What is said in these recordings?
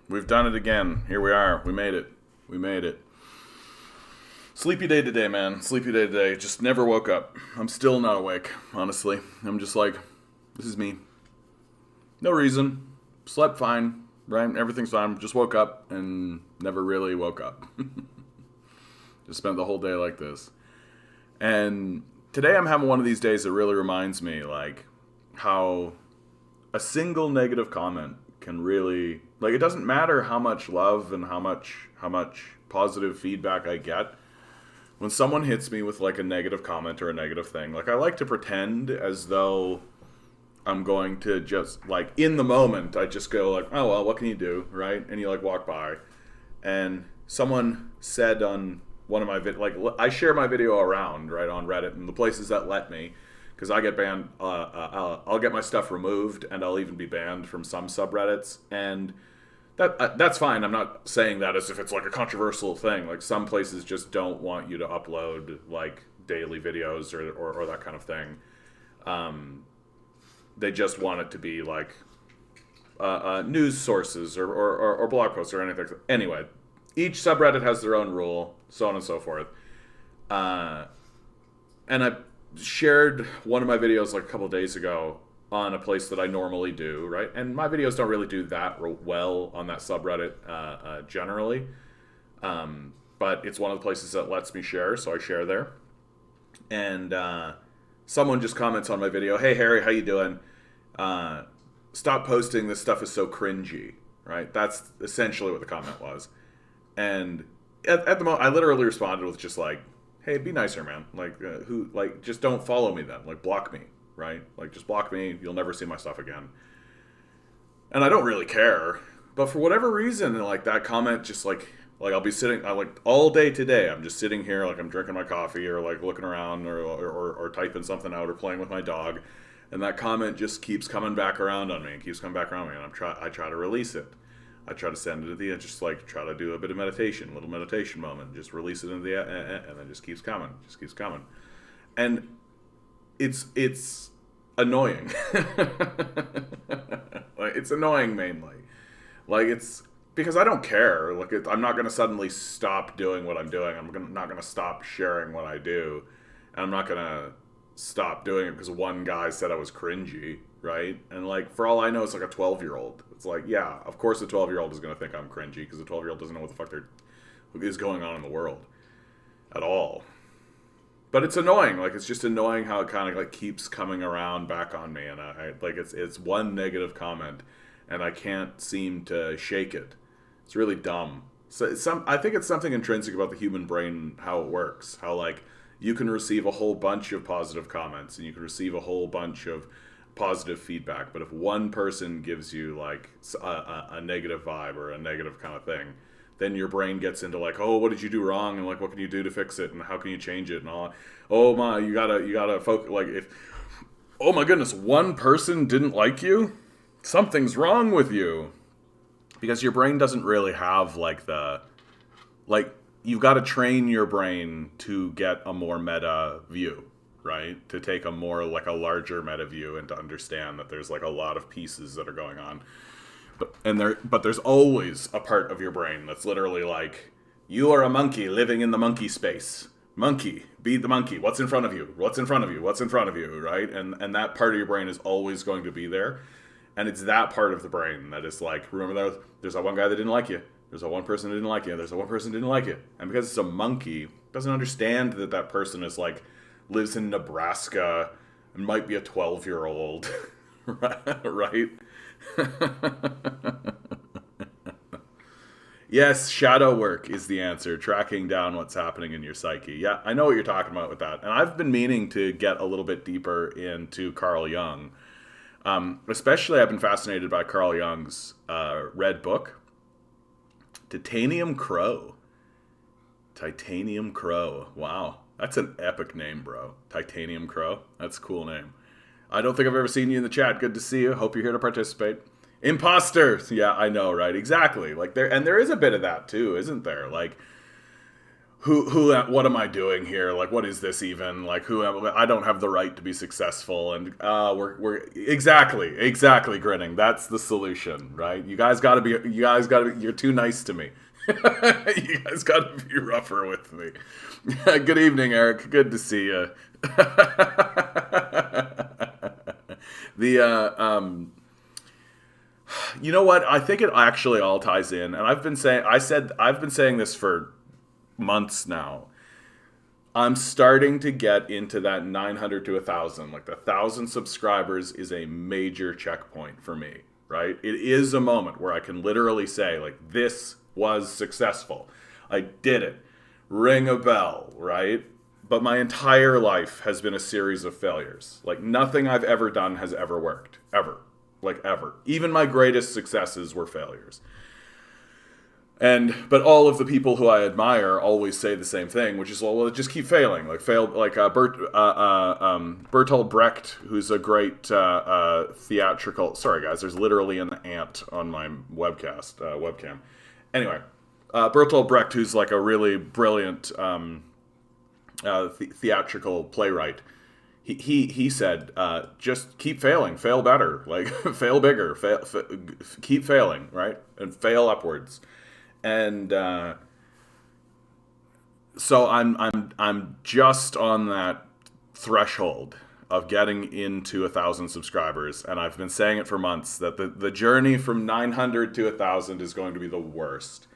We've done it again. Here we are. We made it. We made it. Sleepy day today, man. Sleepy day today. Just never woke up. I'm still not awake, honestly. I'm just like, this is me. No reason. Slept fine, right? Everything's fine. Just woke up and never really woke up. Just spent the whole day like this. And today I'm having one of these days that really reminds me, like, how a single negative comment can really, like, it doesn't matter how much love and how much positive feedback I get. When someone hits me with, like, a negative comment or a negative thing, like, I like to pretend as though I'm going to just, like, in the moment, I just go, like, oh, well, what can you do, right? And you, like, walk by. And someone said on one of my, I share my video around, right, on Reddit and the places that let me, because I get banned, I'll get my stuff removed, and I'll even be banned from some subreddits, and that's fine. I'm not saying that as if it's like a controversial thing. Like, some places just don't want you to upload like daily videos or that kind of thing. They just want it to be like news sources or blog posts or anything. Anyway, each subreddit has their own rule, so on and so forth. And I shared one of my videos like a couple of days ago on a place that I normally do, right? And my videos don't really do that well on that subreddit generally. But it's one of the places that lets me share, so I share there. And someone just comments on my video, "Hey Harry, how you doing? Stop posting, this stuff is so cringy," right? That's essentially what the comment was. And at the moment, I literally responded with just like, "Hey, be nicer, man. Like, just don't follow me then. Like, block me, right? Like, just block me. You'll never see my stuff again." And I don't really care, but for whatever reason, like, that comment just like I'll be sitting, like, all day today, I'm just sitting here, like, I'm drinking my coffee or like looking around or typing something out or playing with my dog, and that comment just keeps coming back around on me and keeps coming back around me, and I try to release it. I try to send it to the, just like try to do a bit of meditation, a little meditation moment, just release it into the, and then just keeps coming, and it's annoying. Like, it's annoying mainly, like, it's because I don't care. Like, I'm not going to suddenly stop doing what I'm doing. Not going to stop sharing what I do, and I'm not going to stop doing it because one guy said I was cringy, right? And, like, for all I know, it's like a 12-year-old. It's like, yeah, of course a 12-year-old is going to think I'm cringy because a 12-year-old doesn't know what the fuck is going on in the world at all. But it's annoying. Like, it's just annoying how it kind of, like, keeps coming around back on me, and I like, it's one negative comment, and I can't seem to shake it. It's really dumb. So I think it's something intrinsic about the human brain, how it works. How, like, you can receive a whole bunch of positive comments and you can receive a whole bunch of positive feedback. But if one person gives you, like, a negative vibe or a negative kind of thing, then your brain gets into, like, oh, what did you do wrong? And, like, what can you do to fix it? And how can you change it? And all. Oh my, you gotta focus. Like, if, oh my goodness, one person didn't like you, something's wrong with you. Because your brain doesn't really have, like, you've got to train your brain to get a more meta view, right? To take a more, like, a larger meta view and to understand that there's, like, a lot of pieces that are going on. But there's always a part of your brain that's literally like, you are a monkey living in the monkey space. Monkey, be the monkey. What's in front of you? What's in front of you? What's in front of you, right? And that part of your brain is always going to be there. And it's that part of the brain that is like, remember, there's that one guy that didn't like you. There's that one person that didn't like you. There's that one person that didn't like you. And because it's a monkey, it doesn't understand that that person is, like, lives in Nebraska and might be a 12-year-old, right? Yes, shadow work is the answer. Tracking down what's happening in your psyche. Yeah, I know what you're talking about with that. And I've been meaning to get a little bit deeper into Carl Jung. Especially, I've been fascinated by Carl Jung's red book, Titanium Crow. Titanium Crow. Wow. That's an epic name, bro. Titanium Crow. That's a cool name. I don't think I've ever seen you in the chat. Good to see you. Hope you're here to participate. Imposter. Yeah, I know, right? Exactly. Like, there is a bit of that too, isn't there? Like, what am I doing here? Like, what is this even? Like, I don't have the right to be successful. And we're exactly grinning. That's the solution, right? You guys gotta be, you're too nice to me. You guys gotta be rougher with me. Good evening, Eric. Good to see you. the You know what? I think it actually all ties in, and I've been saying this for months now. I'm starting to get into that 900 to 1,000. Like, the 1,000 subscribers is a major checkpoint for me, right? It is a moment where I can literally say, like, this was successful. I did it. Ring a bell, right? But my entire life has been a series of failures. Like, nothing I've ever done has ever worked. Ever. Like, ever. Even my greatest successes were failures. But all of the people who I admire always say the same thing, which is, well, just keep failing. Like, Bertolt Brecht, who's a great theatrical. Sorry, guys, there's literally an ant on my webcam. Anyway, Bertolt Brecht, who's like a really brilliant theatrical playwright. He said, just keep failing, fail better, like fail bigger, keep failing, right, and fail upwards. And so I'm just on that threshold of getting into 1,000 subscribers, and I've been saying it for months that the journey from 900 to 1,000 is going to be the worst.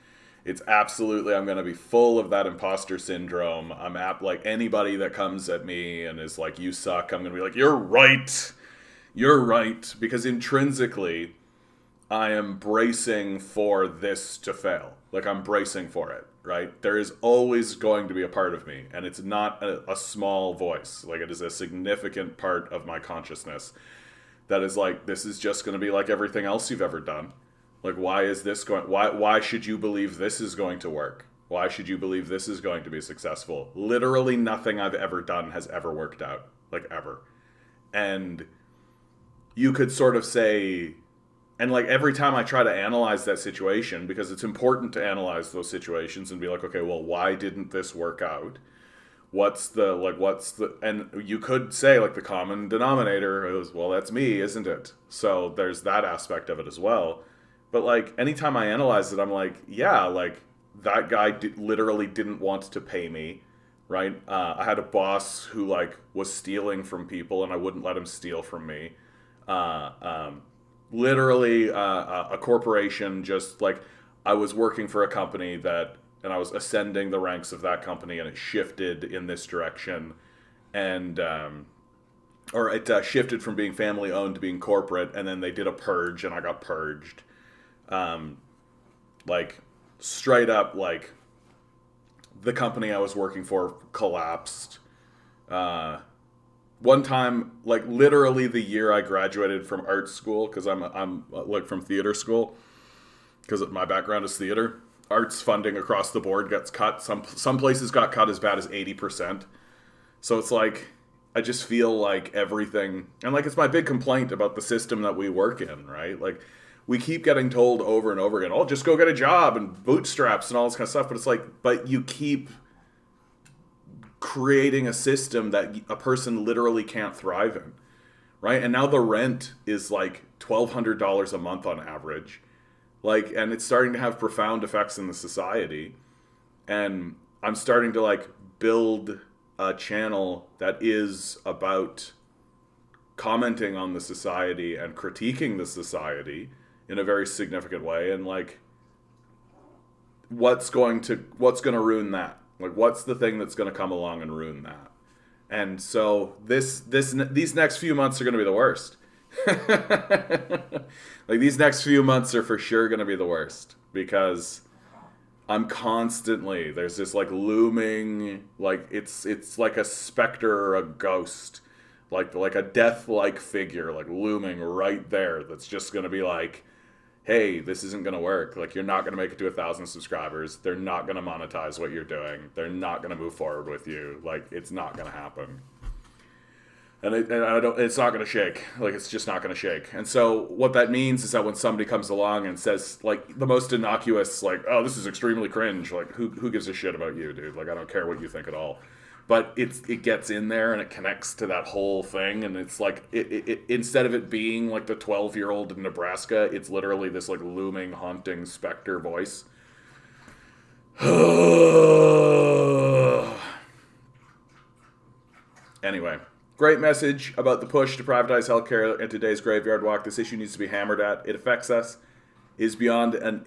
It's absolutely, I'm going to be full of that imposter syndrome. Like, anybody that comes at me and is like, you suck, I'm going to be like, you're right, because intrinsically I am bracing for this to fail. Like, I'm bracing for it, right? There is always going to be a part of me, and it's not a small voice. Like, it is a significant part of my consciousness that is like, this is just going to be like everything else you've ever done. Like, why should you believe this is going to work? Why should you believe this is going to be successful? Literally nothing I've ever done has ever worked out. Like, ever. And you could sort of say, and like, every time I try to analyze that situation, because it's important to analyze those situations and be like, okay, well, why didn't this work out? And you could say, like, the common denominator is, well, that's me, isn't it? So there's that aspect of it as well. But like, anytime I analyze it, I'm like, yeah, like, that guy literally didn't want to pay me, right? I had a boss who like was stealing from people, and I wouldn't let him steal from me. Literally, a corporation, just like, I was working for a company and I was ascending the ranks of that company, and it shifted in this direction, and it shifted from being family owned to being corporate, and then they did a purge, and I got purged. Like, straight up, like, the company I was working for collapsed. One time, like, literally the year I graduated from art school, because I'm like from theater school, because my background is theater. Arts funding across the board gets cut. Some places got cut as bad as 80%. So it's like, I just feel like everything, and like, it's my big complaint about the system that we work in, right? Like, we keep getting told over and over again, oh, just go get a job and bootstraps and all this kind of stuff. But it's like, but you keep creating a system that a person literally can't thrive in, right? And now the rent is like $1,200 a month on average. Like, and it's starting to have profound effects in the society. And I'm starting to like build a channel that is about commenting on the society and critiquing the society in a very significant way. And like, what's going to ruin that? Like, what's the thing that's going to come along and ruin that? And so these next few months are going to be the worst. Like, these next few months are for sure going to be the worst, because I'm constantly, there's this like looming, like, it's like a specter or a ghost, like a death-like figure, like, looming right there, that's just going to be like, hey, this isn't going to work. Like, you're not going to make it to 1,000 subscribers. They're not going to monetize what you're doing. They're not going to move forward with you. Like, it's not going to happen. It's not going to shake. Like, it's just not going to shake. And so what that means is that when somebody comes along and says, like, the most innocuous, like, oh, this is extremely cringe, like, who gives a shit about you, dude? Like, I don't care what you think at all. But it gets in there and it connects to that whole thing, and it's like, it instead of it being like the 12-year-old in Nebraska, it's literally this, like, looming, haunting specter voice. Anyway, great message about the push to privatize healthcare in today's graveyard walk. This issue needs to be hammered at. It affects us. Is beyond an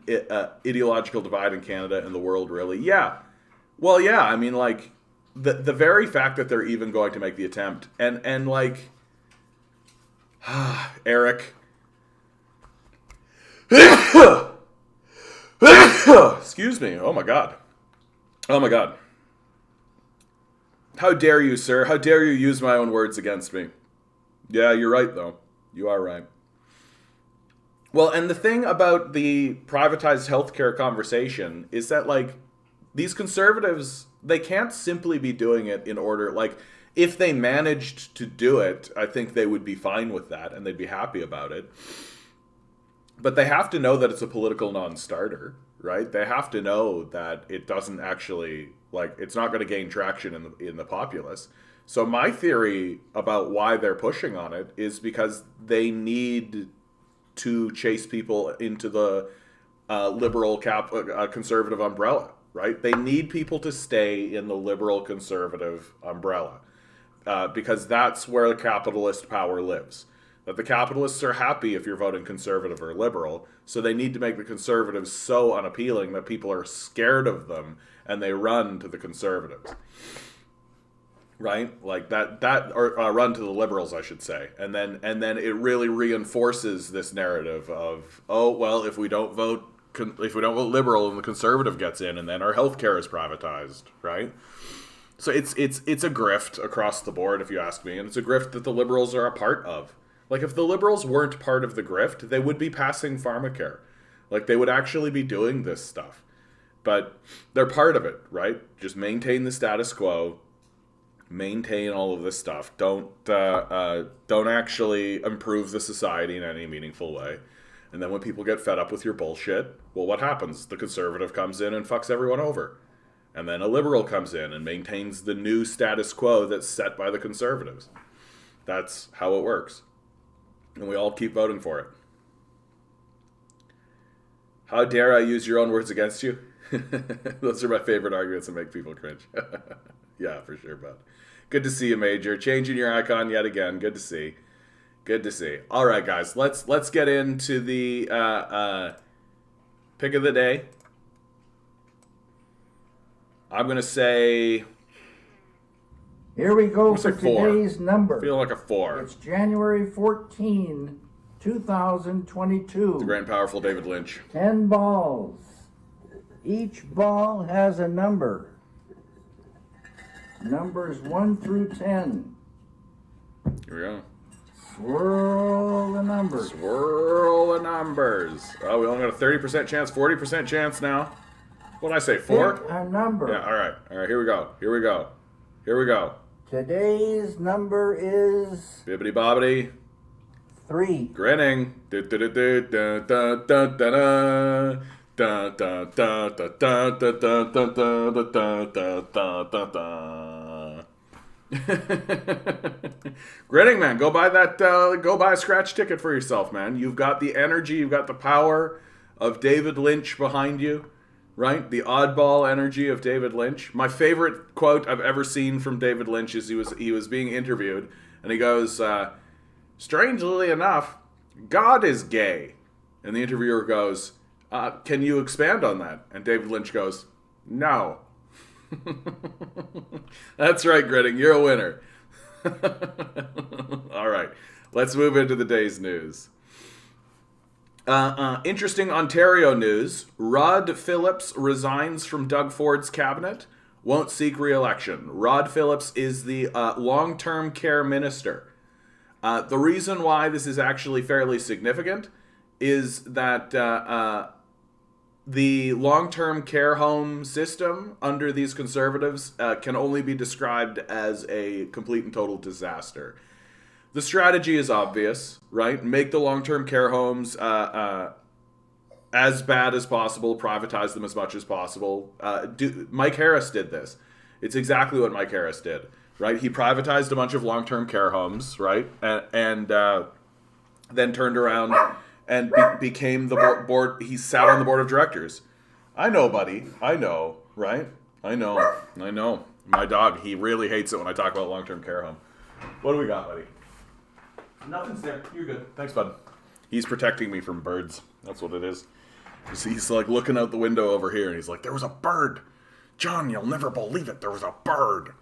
ideological divide in Canada and the world, really. Yeah. Well, yeah, I mean, like, the very fact that they're even going to make the attempt, and like, Eric. Excuse me. Oh my god. How dare you, sir? How dare you use my own words against me? Yeah, you're right, though. You are right. Well, and the thing about the privatized healthcare conversation is that, like, these conservatives, they can't simply be doing it in order, like, if they managed to do it, I think they would be fine with that and they'd be happy about it. But they have to know that it's a political non-starter, right? They have to know that it doesn't actually, like, it's not going to gain traction in the populace. So my theory about why they're pushing on it is because they need to chase people into the liberal conservative umbrella, right? They need people to stay in the liberal conservative umbrella because that's where the capitalist power lives. That the capitalists are happy if you're voting conservative or liberal, so they need to make the conservatives so unappealing that people are scared of them and they run to the conservatives. Right? Like that or run to the liberals, I should say. And then it really reinforces this narrative of, oh, well, if we don't vote liberal and the conservative gets in, and then our healthcare is privatized, right? So it's a grift across the board, if you ask me, and it's a grift that the liberals are a part of. Like, if the liberals weren't part of the grift, they would be passing pharmacare. Like, they would actually be doing this stuff. But they're part of it, right? Just maintain the status quo, maintain all of this stuff. Don't actually improve the society in any meaningful way. And then when people get fed up with your bullshit, well, what happens? The conservative comes in and fucks everyone over. And then a liberal comes in and maintains the new status quo that's set by the conservatives. That's how it works. And we all keep voting for it. How dare I use your own words against you? Those are my favorite arguments that make people cringe. Yeah, for sure, bud. Good to see you, Major. Changing your icon yet again. Good to see. Good to see. All right, guys. Let's get into the pick of the day. I'm going to say... Here we go for today's number. Feel like a 4. It's January 14, 2022. The great and powerful David Lynch. 10 balls. Each ball has a number. Numbers 1 through 10. Here we go. Swirl the numbers. Swirl the numbers. Oh, we only got a 30% chance, 40% chance now. What did I say, 4? Pick a number. Yeah, all right, here we go. Today's number is... Bibbidi bobbidi. 3. Grinning. Grinning, man, go buy a scratch ticket for yourself, man. You've got the energy, you've got the power of David Lynch behind you. Right? The oddball energy of David Lynch. My favorite quote I've ever seen from David Lynch is he was being interviewed, and he goes, strangely enough, God is gay. And the interviewer goes, can you expand on that? And David Lynch goes, no. That's right, Gritting. You're a winner. All right. Let's move into the day's news. Interesting Ontario news. Rod Phillips resigns from Doug Ford's cabinet, won't seek re-election. Rod Phillips is the long-term care minister. The reason why this is actually fairly significant is that the long-term care home system under these conservatives can only be described as a complete and total disaster. The strategy is obvious, right? Make the long-term care homes as bad as possible, privatize them as much as possible. Mike Harris did this. It's exactly what Mike Harris did, right? He privatized a bunch of long-term care homes, right, and then turned around and became the board. He sat on the board of directors. I know, buddy. I know, right? I know. My dog, he really hates it when I talk about long-term care home. What do we got, buddy? Nothing's there. You're good. Thanks, bud. He's protecting me from birds. That's what it is. He's like looking out the window over here, and he's like, "There was a bird. John, you'll never believe it. There was a bird."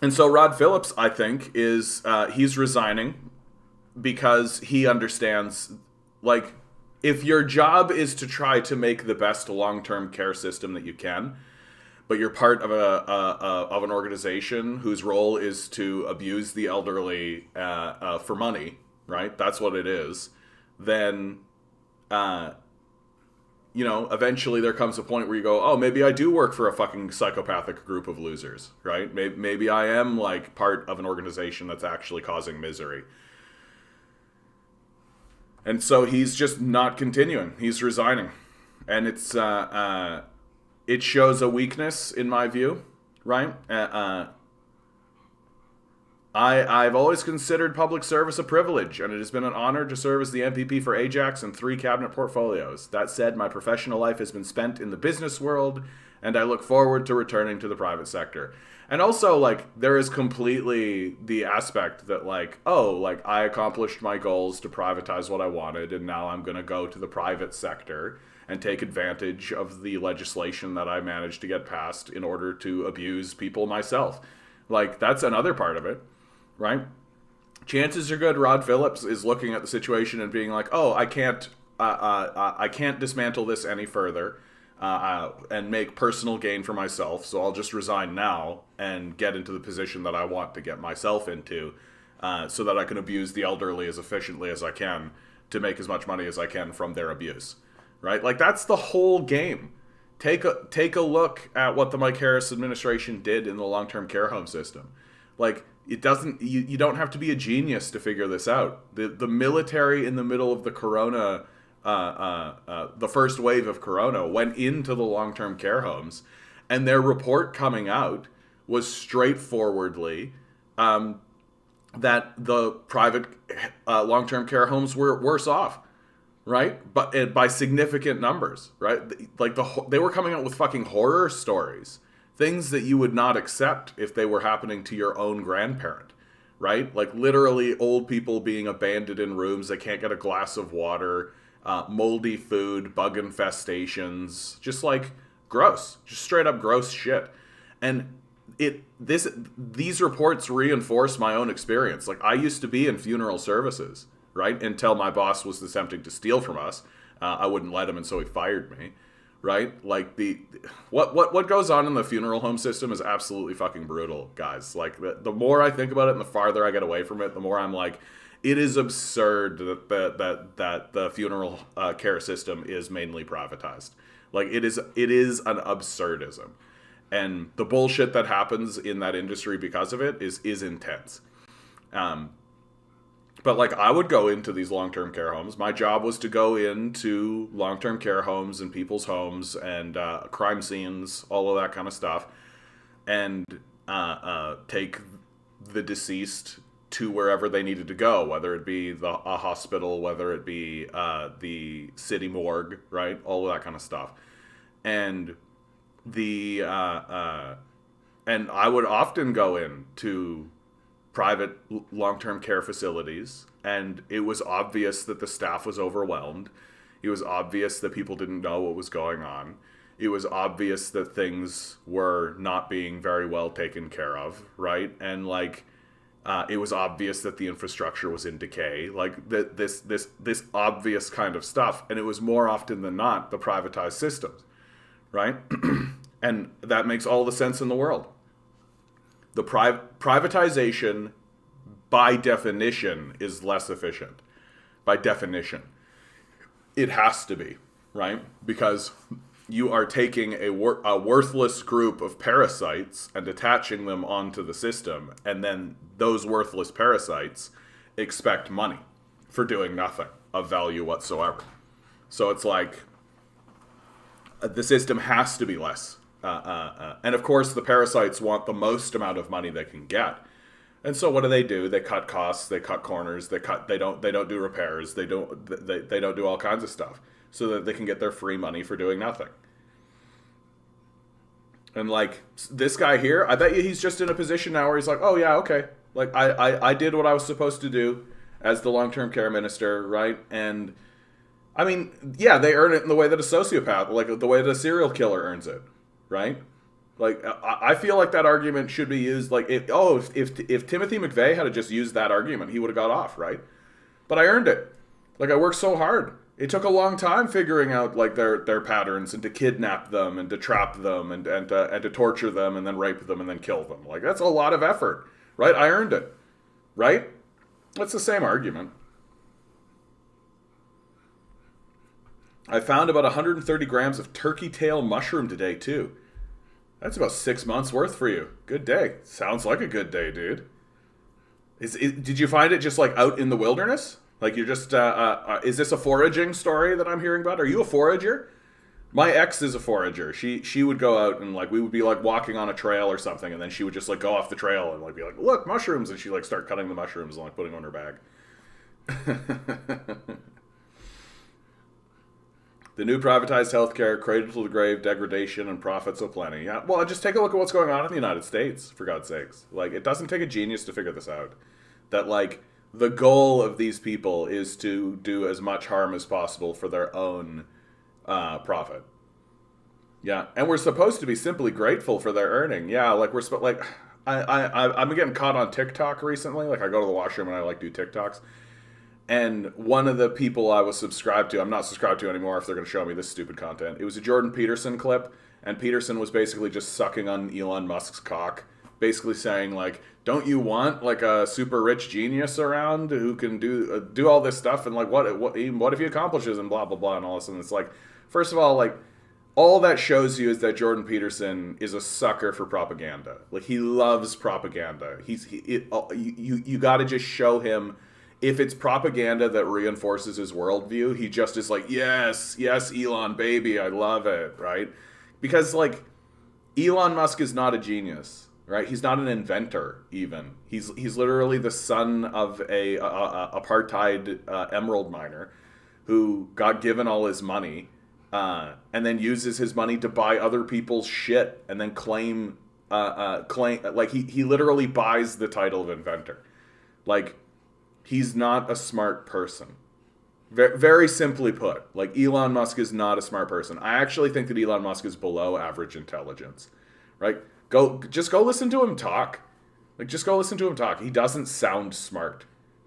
And so Rod Phillips, I think, is he's resigning because he understands, like, if your job is to try to make the best long-term care system that you can, but you're part of an organization whose role is to abuse the elderly for money, right? That's what it is. Then, eventually there comes a point where you go, oh, maybe I do work for a fucking psychopathic group of losers, right? Maybe I am like part of an organization that's actually causing misery. And so he's just not continuing. He's resigning, and it shows a weakness in my view, right? I've always considered public service a privilege, and it has been an honor to serve as the MPP for Ajax in 3 cabinet portfolios. That said, my professional life has been spent in the business world, and I look forward to returning to the private sector. And also, like, there is completely the aspect that, like, oh, like, I accomplished my goals to privatize what I wanted, and now I'm going to go to the private sector and take advantage of the legislation that I managed to get passed in order to abuse people myself. Like, that's another part of it, right? Chances are good Rod Phillips is looking at the situation and being like, oh, I can't dismantle this any further and make personal gain for myself, so I'll just resign now and get into the position that I want to get myself into so that I can abuse the elderly as efficiently as I can to make as much money as I can from their abuse. Right? Like, that's the whole game. Take a look at what the Mike Harris administration did in the long-term care home system. Like, it doesn't, you don't have to be a genius to figure this out. The military in the middle of the corona, the first wave of corona, went into the long-term care homes, and their report coming out was straightforwardly that the private long-term care homes were worse off. Right? But by significant numbers, right? Like, they were coming out with fucking horror stories. Things that you would not accept if they were happening to your own grandparent, right? Like, literally old people being abandoned in rooms, they can't get a glass of water, moldy food, bug infestations, just like gross, just straight up gross shit. And these reports reinforce my own experience. Like, I used to be in funeral services, right? Until my boss was attempting to steal from us. I wouldn't let him, and so he fired me, right? Like, what goes on in the funeral home system is absolutely fucking brutal, guys. Like, the more I think about it and the farther I get away from it, the more I'm like, it is absurd that the funeral care system is mainly privatized. Like, it is an absurdism. And the bullshit that happens in that industry because of it is intense. But, like, I would go into these long-term care homes. My job was to go into long-term care homes and people's homes and crime scenes, all of that kind of stuff, and take the deceased to wherever they needed to go, whether it be a hospital, whether it be the city morgue, right? All of that kind of stuff. And and I would often go into private long-term care facilities, and it was obvious that the staff was overwhelmed. It was obvious that people didn't know what was going on. It was obvious that things were not being very well taken care of, right? And, like, it was obvious that the infrastructure was in decay, like this obvious kind of stuff. And it was more often than not the privatized systems, right? And that makes all the sense in the world. The privatization, by definition, is less efficient. By definition. It has to be, right? Because you are taking a worthless group of parasites and attaching them onto the system, and then those worthless parasites expect money for doing nothing of value whatsoever. So it's like the system has to be less. And of course, the parasites want the most amount of money they can get. And so what do? They cut costs, they cut corners, they don't do repairs, they don't do all kinds of stuff so that they can get their free money for doing nothing. And like this guy here, I bet you he's just in a position now where he's like, oh yeah, okay. Like I did what I was supposed to do as the long-term care minister, right? And I mean, yeah, they earn it in the way that a sociopath, like the way that a serial killer earns it, right? Like I feel like that argument should be used. Like if Timothy McVeigh had just used that argument, he would have got off, right? But I earned it. Like I worked so hard. It took a long time figuring out like their patterns and to kidnap them and to trap them and to torture them and then rape them and then kill them. Like that's a lot of effort, right? I earned it, right? That's the same argument. I found about 130 grams of turkey tail mushroom today too. That's about 6 months worth for you. Good day. Sounds like a good day, dude. Did you find it just like out in the wilderness? Like you're just, is this a foraging story that I'm hearing about? Are you a forager? My ex is a forager. She would go out and like, we would be like walking on a trail or something. And then she would just like go off the trail and like be like, look, mushrooms. And she'd like start cutting the mushrooms and like putting them in her bag. The new privatized healthcare, cradle to the grave, degradation, and profits aplenty. Yeah, well, just take a look at what's going on in the United States, for God's sakes. Like, it doesn't take a genius to figure this out. That, like, the goal of these people is to do as much harm as possible for their own profit. Yeah, and we're supposed to be simply grateful for their earning. Yeah, like, I'm getting caught on TikTok recently. Like, I go to the washroom and I, like, do TikToks. And one of the people I was subscribed to, I'm not subscribed to anymore if they're going to show me this stupid content. It was a Jordan Peterson clip, and Peterson was basically just sucking on Elon Musk's cock, basically saying, like, don't you want, like, a super rich genius around who can do all this stuff, and, like, what if he accomplishes, and blah, blah, blah, and all this, and it's like, first of all, like, all that shows you is that Jordan Peterson is a sucker for propaganda. Like, he loves propaganda. You got to just show him. If it's propaganda that reinforces his worldview, he just is like, yes, Elon, baby, I love it, right? Because, like, Elon Musk is not a genius, right? He's not an inventor, even. He's literally the son of a apartheid emerald miner who got given all his money and then uses his money to buy other people's shit and then claim like, he literally buys the title of inventor. Like, he's not a smart person. Very simply put, like, Elon Musk is not a smart person. I actually think that Elon Musk is below average intelligence, right? Just go listen to him talk. Like, just go listen to him talk. He doesn't sound smart,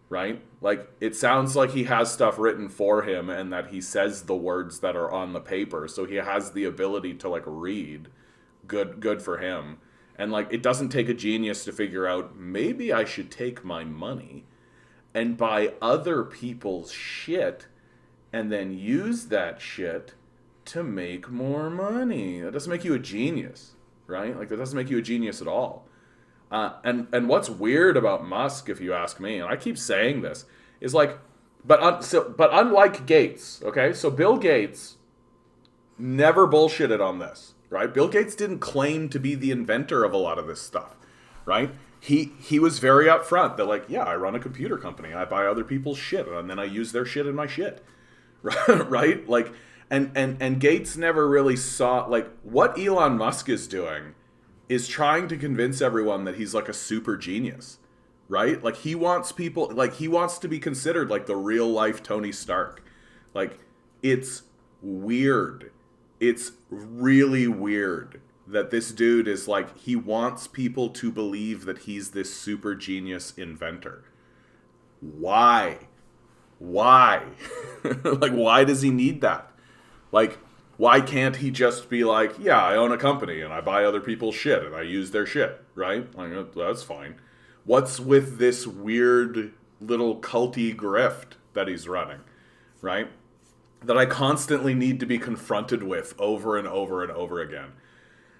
right? Like, it sounds like he has stuff written for him and that he says the words that are on the paper. So he has the ability to, like, read. Good for him. And, like, it doesn't take a genius to figure out, maybe I should take my money and buy other people's shit and then use that shit to make more money. That doesn't make you a genius, right? Like, that doesn't make you a genius at all. And what's weird about Musk, if you ask me, and I keep saying this, is like, but unlike Gates, okay? So Bill Gates never bullshitted on this, right? Bill Gates didn't claim to be the inventor of a lot of this stuff, right? He was very upfront that, like, yeah, I run a computer company. I buy other people's shit, and then I use their shit in my shit. Right? Like, and Gates never really saw, like, what Elon Musk is doing is trying to convince everyone that he's, like, a super genius, right? Like, he wants people, like, he wants to be considered, like, the real-life Tony Stark. Like, it's weird. It's really weird that this dude is like, he wants people to believe that he's this super genius inventor. Why? Like, why does he need that? Like, why can't he just be like, yeah, I own a company and I buy other people's shit and I use their shit, right? Like, that's fine. What's with this weird little culty grift that he's running, right? that I constantly need to be confronted with over and over and over again.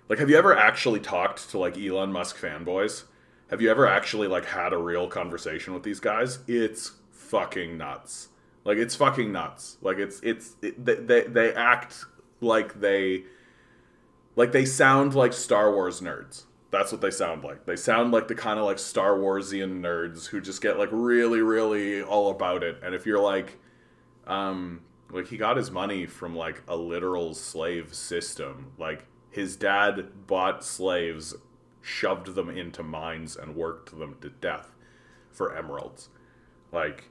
Like, have you ever actually talked to, like, Elon Musk fanboys? Have you ever actually, like, had a real conversation with these guys? It's fucking nuts. Like, it's fucking nuts. Like, they act like they sound like Star Wars nerds. That's what they sound like. They sound like the kind of, like, Star Warsian nerds who just get, like, really, really all about it. And if you're like he got his money from, like, a literal slave system. Like, his dad bought slaves, shoved them into mines, and worked them to death for emeralds. Like,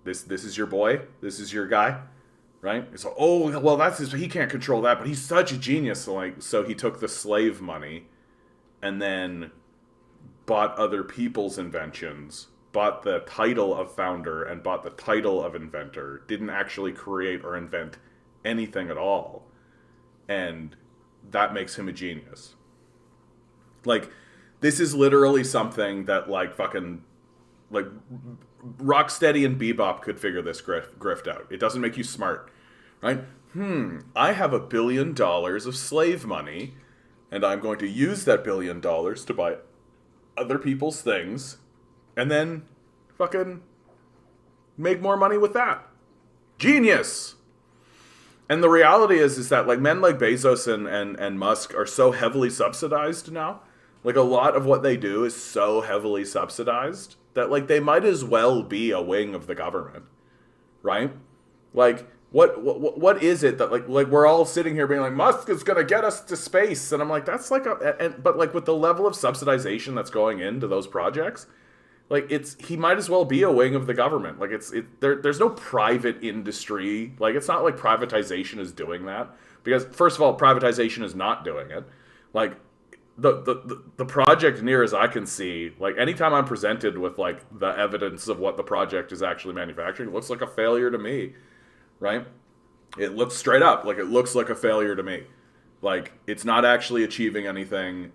this is your boy? This is your guy? Right? So, oh, well, he can't control that, but he's such a genius. So he took the slave money and then bought other people's inventions, bought the title of founder and bought the title of inventor, didn't actually create or invent anything at all. And that makes him a genius. Like, this is literally something that, like, fucking, like, Rocksteady and Bebop could figure this grift out. It doesn't make you smart, right? I have $1 billion of slave money, and I'm going to use that $1 billion to buy other people's things, and then fucking make more money with that. Genius! And the reality is that, like, men like Bezos and Musk are so heavily subsidized now. Like, a lot of what they do is so heavily subsidized that, like, they might as well be a wing of the government, right? Like, what is it that, like we're all sitting here being like, Musk is gonna get us to space, and I'm like, that's like but like with the level of subsidization that's going into those projects, like, he might as well be a wing of the government. Like, there's no private industry. Like, it's not like privatization is doing that, because first of all, privatization is not doing it. Like, the project, near as I can see, like, anytime I'm presented with, like, the evidence of what the project is actually manufacturing, it looks like a failure to me, right? It looks straight up like it looks like a failure to me. Like, it's not actually achieving anything.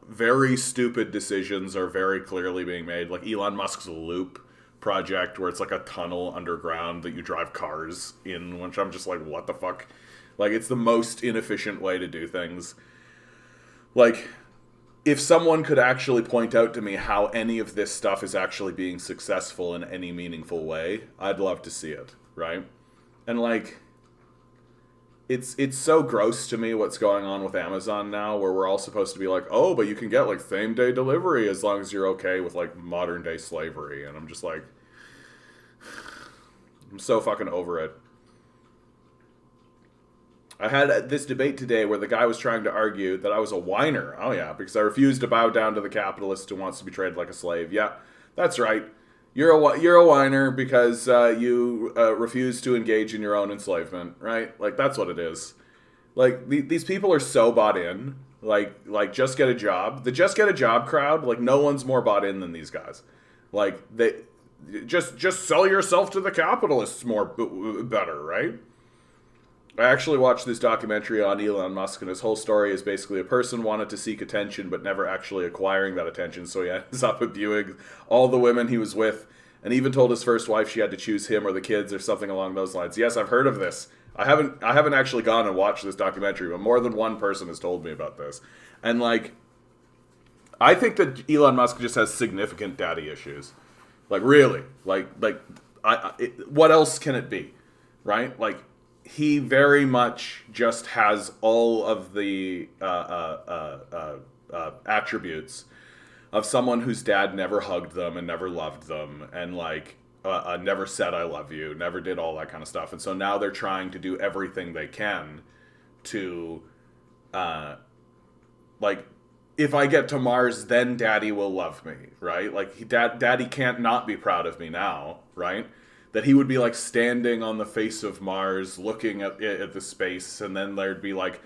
Very stupid decisions are very clearly being made. Like Elon Musk's Loop project, where it's like a tunnel underground that you drive cars in, which I'm just like, what the fuck? Like, it's the most inefficient way to do things. Like, if someone could actually point out to me how any of this stuff is actually being successful in any meaningful way, I'd love to see it, right? And, like, it's so gross to me what's going on with Amazon now, where we're all supposed to be like, oh, but you can get, like, same-day delivery as long as you're okay with, like, modern-day slavery. And I'm just like, I'm so fucking over it. I had this debate today where the guy was trying to argue that I was a whiner. Oh, yeah, because I refused to bow down to the capitalist who wants to be treated like a slave. Yeah, that's right. You're a whiner because you refuse to engage in your own enslavement, right? Like, that's what it is. Like, these people are so bought in. Like just get a job. The just get a job crowd, like, no one's more bought in than these guys. Like, they just sell yourself to the capitalists more better, right? I actually watched this documentary on Elon Musk, and his whole story is basically a person wanted to seek attention but never actually acquiring that attention, so he ends up abusing all the women he was with, and even told his first wife she had to choose him or the kids or something along those lines. Yes, I've heard of this. I haven't actually gone and watched this documentary, but more than one person has told me about this. And, like, I think that Elon Musk just has significant daddy issues. Like, really. What else can it be? Right? Like, he very much just has all of the attributes of someone whose dad never hugged them and never loved them and, like, never said I love you, never did all that kind of stuff. And so now they're trying to do everything they can to, like, if I get to Mars, then daddy will love me, right? Like, daddy can't not be proud of me now, right? That he would be, like, standing on the face of Mars looking at the space, and then there'd be, like,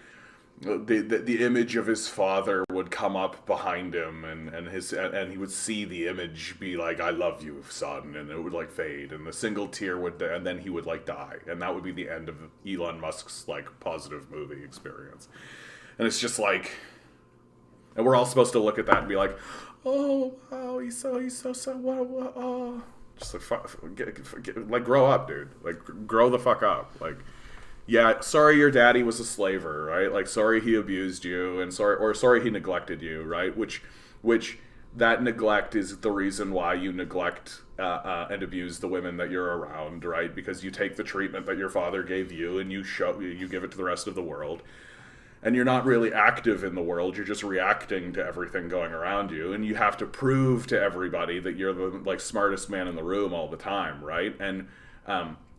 the image of his father would come up behind him, and he would see the image be like, I love you, son, and it would, like, fade, and the single tear would, and then he would, like, die, and that would be the end of Elon Musk's, like, positive movie experience. And it's just like, and we're all supposed to look at that and be like, oh wow, he's so what, oh. Just like, like, grow up, dude. Like, grow the fuck up. Like, yeah, sorry your daddy was a slaver, right? Like, sorry he abused you, and sorry he neglected you, right? Which that neglect is the reason why you neglect and abuse the women that you're around, right? Because you take the treatment that your father gave you and you give it to the rest of the world, and you're not really active in the world. You're just reacting to everything going around you, and you have to prove to everybody that you're the like smartest man in the room all the time, right? And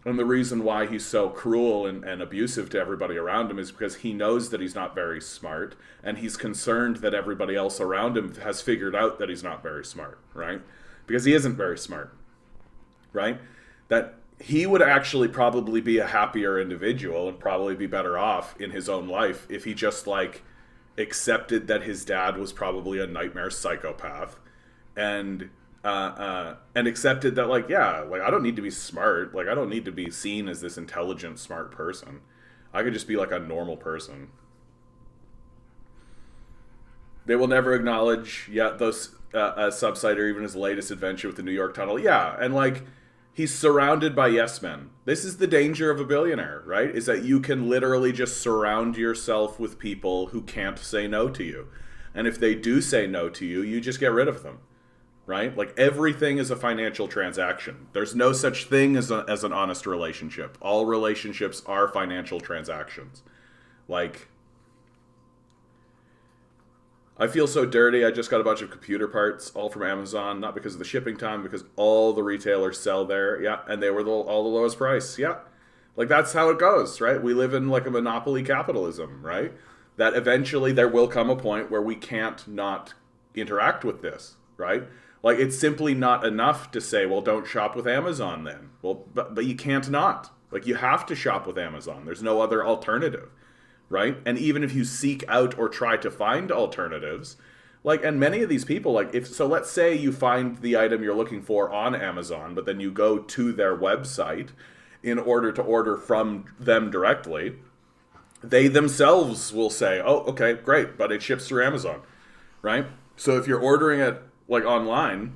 the reason why he's so cruel and abusive to everybody around him is because he knows that he's not very smart, and he's concerned that everybody else around him has figured out that he's not very smart, right? Because he isn't very smart, right? That he would actually probably be a happier individual and probably be better off in his own life if he just like accepted that his dad was probably a nightmare psychopath and accepted that, like, yeah, like, I don't need to be smart. Like, I don't need to be seen as this intelligent, smart person. I could just be, like, a normal person. They will never acknowledge yet those Subside or even his latest adventure with the New York Tunnel. Yeah, and, like, he's surrounded by yes men. This is the danger of a billionaire, right? Is that you can literally just surround yourself with people who can't say no to you. And if they do say no to you, you just get rid of them. Right? Like, everything is a financial transaction. There's no such thing as an honest relationship. All relationships are financial transactions. Like, I feel so dirty. I just got a bunch of computer parts, all from Amazon, not because of the shipping time, because all the retailers sell there. Yeah, and they were all the lowest price. Yeah. Like, that's how it goes, right? We live in, like, a monopoly capitalism, right? That eventually there will come a point where we can't not interact with this, right? Like, it's simply not enough to say, well, don't shop with Amazon then. Well, but you can't not. Like, you have to shop with Amazon. There's no other alternative, right? And even if you seek out or try to find alternatives, like, and many of these people, like, let's say you find the item you're looking for on Amazon, but then you go to their website in order to order from them directly, they themselves will say, oh, okay, great, but it ships through Amazon, right? So if you're ordering it, like, online,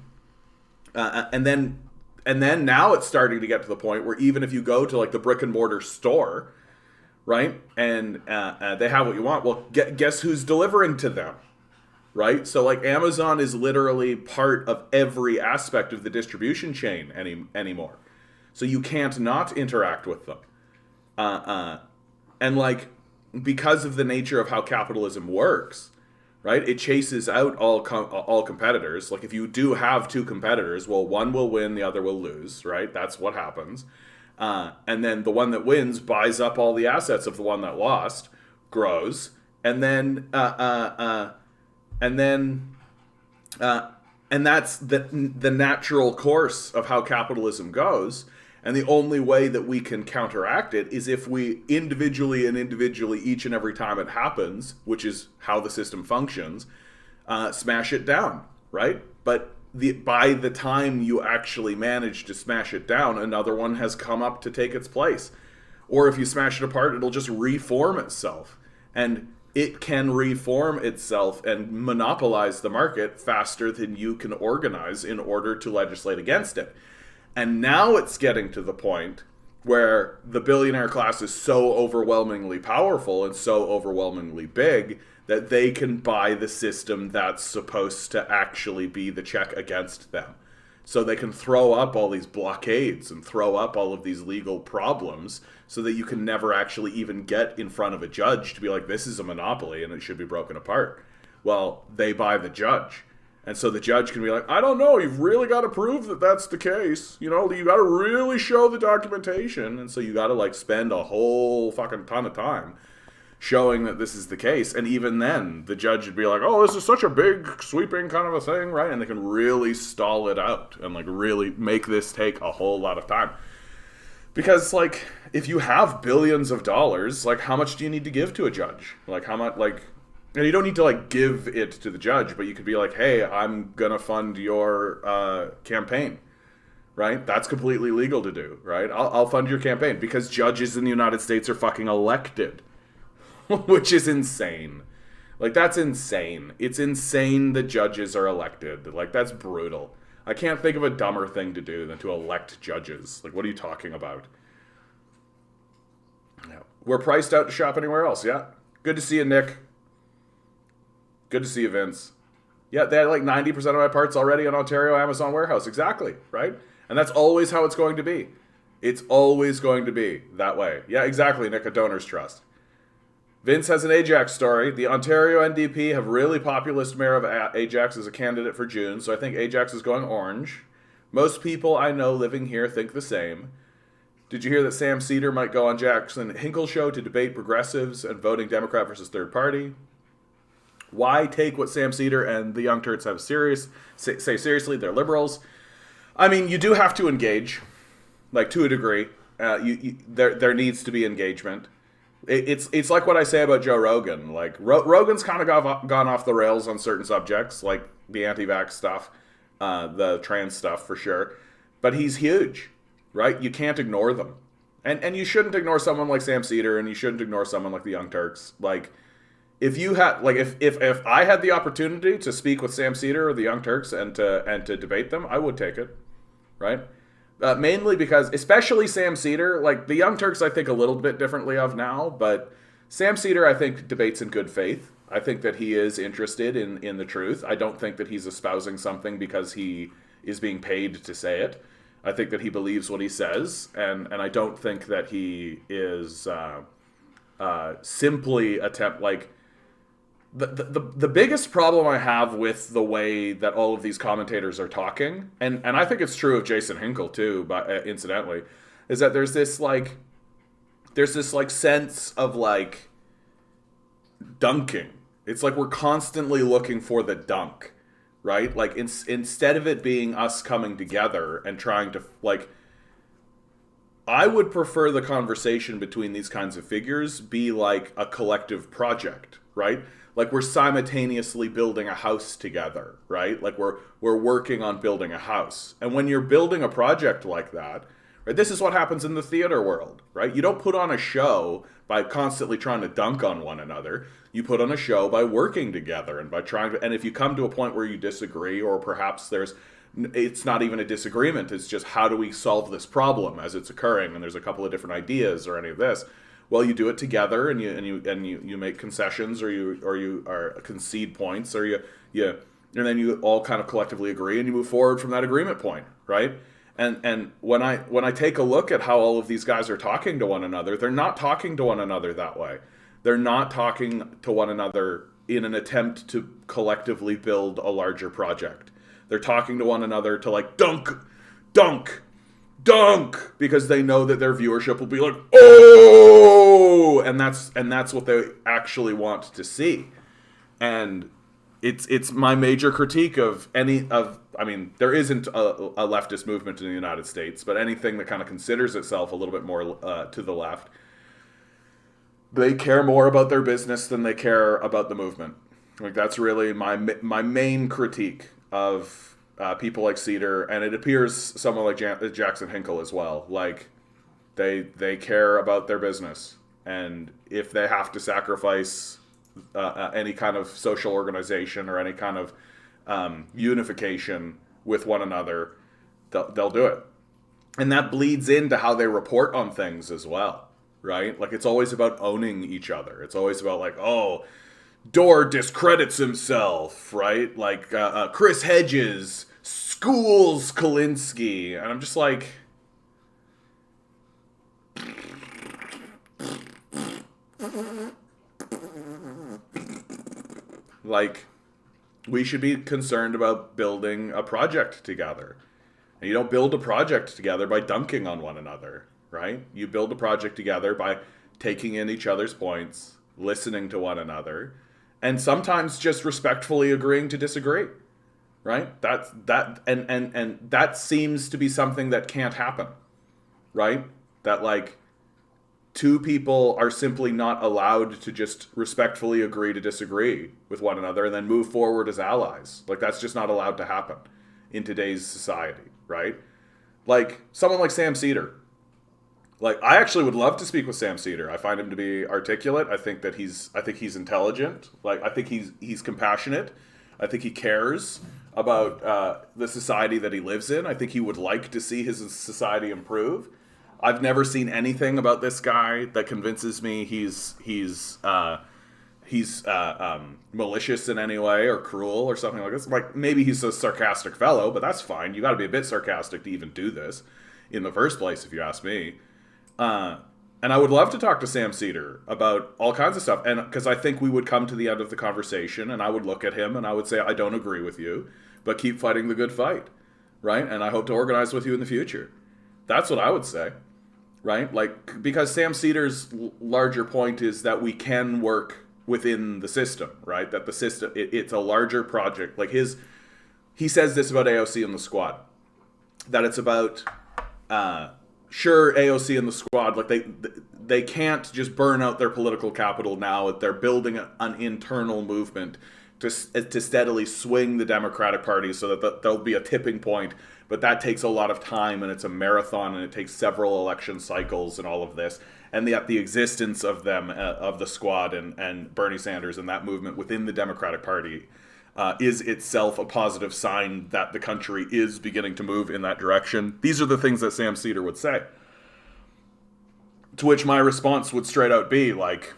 and then now it's starting to get to the point where even if you go to, like, the brick and mortar store, right, and they have what you want, well, guess who's delivering to them, right? So, like, Amazon is literally part of every aspect of the distribution chain anymore, so you can't not interact with them, and, like, because of the nature of how capitalism works, right? It chases out all competitors. Like, if you do have two competitors, well, one will win, the other will lose, right? That's what happens. And then the one that wins buys up all the assets of the one that lost, grows, and that's the natural course of how capitalism goes. And the only way that we can counteract it is if we individually, each and every time it happens, which is how the system functions, smash it down, right? But by the time you actually manage to smash it down, another one has come up to take its place. Or if you smash it apart, it'll just reform itself. And it can reform itself and monopolize the market faster than you can organize in order to legislate against it. And now it's getting to the point where the billionaire class is so overwhelmingly powerful and so overwhelmingly big that they can buy the system that's supposed to actually be the check against them. So they can throw up all these blockades and throw up all of these legal problems so that you can never actually even get in front of a judge to be like, this is a monopoly and it should be broken apart. Well, they buy the judge. And so the judge can be like, I don't know, you've really got to prove that that's the case. You know, you got to really show the documentation. And so you got to, like, spend a whole fucking ton of time showing that this is the case. And even then, the judge would be like, oh, this is such a big, sweeping kind of a thing, right? And they can really stall it out and, like, really make this take a whole lot of time. Because, like, if you have billions of dollars, like, how much do you need to give to a judge? Like, how much, like... And you don't need to, like, give it to the judge, but you could be like, hey, I'm going to fund your campaign, right? That's completely legal to do, right? I'll fund your campaign because judges in the United States are fucking elected, which is insane. Like, that's insane. It's insane that judges are elected. Like, that's brutal. I can't think of a dumber thing to do than to elect judges. Like, what are you talking about? Yeah. We're priced out to shop anywhere else. Yeah. Good to see you, Nick. Good to see you, Vince. Yeah, they had like 90% of my parts already on Ontario Amazon warehouse. Exactly, right? And that's always how it's going to be. It's always going to be that way. Yeah, exactly, Nick, a donor's trust. Vince has an Ajax story. The Ontario NDP have really populist mayor of Ajax as a candidate for June, so I think Ajax is going orange. Most people I know living here think the same. Did you hear that Sam Cedar might go on Jackson Hinkle's show to debate progressives and voting Democrat versus third party? Why take what Sam Cedar and the Young Turks have say seriously? They're liberals. I mean, you do have to engage, like to a degree. There needs to be engagement. It's like what I say about Joe Rogan. Like Rogan's kind of gone off the rails on certain subjects, like the anti-vax stuff, the trans stuff for sure. But he's huge, right? You can't ignore them, and you shouldn't ignore someone like Sam Cedar, and you shouldn't ignore someone like the Young Turks. Like if you had, like if I had the opportunity to speak with Sam Cedar or the Young Turks and to debate them, I would take it, right? Mainly because, especially Sam Cedar, like the Young Turks I think a little bit differently of now, but Sam Cedar I think debates in good faith. I think that he is interested in the truth. I don't think that he's espousing something because he is being paid to say it. I think that he believes what he says, and I don't think that he is simply the biggest problem I have with the way that all of these commentators are talking, and I think it's true of Jason Hinkle too, but incidentally, is that there's this sense of like dunking. It's like we're constantly looking for the dunk, right? Like instead of it being us coming together and trying to like, I would prefer the conversation between these kinds of figures be like a collective project, right? Like we're simultaneously building a house together, right? Like we're working on building a house. And when you're building a project like that, right, this is what happens in the theater world, right? You don't put on a show by constantly trying to dunk on one another. You put on a show by working together and by trying to, and if you come to a point where you disagree, or perhaps it's not even a disagreement, it's just how do we solve this problem as it's occurring, and there's a couple of different ideas or any of this. Well, you do it together, and you make concessions, or you concede points, or you and then you all kind of collectively agree, and you move forward from that agreement point, right? And when I take a look at how all of these guys are talking to one another, they're not talking to one another that way. They're not talking to one another in an attempt to collectively build a larger project. They're talking to one another to like dunk, because they know that their viewership will be like, oh, and that's what they actually want to see. And it's my major critique of I mean, there isn't a leftist movement in the United States, but anything that kind of considers itself a little bit more to the left, they care more about their business than they care about the movement. Like that's really my main critique of people like Cedar, and it appears someone like Jackson Hinkle as well. Like they care about their business, and if they have to sacrifice any kind of social organization or any kind of unification with one another, they'll do it. And that bleeds into how they report on things as well, right? Like it's always about owning each other. It's always about like, oh, Dorr discredits himself, right? Like Chris Hedges schools Kalinske, and I'm just like, we should be concerned about building a project together. And you don't build a project together by dunking on one another, right? You build a project together by taking in each other's points, listening to one another, and sometimes just respectfully agreeing to disagree, right? And that seems to be something that can't happen, right? That like two people are simply not allowed to just respectfully agree to disagree with one another and then move forward as allies. Like that's just not allowed to happen in today's society, right? Like someone like Sam Cedar. Like I actually would love to speak with Sam Cedar. I find him to be articulate. I think he's intelligent. Like I think he's compassionate. I think he cares about the society that he lives in. I think he would like to see his society improve. I've never seen anything about this guy that convinces me he's malicious in any way or cruel or something like this. Like, maybe he's a sarcastic fellow, but that's fine. You got to be a bit sarcastic to even do this in the first place, if you ask me. And I would love to talk to Sam Cedar about all kinds of stuff, and because I think we would come to the end of the conversation, and I would look at him and I would say, I don't agree with you, but keep fighting the good fight, right? And I hope to organize with you in the future. That's what I would say, right? Like, because Sam Cedar's larger point is that we can work within the system, right? That the system, it's a larger project. Like he says this about AOC and the Squad, that it's about, sure, AOC and the Squad, like they can't just burn out their political capital now. They're building an internal movement to steadily swing the Democratic Party so that there'll be a tipping point. But that takes a lot of time, and it's a marathon, and it takes several election cycles and all of this. And the existence of them, of the Squad and Bernie Sanders and that movement within the Democratic Party is itself a positive sign that the country is beginning to move in that direction. These are the things that Sam Cedar would say. To which my response would straight out be like,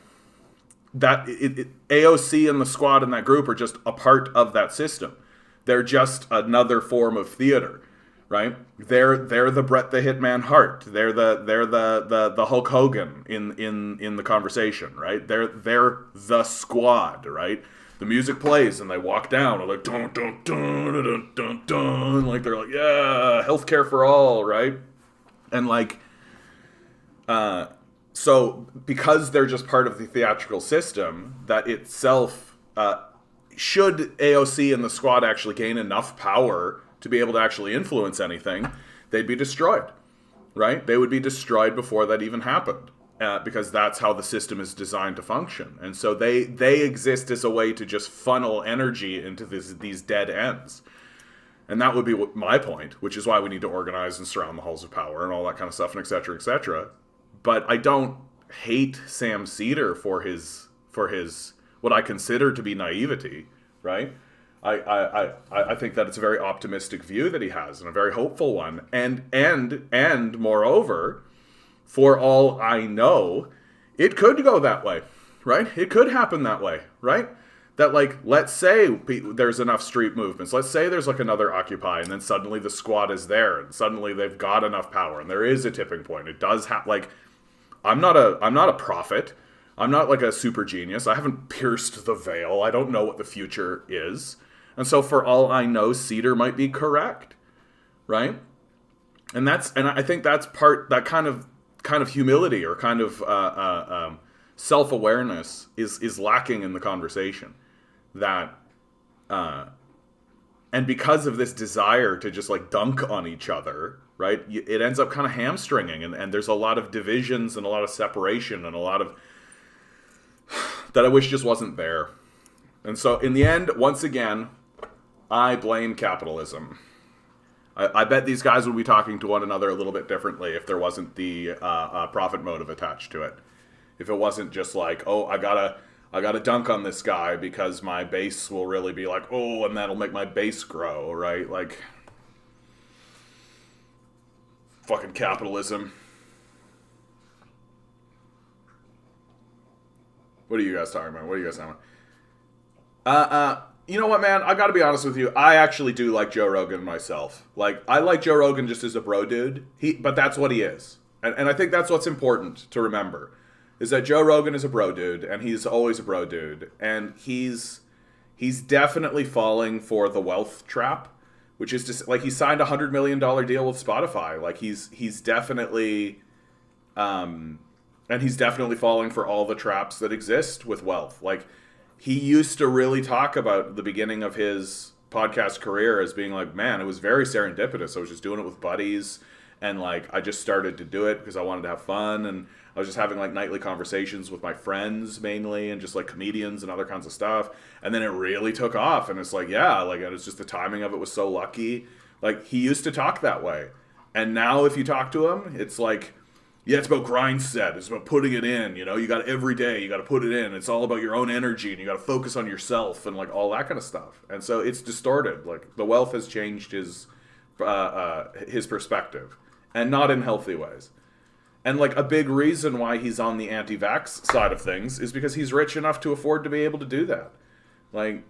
that AOC and the Squad and that group are just a part of that system. They're just another form of theater, right? They're the Bret the Hitman Hart. They're the Hulk Hogan in the conversation, right? They're the Squad, right? The music plays and they walk down and like dun dun dun dun dun dun, like they're like, yeah, healthcare for all, right? And like, so because they're just part of the theatrical system, that itself, should AOC and the Squad actually gain enough power to be able to actually influence anything, they'd be destroyed, right? They would be destroyed before that even happened. Because that's how the system is designed to function. And so they exist as a way to just funnel energy into these dead ends. And that would be my point, which is why we need to organize and surround the halls of power and all that kind of stuff, and et cetera, et cetera. But I don't hate Sam Cedar for his what I consider to be naivety, right? I think that it's a very optimistic view that he has, and a very hopeful one. And moreover, for all I know, it could go that way, right? It could happen that way, right? That, like, let's say there's enough street movements. Let's say there's, like, another Occupy, and then suddenly the Squad is there, and suddenly they've got enough power, and there is a tipping point. It does have, like, I'm not a prophet. I'm not, like, a super genius. I haven't pierced the veil. I don't know what the future is. And so for all I know, Cedar might be correct, right? And I think that's that kind of humility or kind of self-awareness is lacking in the conversation. That and because of this desire to just like dunk on each other, right, it ends up kind of hamstringing, and there's a lot of divisions and a lot of separation and a lot of that I wish just wasn't there. And so in the end, once again, I blame capitalism. I bet these guys would be talking to one another a little bit differently if there wasn't the profit motive attached to it. If it wasn't just like, oh, I gotta dunk on this guy because my base will really be like, oh, and that'll make my base grow, right? Like, fucking capitalism. What are you guys talking about? You know what, man? I gotta be honest with you. I actually do like Joe Rogan myself. Like, I like Joe Rogan just as a bro dude. But that's what he is. And I think that's what's important to remember. Is that Joe Rogan is a bro dude, and he's always a bro dude. And he's definitely falling for the wealth trap. Which is just, like, he signed a $100 million deal with Spotify. Like, he's definitely... and he's definitely falling for all the traps that exist with wealth. Like, he used to really talk about the beginning of his podcast career as being like, man, it was very serendipitous. I was just doing it with buddies, and like I just started to do it because I wanted to have fun, and I was just having like nightly conversations with my friends mainly, and just like comedians and other kinds of stuff. And then it really took off, and it's like, yeah, like it was just the timing of it was so lucky. Like, he used to talk that way, and now if you talk to him, it's like, yeah, it's about grind set. It's about putting it in, you know? You got every day, you got to put it in. It's all about your own energy, and you got to focus on yourself and, like, all that kind of stuff. And so it's distorted. Like, the wealth has changed his perspective, and not in healthy ways. And like a big reason why he's on the anti-vax side of things is because he's rich enough to afford to be able to do that. Like,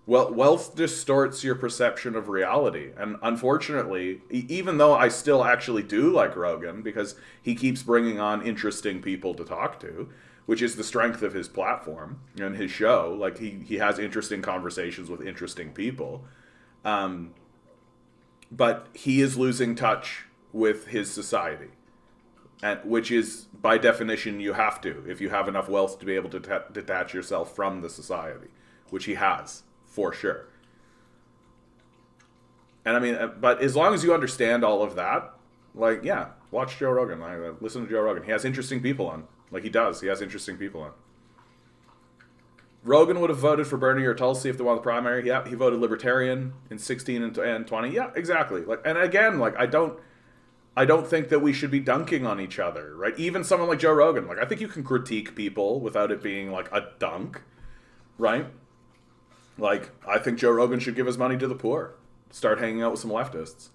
well, wealth distorts your perception of reality. And unfortunately, even though I still actually do like Rogan because he keeps bringing on interesting people to talk to, which is the strength of his platform and his show. Like he has interesting conversations with interesting people. But he is losing touch with his society. And, which is, by definition, you have to, if you have enough wealth to be able to detach yourself from the society, which he has, for sure. And I mean, but as long as you understand all of that, like, yeah, watch Joe Rogan. Listen to Joe Rogan. He has interesting people on. Like, he does. He has interesting people on. Rogan would have voted for Bernie or Tulsi if they won the primary. Yeah, he voted Libertarian in 16 and 20. Yeah, exactly. Like, and again, like, I don't think that we should be dunking on each other, right? Even someone like Joe Rogan. Like, I think you can critique people without it being, like, a dunk, right? Like, I think Joe Rogan should give his money to the poor. Start hanging out with some leftists.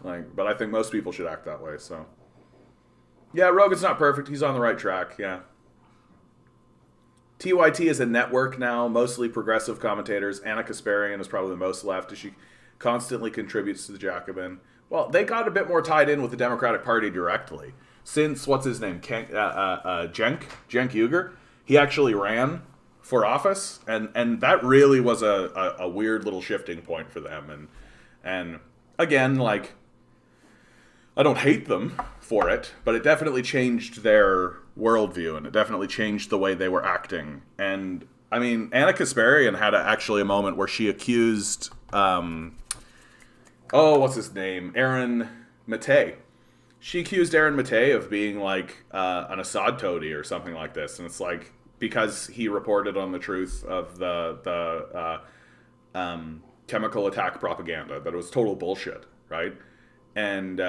Like, but I think most people should act that way, so. Yeah, Rogan's not perfect. He's on the right track, yeah. TYT is a network now, mostly progressive commentators. Anna Kasparian is probably the most left, as she constantly contributes to the Jacobin. Well, they got a bit more tied in with the Democratic Party directly. Since, what's his name, Cenk Uygur, he actually ran for office, and that really was a weird little shifting point for them. And again, like, I don't hate them for it, but it definitely changed their worldview, and it definitely changed the way they were acting. And, I mean, Anna Kasparian had actually a moment where she accused... what's his name? Aaron Matei. She accused Aaron Matei of being like an Assad toady or something like this, and it's like because he reported on the truth of the chemical attack propaganda that it was total bullshit, right? And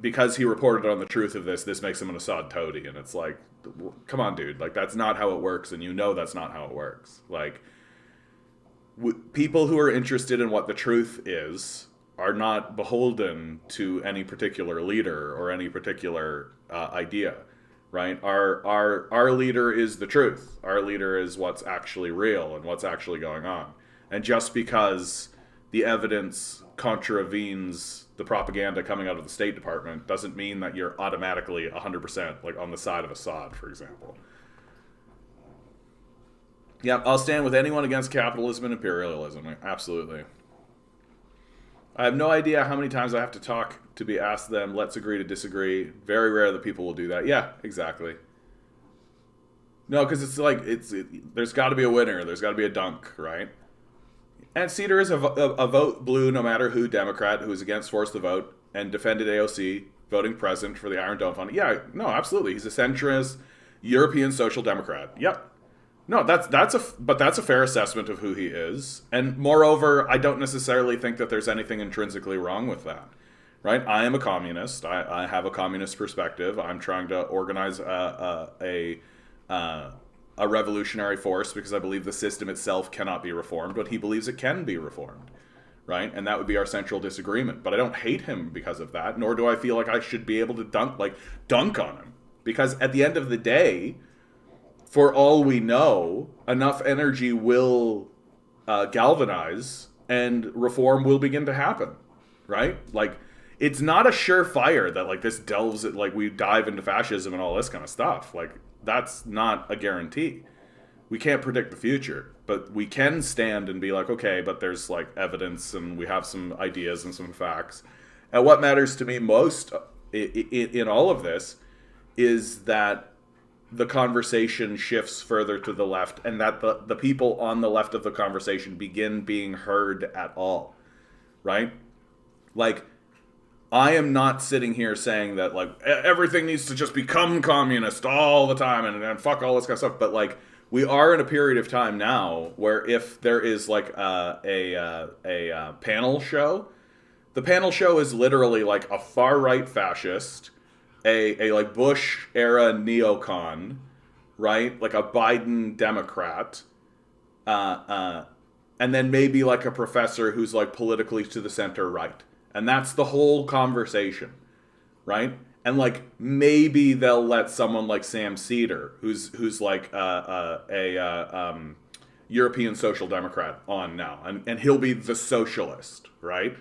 because he reported on the truth of this makes him an Assad toady, and it's like, come on, dude, like that's not how it works, and you know that's not how it works. Like people who are interested in what the truth is are not beholden to any particular leader or any particular idea, right? Our leader is the truth. Our leader is what's actually real and what's actually going on. And just because the evidence contravenes the propaganda coming out of the State Department doesn't mean that you're automatically 100% like on the side of Assad, for example. Yeah, I'll stand with anyone against capitalism and imperialism. Absolutely. I have no idea how many times I have to talk to be asked them, let's agree to disagree. Very rare that people will do that. Yeah, exactly. No, because it's like, there's got to be a winner. There's got to be a dunk, right? And Cedar is a vote blue no matter who, Democrat, who is against forced to vote and defended AOC, voting present for the Iron Dome Fund. Yeah, no, absolutely. He's a centrist, European social democrat. Yep. No, that's a fair assessment of who he is. And moreover, I don't necessarily think that there's anything intrinsically wrong with that. Right? I am a communist. I have a communist perspective. I'm trying to organize a revolutionary force because I believe the system itself cannot be reformed, but he believes it can be reformed. Right? And that would be our central disagreement. But I don't hate him because of that, nor do I feel like I should be able to dunk on him. Because at the end of the day, for all we know, enough energy will galvanize and reform will begin to happen, right? Like, it's not a surefire that, like, this delves at, like, we dive into fascism and all this kind of stuff. Like, that's not a guarantee. We can't predict the future, but we can stand and be like, okay, but there's, like, evidence and we have some ideas and some facts. And what matters to me most in all of this is that the conversation shifts further to the left and that the people on the left of the conversation begin being heard at all, right? Like, I am not sitting here saying that, like, everything needs to just become communist all the time and fuck all this kind of stuff, but, like, we are in a period of time now where if there is, like, a panel show, the panel show is literally, like, a far-right fascist, a like Bush era neocon, right? Like a Biden Democrat, and then maybe like a professor who's like politically to the center right. And that's the whole conversation, right? and like maybe they'll let someone like Sam Cedar, who's like a European Social Democrat, on now, and he'll be the socialist, right?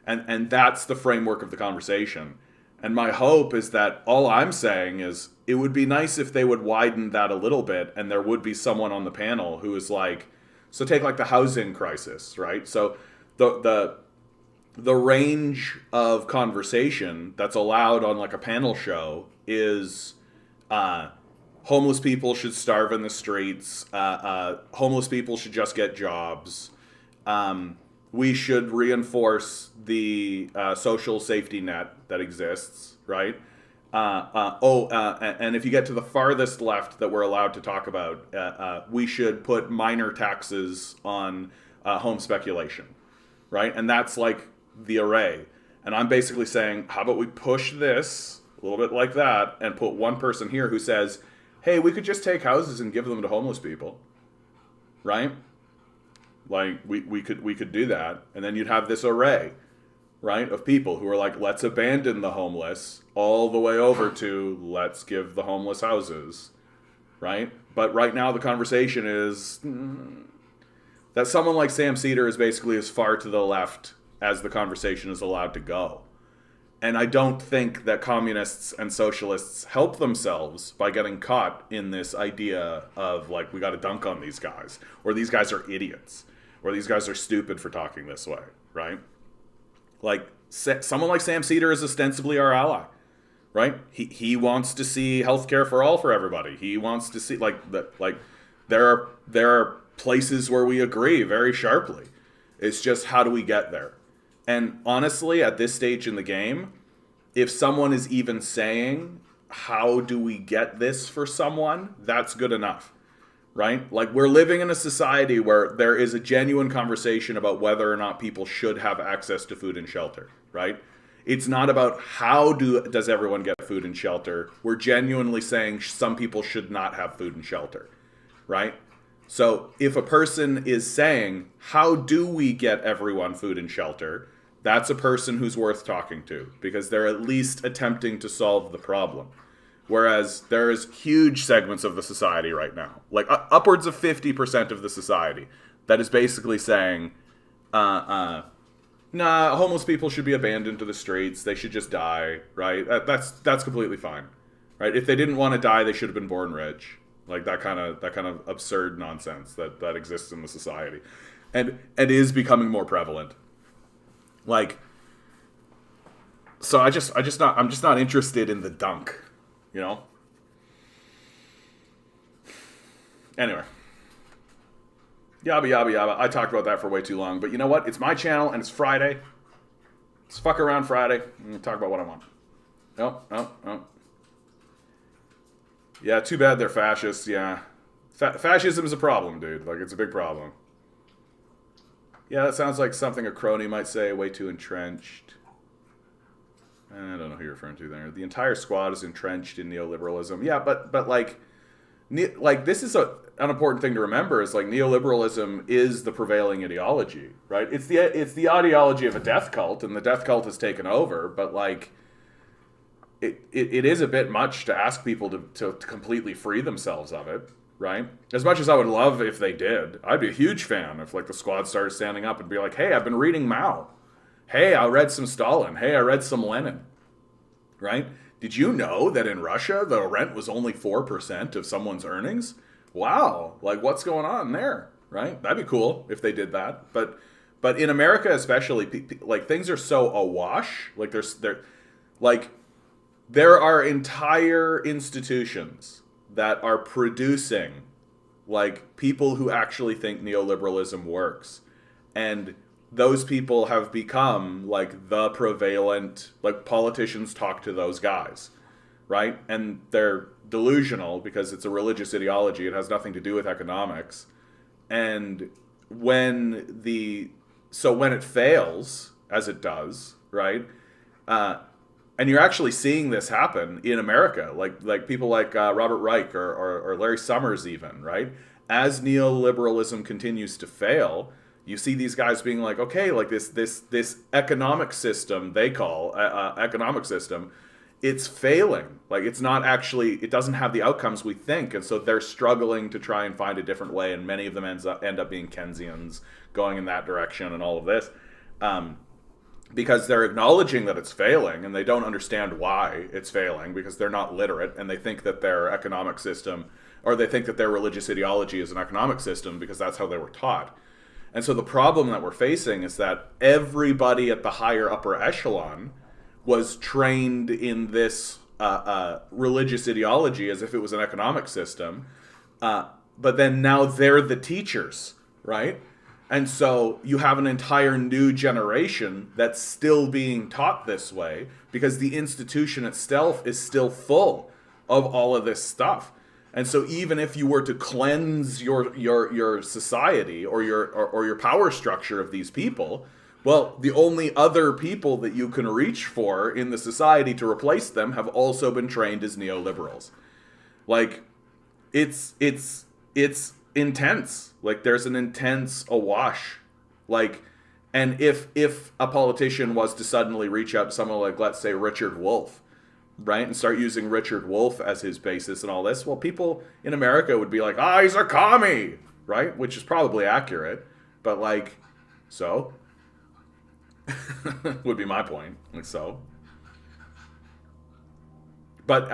And that's the framework of the conversation. And my hope is that all I'm saying is it would be nice if they would widen that a little bit, and there would be someone on the panel who is like, so take like the housing crisis, right? So the range of conversation that's allowed on like a panel show is homeless people should starve in the streets. Homeless people should just get jobs. We should reinforce the social safety net that exists, right? And if you get to the farthest left that we're allowed to talk about, we should put minor taxes on home speculation, right? And that's like the array. And I'm basically saying, how about we push this a little bit like that and put one person here who says, hey, we could just take houses and give them to homeless people, right? Like we could do that, and then you'd have this array, right, of people who are like, let's abandon the homeless, all the way over to let's give the homeless houses, right? But right now the conversation is that someone like Sam Cedar is basically as far to the left as the conversation is allowed to go. And I don't think that communists and socialists help themselves by getting caught in this idea of like, we got to dunk on these guys, or these guys are idiots, or these guys are stupid for talking this way, right? Like someone like Sam Cedar is ostensibly our ally, right? He wants to see healthcare for all for everybody. He wants to see there are places where we agree very sharply. It's just, how do we get there? And honestly, at this stage in the game, if someone is even saying, how do we get this for someone, that's good enough, right? Like, we're living in a society where there is a genuine conversation about whether or not people should have access to food and shelter, right? It's not about does everyone get food and shelter. We're genuinely saying some people should not have food and shelter, right? So if a person is saying, how do we get everyone food and shelter, that's a person who's worth talking to, because they're at least attempting to solve the problem. Whereas there's huge segments of the society right now, like upwards of 50% of the society, that is basically saying, nah, homeless people should be abandoned to the streets. They should just die, right? That's completely fine, right? If they didn't want to die, they should have been born rich. Like that kind of absurd nonsense that exists in the society, and is becoming more prevalent. Like, so I'm just not interested in the dunk, you know? Anyway. Yabba yabba yabba. I talked about that for way too long, but you know what? It's my channel and it's Friday. It's fuck around Friday. I'm gonna talk about what I want. Oh. Yeah, too bad they're fascists, yeah. Fascism is a problem, dude. Like, it's a big problem. Yeah, that sounds like something a crony might say, way too entrenched. I don't know who you're referring to there. The entire squad is entrenched in neoliberalism. Yeah, but like this is an important thing to remember, is like neoliberalism is the prevailing ideology, right? It's the ideology of a death cult, and the death cult has taken over, but like it is a bit much to ask people to completely free themselves of it. Right? As much as I would love if they did, I'd be a huge fan if like the squad started standing up and be like, hey, I've been reading Mao. Hey, I read some Stalin. Hey, I read some Lenin. Right? Did you know that in Russia, the rent was only 4% of someone's earnings? Wow. Like, what's going on there? Right? That'd be cool if they did that. But in America especially, like, things are so awash. Like, there are entire institutions that are producing like people who actually think neoliberalism works, and those people have become like the prevalent, like, politicians talk to those guys, right? And they're delusional because it's a religious ideology. It has nothing to do with economics. And when it fails, as it does, right? And you're actually seeing this happen in America, like people like Robert Reich or Larry Summers even, right? As neoliberalism continues to fail, you see these guys being like, okay, like this economic system they call economic system it's failing. Like, it's not actually, it doesn't have the outcomes we think, and so they're struggling to try and find a different way, and many of them end up being Keynesians, going in that direction and all of this. Because they're acknowledging that it's failing, and they don't understand why it's failing, because they're not literate, and they think that their economic system, or they think that their religious ideology is an economic system because that's how they were taught. And so the problem that we're facing is that everybody at the higher upper echelon was trained in this religious ideology as if it was an economic system, but then now they're the teachers, right? And so you have an entire new generation that's still being taught this way because the institution itself is still full of all of this stuff. And so even if you were to cleanse your society or your power structure of these people, well, the only other people that you can reach for in the society to replace them have also been trained as neoliberals. Like, it's intense. Like, there's an intense awash. Like, and if a politician was to suddenly reach out to someone like, let's say, Richard Wolff, right, and start using Richard Wolff as his basis and all this, well, people in America would be like, he's a commie, right? Which is probably accurate, but like, so would be my point. Like, so, but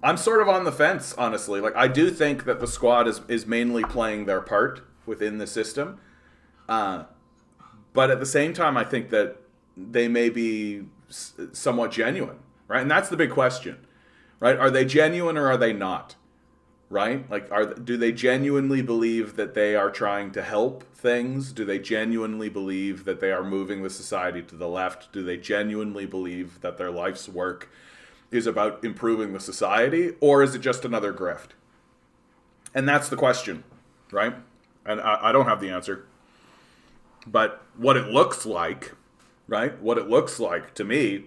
I'm sort of on the fence, honestly. Like, I do think that the squad is mainly playing their part within the system, but at the same time, I think that they may be somewhat genuine. Right, and that's the big question, right? Are they genuine or are they not? Right? Like, do they genuinely believe that they are trying to help things? Do they genuinely believe that they are moving the society to the left? Do they genuinely believe that their life's work is about improving the society? Or is it just another grift? And that's the question, right? And I don't have the answer. But what it looks like, right? What it looks like to me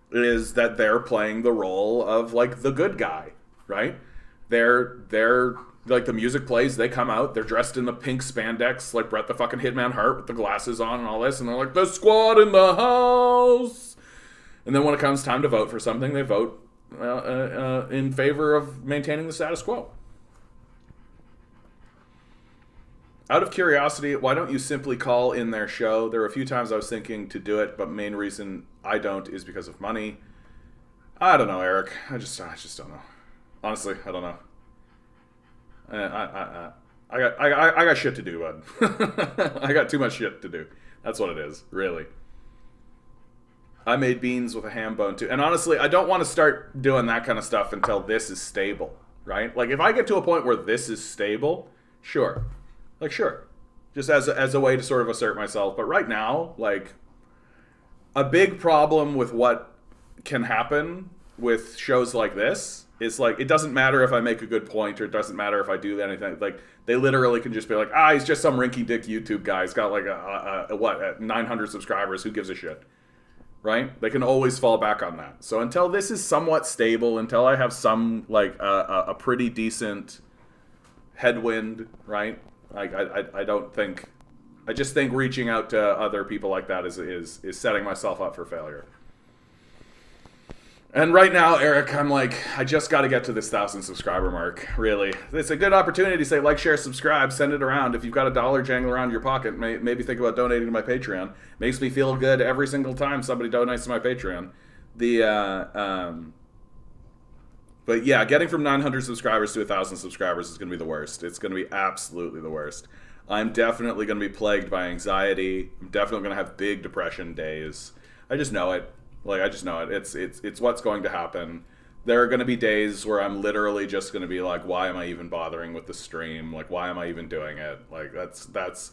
is that they're playing the role of, like, the good guy, right? They're like, the music plays, they come out, they're dressed in the pink spandex, like Bret the fucking Hitman Hart with the glasses on and all this, and they're like, the squad in the house! And then when it comes time to vote for something, they vote in favor of maintaining the status quo. Out of curiosity, why don't you simply call in their show? There were a few times I was thinking to do it, but main reason I don't is because of money. I don't know, Eric. I just don't know. Honestly, I don't know. I got shit to do, bud. I got too much shit to do. That's what it is, really. I made beans with a ham bone too. And honestly, I don't want to start doing that kind of stuff until this is stable, right? Like, if I get to a point where this is stable, sure. Like, sure. Just as a way to sort of assert myself. But right now, like, a big problem with what can happen with shows like this is, like, it doesn't matter if I make a good point, or it doesn't matter if I do anything. Like, they literally can just be like, he's just some rinky-dink YouTube guy. He's got, like, 900 subscribers. Who gives a shit? Right? They can always fall back on that. So until this is somewhat stable, until I have some, like, a pretty decent headwind, right? Like, I don't think, I just think reaching out to other people like that is setting myself up for failure. And right now, Eric, I'm like, I just got to get to this 1,000 subscriber mark, really. It's a good opportunity to say, like, share, subscribe, send it around. If you've got $1 jangling around your pocket, maybe think about donating to my Patreon. Makes me feel good every single time somebody donates to my Patreon. But yeah, getting from 900 subscribers to 1,000 subscribers is going to be the worst. It's going to be absolutely the worst. I'm definitely going to be plagued by anxiety. I'm definitely going to have big depression days. I just know it. Like, I just know it. It's what's going to happen. There are going to be days where I'm literally just going to be like, why am I even bothering with the stream? Like, why am I even doing it? Like, that's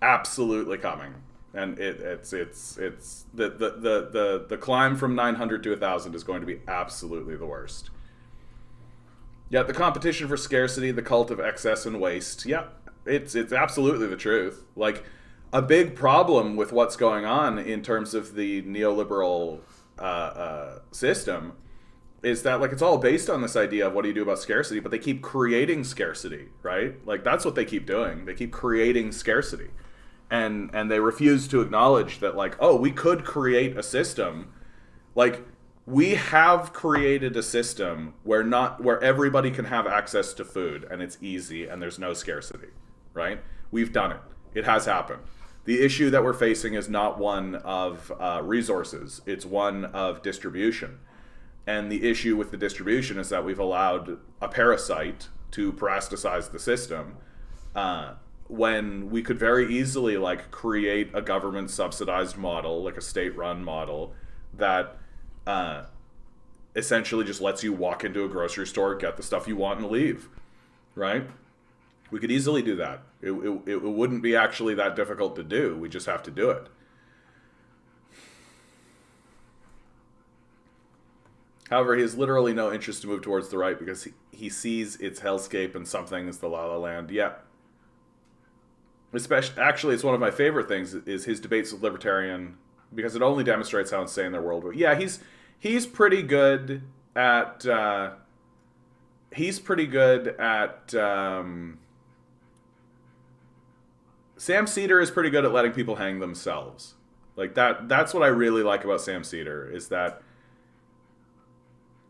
absolutely coming. And it's the climb from 900 to 1,000 is going to be absolutely the worst. Yeah, the competition for scarcity, the cult of excess and waste. Yeah, it's absolutely the truth. Like, a big problem with what's going on in terms of the neoliberal system is that, like, it's all based on this idea of what do you do about scarcity, but they keep creating scarcity, right? Like, that's what they keep doing. They keep creating scarcity. And they refuse to acknowledge that, like, we could create a system. Like, we have created a system where everybody can have access to food and it's easy and there's no scarcity, right? We've done it. It has happened. The issue that we're facing is not one of resources, it's one of distribution. And the issue with the distribution is that we've allowed a parasite to parasiticize the system, when we could very easily like create a government subsidized model, like a state run model that essentially just lets you walk into a grocery store, get the stuff you want, and leave, right? We could easily do that. It wouldn't be actually that difficult to do. We just have to do it. However, he has literally no interest to move towards the right because he sees its hellscape and something is the La La Land. Yeah. Actually, it's one of my favorite things is his debates with libertarian, because it only demonstrates how insane their world. Yeah, he's pretty good at Sam Cedar is pretty good at letting people hang themselves. Like that's what I really like about Sam Cedar, is that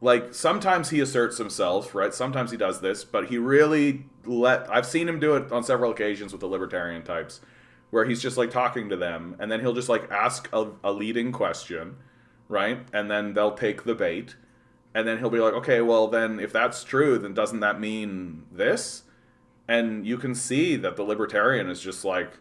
like sometimes he asserts himself, right? Sometimes he does this, but he really I've seen him do it on several occasions with the libertarian types, where he's just like talking to them, and then he'll just like ask a leading question, right? And then they'll take the bait, and then he'll be like, okay, well then if that's true, then doesn't that mean this? And you can see that the libertarian is just like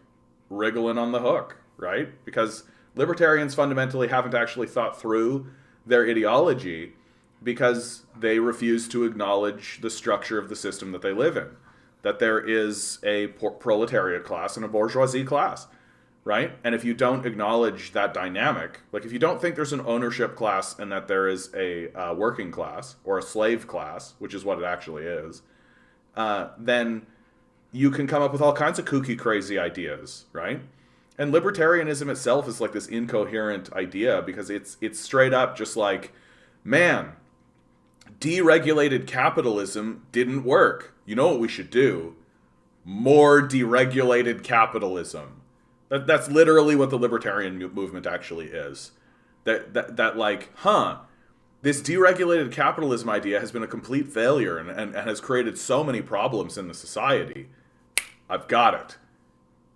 wriggling on the hook, right? Because libertarians fundamentally haven't actually thought through their ideology, because they refuse to acknowledge the structure of the system that they live in. That there is a proletariat class and a bourgeoisie class, right? And if you don't acknowledge that dynamic, like if you don't think there's an ownership class and that there is a working class or a slave class, which is what it actually is, then you can come up with all kinds of kooky, crazy ideas, right? And libertarianism itself is like this incoherent idea, because it's straight up just like, man, deregulated capitalism didn't work. You know what we should do? More deregulated capitalism. That's literally what the libertarian movement actually is. That like, this deregulated capitalism idea has been a complete failure and has created so many problems in the society. I've got it.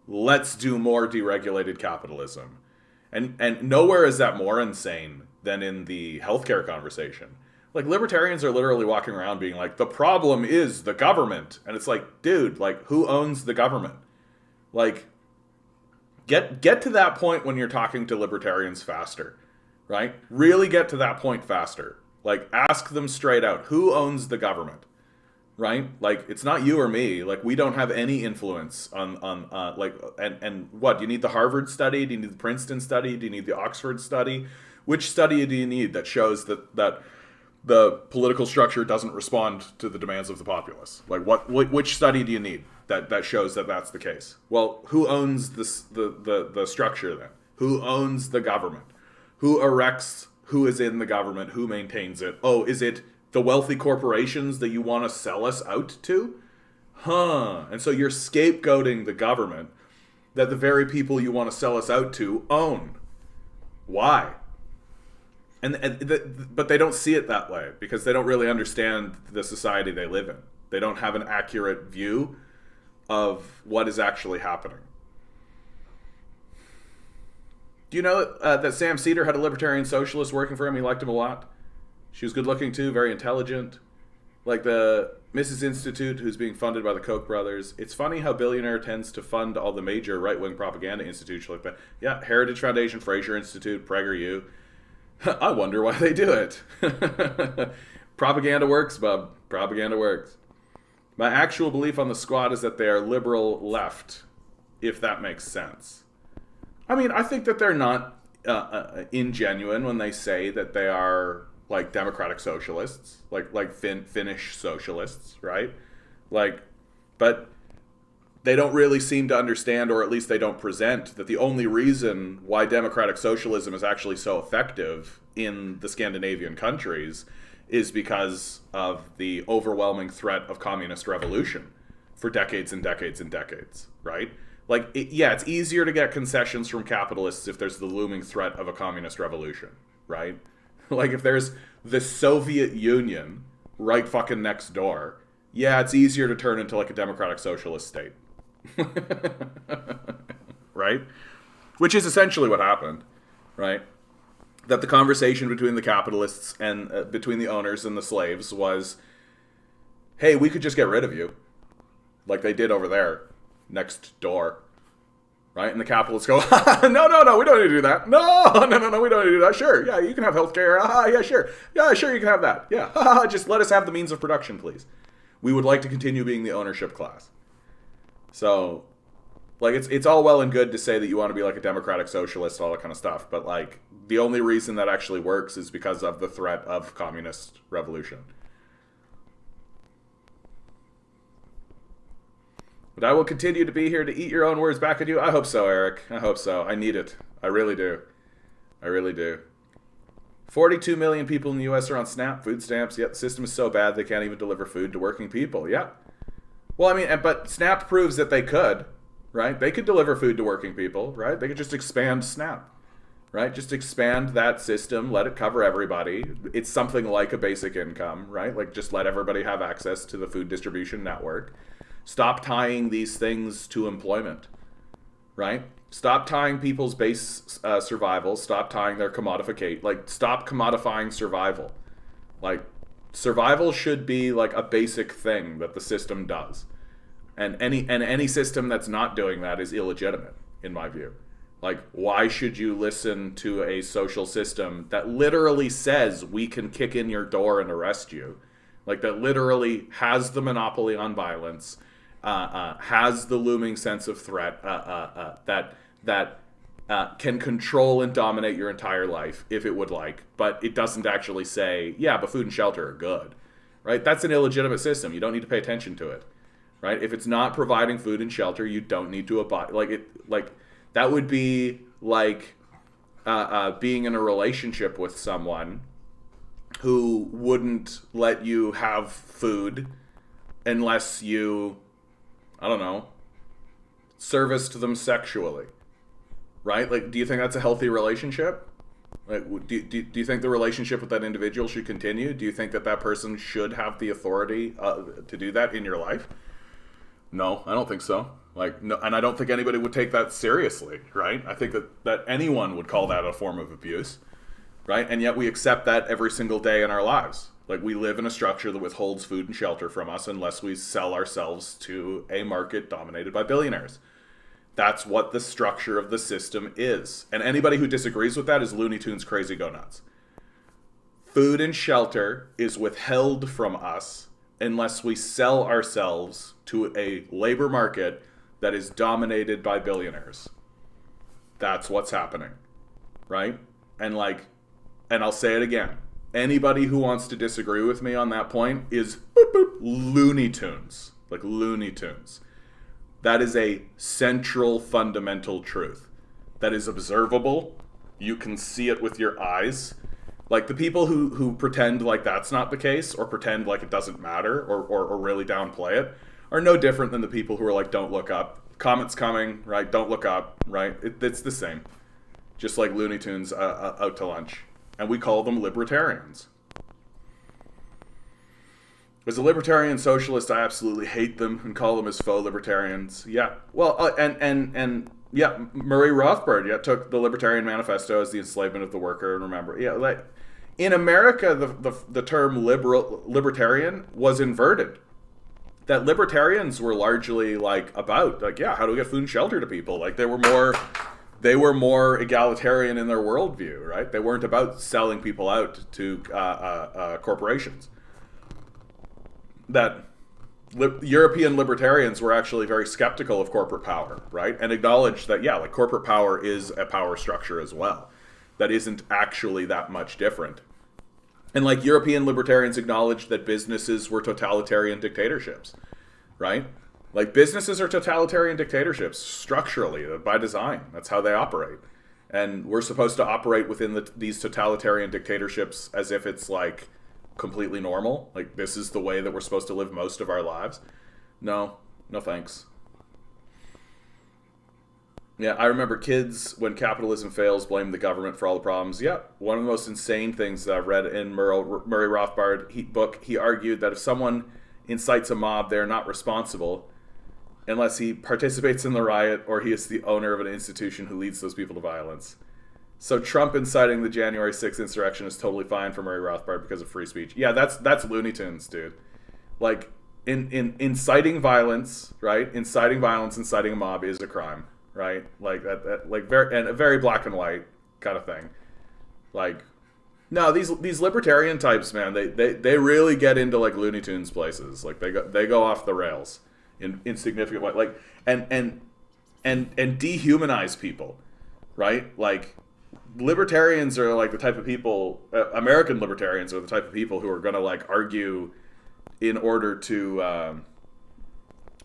Let's do more deregulated capitalism. And nowhere is that more insane than in the healthcare conversation. Like, libertarians are literally walking around being like, the problem is the government. And it's like, dude, like, who owns the government? Like, get to that point when you're talking to libertarians faster, right? Really get to that point faster. Like, ask them straight out, who owns the government, right? Like, it's not you or me. Like, we don't have any influence on like, and what, do you need the Harvard study? Do you need the Princeton study? Do you need the Oxford study? Which study do you need that shows that the political structure doesn't respond to the demands of the populace? Like, which study do you need that shows that that's the case? Well, who owns the structure then? Who owns the government? Who erects? Who is in the government? Who maintains it? Oh, is it the wealthy corporations that you want to sell us out to? And so you're scapegoating the government that the very people you want to sell us out to own. Why? But they don't see it that way, because they don't really understand the society they live in. They don't have an accurate view of what is actually happening. Do you know that Sam Cedar had a libertarian socialist working for him? He liked him a lot. She was good looking too, very intelligent. Like the Mrs. Institute, who's being funded by the Koch brothers. It's funny how billionaire tends to fund all the major right-wing propaganda institutes like that. Yeah, Heritage Foundation, Fraser Institute, PragerU. I wonder why they do it. Propaganda works, bub. Propaganda works. My actual belief on the squad is that they are liberal left, if that makes sense. I mean, I think that they're not ingenuine when they say that they are like democratic socialists, like Finnish socialists, right? Like, but they don't really seem to understand, or at least they don't present, that the only reason why democratic socialism is actually so effective in the Scandinavian countries is because of the overwhelming threat of communist revolution for decades and decades and decades, right? Like, it's easier to get concessions from capitalists if there's the looming threat of a communist revolution, right? Like, if there's the Soviet Union right fucking next door, yeah, it's easier to turn into like a democratic socialist state. Right? Which is essentially what happened, right? That the conversation between the capitalists and between the owners and the slaves was, hey, we could just get rid of you, like they did over there next door, right? And the capitalists go, no, we don't need to do that. No, we don't need to do that. Sure, yeah, you can have healthcare. Yeah, sure, you can have that. Yeah, just let us have the means of production, please. We would like to continue being the ownership class. So, like, it's all well and good to say that you want to be like a democratic socialist, all that kind of stuff, but like the only reason that actually works is because of the threat of communist revolution. But I will continue to be here to eat your own words back at you. I hope so, Eric. I hope so. I need it. I really do. 42 million people in the U.S. are on SNAP, food stamps. Yet the system is so bad they can't even deliver food to working people. Yeah. Well, I mean, but SNAP proves that they could, right? They could deliver food to working people, right? They could just expand SNAP, right? Just expand that system, let it cover everybody. It's something like a basic income, right? Like, just let everybody have access to the food distribution network. Stop tying these things to employment, right? Stop tying people's base survival. Stop tying their commodification. Like, stop commodifying survival. Like, survival should be like a basic thing that the system does. And any system that's not doing that is illegitimate, in my view. Like, why should you listen to a social system that literally says we can kick in your door and arrest you? Like, that literally has the monopoly on violence, has the looming sense of threat, that can control and dominate your entire life if it would like, but it doesn't actually say, yeah, but food and shelter are good, right? That's an illegitimate system. You don't need to pay attention to it, right? If it's not providing food and shelter, you don't need to abide. Like that would be like being in a relationship with someone who wouldn't let you have food unless you, I don't know, serviced them sexually, right? Like, do you think that's a healthy relationship? Like, do you think the relationship with that individual should continue? Do you think that person should have the authority to do that in your life? No, I don't think so. Like, no, and I don't think anybody would take that seriously, right? I think that anyone would call that a form of abuse, right? And yet we accept that every single day in our lives. Like, we live in a structure that withholds food and shelter from us unless we sell ourselves to a market dominated by billionaires. That's what the structure of the system is. And anybody who disagrees with that is Looney Tunes crazy go nuts. Food and shelter is withheld from us unless we sell ourselves to a labor market that is dominated by billionaires. That's what's happening, right? And I'll say it again. Anybody who wants to disagree with me on that point is Looney Tunes. Like Looney Tunes. That is a central fundamental truth that is observable. You can see it with your eyes. Like, the people who pretend like that's not the case, or pretend like it doesn't matter, or really downplay it, are no different than the people who are like, don't look up. Comet's coming, right? Don't look up, right? It's the same. Just like Looney Tunes out to lunch. And we call them libertarians. As a libertarian socialist, I absolutely hate them and call them as faux libertarians. Yeah. Well, and yeah, Murray Rothbard, took the Libertarian Manifesto as the enslavement of the worker. And remember, like, in America, the term libertarian was inverted. That libertarians were largely about how do we get food and shelter to people? Like, they were more egalitarian in their worldview, right? They weren't about selling people out to corporations. That European libertarians were actually very skeptical of corporate power, right? And acknowledged that, corporate power is a power structure as well. That isn't actually that much different. And European libertarians acknowledged that businesses were totalitarian dictatorships, right? Like, businesses are totalitarian dictatorships structurally, by design. That's how they operate. And we're supposed to operate within these totalitarian dictatorships as if it's completely normal. Like, this is the way that we're supposed to live most of our lives. No thanks. Yeah, I remember kids, when capitalism fails, blame the government for all the problems. Yeah, one of the most insane things that I've read in Murray Rothbard book, he argued that if someone incites a mob, they're not responsible unless he participates in the riot or he is the owner of an institution who leads those people to violence. So Trump inciting the January 6th insurrection is totally fine for Murray Rothbard because of free speech. Yeah, that's Looney Tunes, dude. Like, in inciting violence, right? Inciting violence, inciting a mob is a crime, right? Like that like very, and a very black and white kind of thing. Like, no, these libertarian types, man, they really get into like Looney Tunes places. Like they go off the rails in significant way. Like and dehumanize people, right? Like, libertarians are like the type of people, American libertarians are the type of people who are going to like argue in order to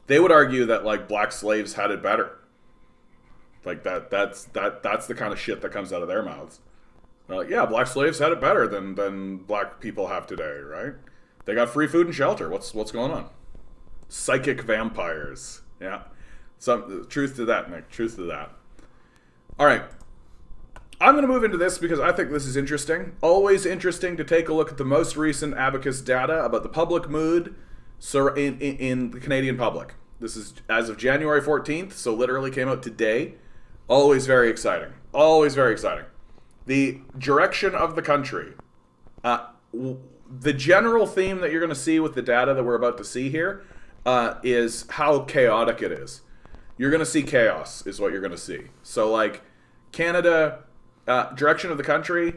they would argue that like black slaves had it better. Like that's the kind of shit that comes out of their mouths. They're like, yeah, black slaves had it better than black people have today, right? They got free food and shelter. What's going on? Psychic vampires. Yeah. Some truth to that, Nick. Truth to that. All right. I'm going to move into this because I think this is interesting. Always interesting to take a look at the most recent Abacus data about the public mood in the Canadian public. This is as of January 14th, so literally came out today. Always very exciting. Always very exciting. The direction of the country. The general theme that you're going to see with the data that we're about to see here is how chaotic it is. You're going to see chaos is what you're going to see. So like Canada... direction of the country,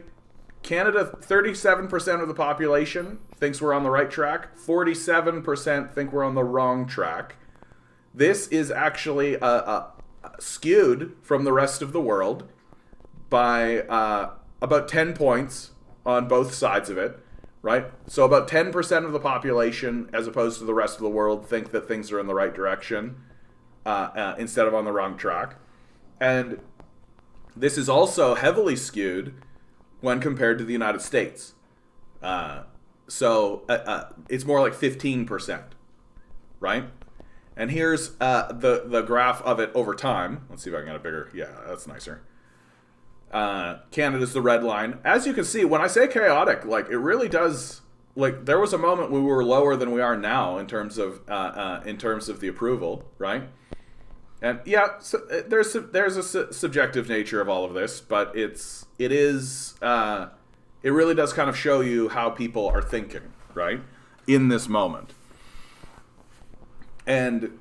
Canada, 37% of the population thinks we're on the right track. 47% think we're on the wrong track. This is actually skewed from the rest of the world by about 10 points on both sides of it, right? So about 10% of the population, as opposed to the rest of the world, think that things are in the right direction instead of on the wrong track. And this is also heavily skewed when compared to the United States. So it's more like 15%, right? And here's the graph of it over time. Let's see if I can get a bigger... Yeah, that's nicer. Canada's the red line. As you can see, when I say chaotic, like, it really does... Like, there was a moment when we were lower than we are now in terms of the approval, right? And yeah, so there's a subjective nature of all of this, but it really does kind of show you how people are thinking, right, in this moment. And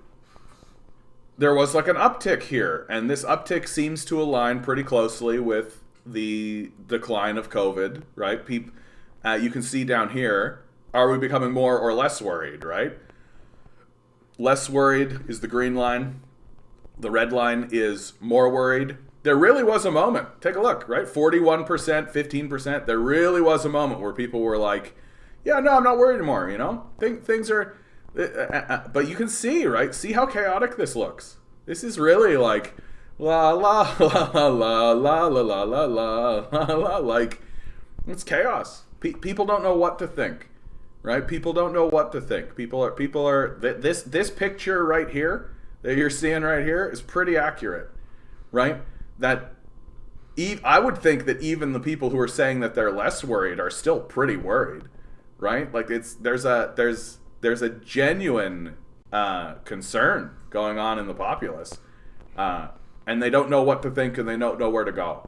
there was like an uptick here, and this uptick seems to align pretty closely with the decline of COVID, right? You can see down here, are we becoming more or less worried, right? Less worried is the green line. The red line is more worried. There really was a moment. Take a look, right? 41%, 15%. There really was a moment where people were like, yeah, no, I'm not worried anymore, you know? Things are... but you can see, right? See how chaotic this looks. This is really like, la, la, la, la, la, la, la, la, la, la, la. Like, it's chaos. People don't know what to think, right? People don't know what to think. People are... This picture right here that you're seeing right here is pretty accurate, right? That I would think that even the people who are saying that they're less worried are still pretty worried, right? Like there's a genuine concern going on in the populace, and they don't know what to think and they don't know where to go.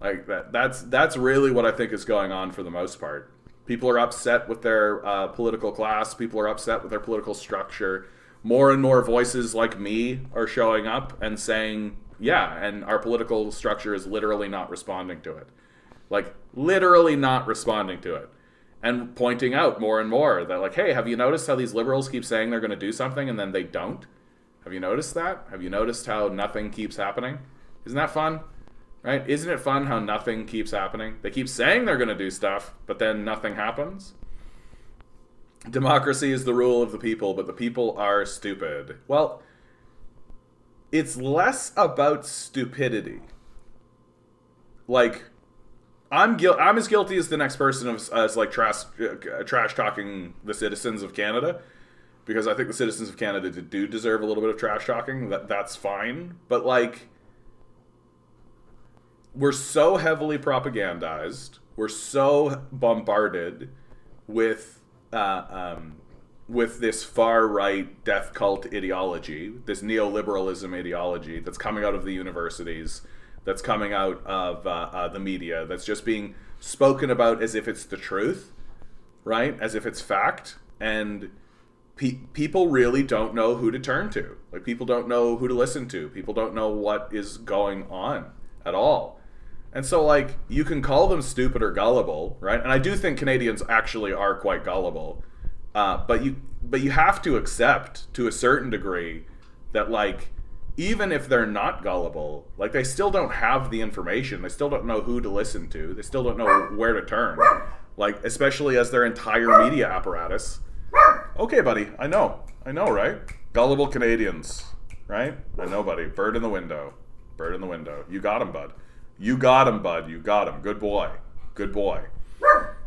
Like that's really what I think is going on for the most part. People are upset with their political class. People are upset with their political structure. More and more voices like me are showing up and saying, yeah, and our political structure is literally not responding to it. Like, literally not responding to it. And pointing out more and more that, like, hey, have you noticed how these liberals keep saying they're going to do something and then they don't? Have you noticed that? Have you noticed how nothing keeps happening? Isn't that fun? Right? Isn't it fun how nothing keeps happening? They keep saying they're going to do stuff, but then nothing happens. Democracy is the rule of the people, but the people are stupid. Well, it's less about stupidity. Like, I'm as guilty as the next person as like trash talking the citizens of Canada, because I think the citizens of Canada do deserve a little bit of trash talking. That's fine, but like, we're so heavily propagandized. We're so bombarded with with this far right death cult ideology, this neoliberalism ideology that's coming out of the universities, that's coming out of the media, that's just being spoken about as if it's the truth, right? As if it's fact. And people really don't know who to turn to. Like, people don't know who to listen to. People don't know what is going on at all. And so, like, you can call them stupid or gullible, right? And I do think Canadians actually are quite gullible. But you have to accept, to a certain degree, that, like, even if they're not gullible, like, they still don't have the information. They still don't know who to listen to. They still don't know where to turn. Like, especially as their entire media apparatus. Okay, buddy, I know, right? Gullible Canadians, right? I know, buddy. Bird in the window. Bird in the window. You got him, bud. You got him, bud. You got him. Good boy. Good boy.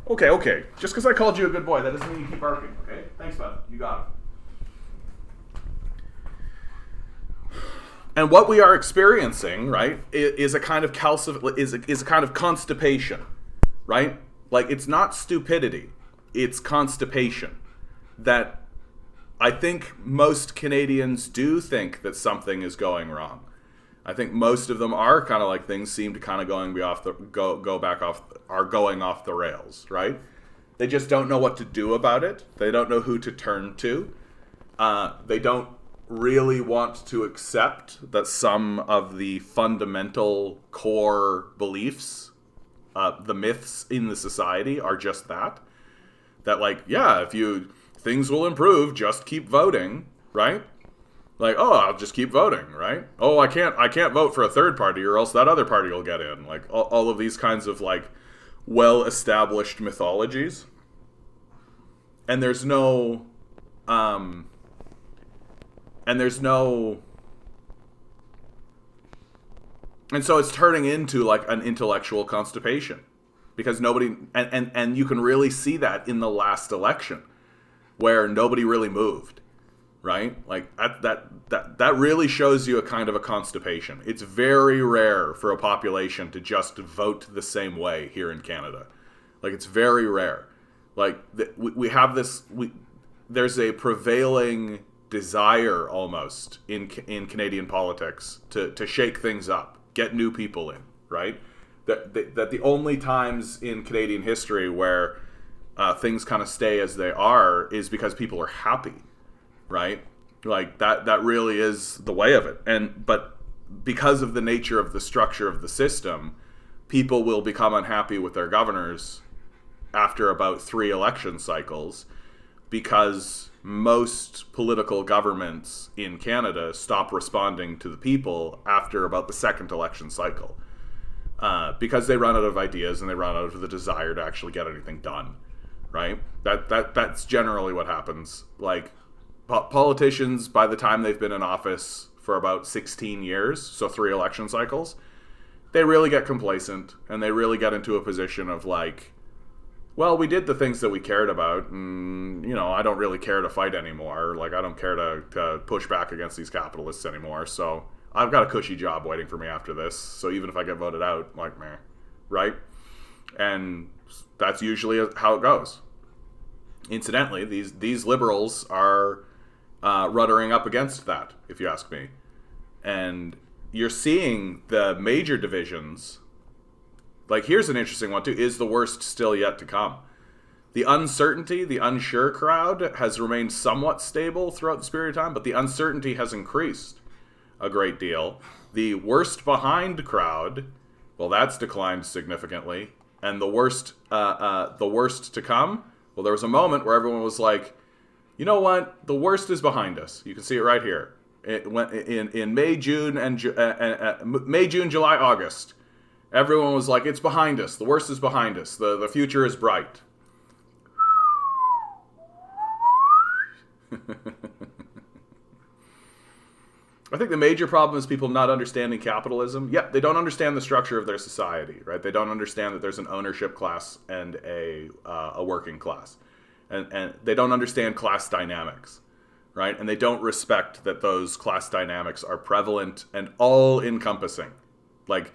Okay. Just because I called you a good boy, that doesn't mean you keep barking, okay? Thanks, bud. You got him. And what we are experiencing, right, is a kind of is a kind of constipation, right? Like, it's not stupidity, it's constipation. That I think most Canadians do think that something is going wrong. I think most of them are kind of like, things seem to kind of going off the rails, right? They just don't know what to do about it. They don't know who to turn to. They don't really want to accept that some of the fundamental core beliefs, the myths in the society, are just that. That, like, yeah, things will improve, just keep voting, right? Like, oh, I'll just keep voting, right? Oh, I can't vote for a third party, or else that other party will get in. Like, all of these kinds of, like, well-established mythologies. And there's no and so it's turning into, like, an intellectual constipation, because nobody, and you can really see that in the last election, where nobody really moved, right? Like, that really shows you a kind of a constipation. It's very rare for a population to just vote the same way here in Canada. Like, it's very rare. Like, we have this, there's a prevailing desire almost in Canadian politics to shake things up, get new people in, right? That the only times in Canadian history where things kind of stay as they are is because people are happy, right? Like, that really is the way of it. But because of the nature of the structure of the system, people will become unhappy with their governors after about 3 election cycles, because most political governments in Canada stop responding to the people after about the 2nd election cycle, because they run out of ideas and they run out of the desire to actually get anything done, right? That's generally what happens. Like, politicians, by the time they've been in office for about 16 years, so 3 election cycles, they really get complacent, and they really get into a position of, like, well, we did the things that we cared about, and, I don't really care to fight anymore. Like, I don't care to push back against these capitalists anymore, so I've got a cushy job waiting for me after this, so even if I get voted out, like, meh, right? And that's usually how it goes. Incidentally, these liberals are ruddering up against that, if you ask me. And you're seeing the major divisions. Like, here's an interesting one, too. Is the worst still yet to come? The uncertainty, the unsure crowd has remained somewhat stable throughout this period of time, but the uncertainty has increased a great deal. The worst behind crowd, well, that's declined significantly. And the worst to come, well, there was a moment where everyone was like, you know what? The worst is behind us. You can see it right here. It went in May, June, July, August. Everyone was like, it's behind us. The worst is behind us. The future is bright. I think the major problem is people not understanding capitalism. Yeah, they don't understand the structure of their society, right? They don't understand that there's an ownership class and a working class. And they don't understand class dynamics, right? And they don't respect that those class dynamics are prevalent and all-encompassing. Like,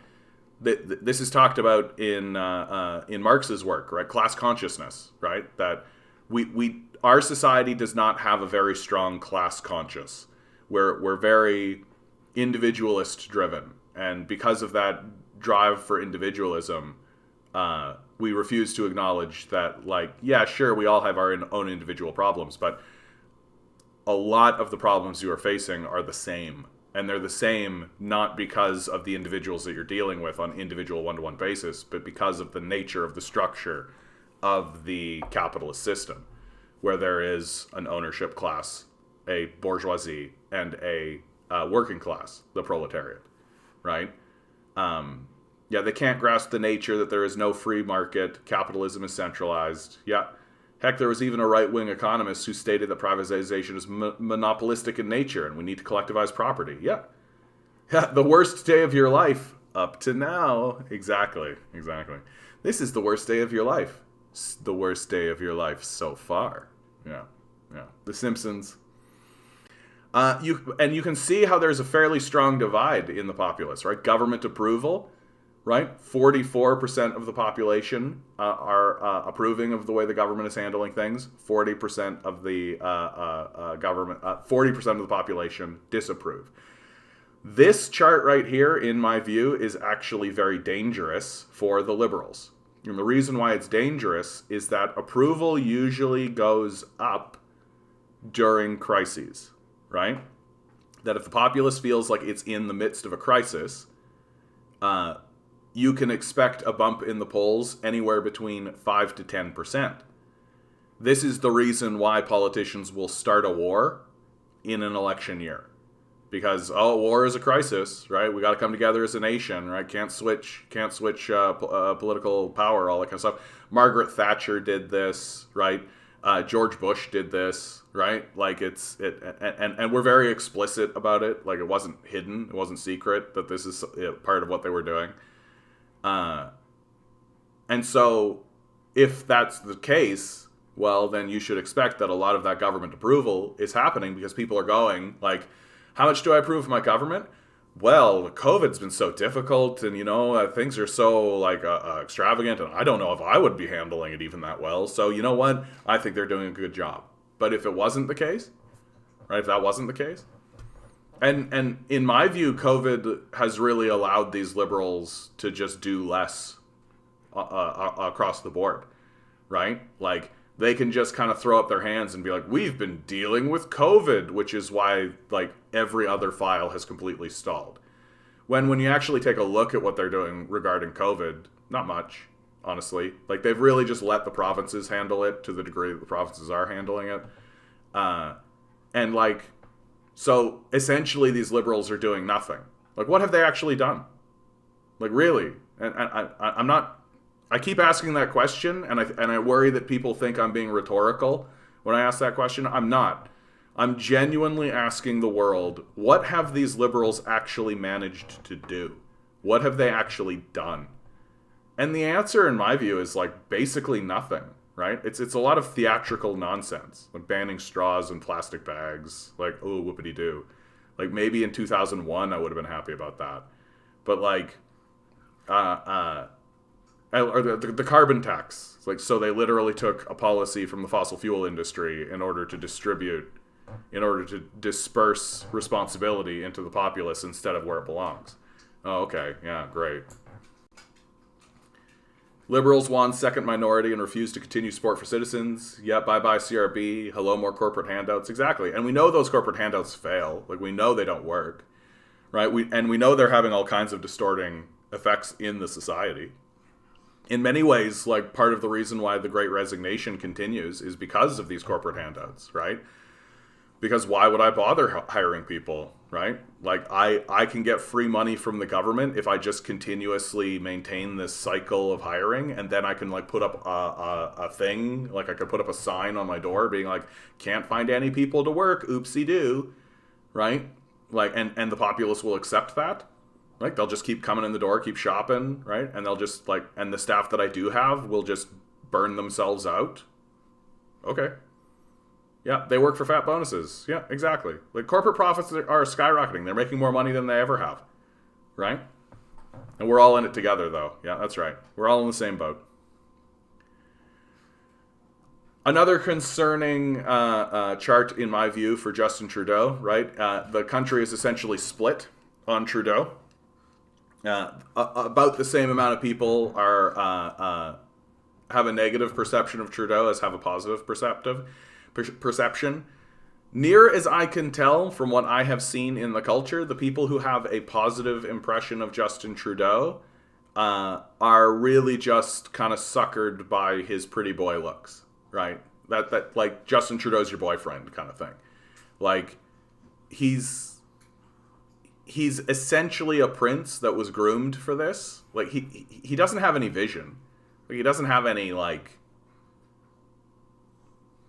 this is talked about in Marx's work, right? Class consciousness, right? That our society does not have a very strong class conscious. We're very individualist driven, and because of that drive for individualism, we refuse to acknowledge that, like, yeah, sure, we all have our own individual problems, but a lot of the problems you are facing are the same. And they're the same not because of the individuals that you're dealing with on individual one-to-one basis, but because of the nature of the structure of the capitalist system, where there is an ownership class, a bourgeoisie, and a working class, the proletariat, right? Yeah, they can't grasp the nature that there is no free market, capitalism is centralized. Yeah, heck, there was even a right-wing economist who stated that privatization is monopolistic in nature and we need to collectivize property. Yeah. Yeah, the worst day of your life up to now. Exactly. This is the worst day of your life. The worst day of your life so far. Yeah. The Simpsons. You can see how there's a fairly strong divide in the populace, right? Government approval, right? 44% of the population are approving of the way the government is handling things. 40% of the government, 40% of the population disapprove. This chart right here, in my view, is actually very dangerous for the liberals. And the reason why it's dangerous is that approval usually goes up during crises, right? That if the populace feels like it's in the midst of a crisis, you can expect a bump in the polls anywhere between 5 to 10%. This is the reason why politicians will start a war in an election year. Because, war is a crisis, right? We got to come together as a nation, right? Can't switch political power, all that kind of stuff. Margaret Thatcher did this, right? George Bush did this, right? Like and we're very explicit about it. Like, it wasn't hidden, it wasn't secret that this is part of what they were doing. And so, if that's the case, well, then you should expect that a lot of that government approval is happening because people are going, like, how much do I approve of my government? Well, COVID's been so difficult, and, things are so, extravagant, and I don't know if I would be handling it even that well. So, you know what? I think they're doing a good job. But if it wasn't the case, right, if that wasn't the case, and in my view, COVID has really allowed these liberals to just do less across the board, right? Like, they can just kind of throw up their hands and be like, we've been dealing with COVID, which is why, like, every other file has completely stalled. When you actually take a look at what they're doing regarding COVID, not much, honestly. Like, they've really just let the provinces handle it to the degree that the provinces are handling it. So essentially these liberals are doing nothing. Like, what have they actually done? Like, really? And I'm not... I keep asking that question, and I worry that people think I'm being rhetorical when I ask that question. I'm not. I'm genuinely asking the world, what have these liberals actually managed to do? What have they actually done? And the answer, in my view, is, like, basically nothing, right? It's a lot of theatrical nonsense, like banning straws and plastic bags, like, oh, whoopity-doo. Like, maybe in 2001 I would have been happy about that. But, like, or the carbon tax. Like, so they literally took a policy from the fossil fuel industry in order to disperse responsibility into the populace instead of where it belongs. Oh, okay. Yeah, great. Liberals won second minority and refused to continue support for citizens. Yeah, bye-bye CRB. Hello, more corporate handouts. Exactly. And we know those corporate handouts fail. Like, we know they don't work. Right? We know they're having all kinds of distorting effects in the society. In many ways, like, part of the reason why the Great Resignation continues is because of these corporate handouts, right? Because why would I bother hiring people, right? Like, I can get free money from the government if I just continuously maintain this cycle of hiring, and then I can, like, put up a thing, like, I could put up a sign on my door being like, can't find any people to work, oopsie-doo, right? Like, and the populace will accept that. Like, they'll just keep coming in the door, keep shopping, right? And they'll just, like, and the staff that I do have will just burn themselves out. Okay. Yeah, they work for fat bonuses. Yeah, exactly. Like, corporate profits are skyrocketing. They're making more money than they ever have, right? And we're all in it together, though. Yeah, that's right. We're all in the same boat. Another concerning chart, in my view, for Justin Trudeau, right? The country is essentially split on Trudeau. About the same amount of people have a negative perception of Trudeau as have a positive perception. Near as I can tell from what I have seen in the culture, the people who have a positive impression of Justin Trudeau are really just kind of suckered by his pretty boy looks. Right? That like Justin Trudeau's your boyfriend kind of thing. Like he's essentially a prince that was groomed for this. Like he doesn't have any vision. Like he doesn't have any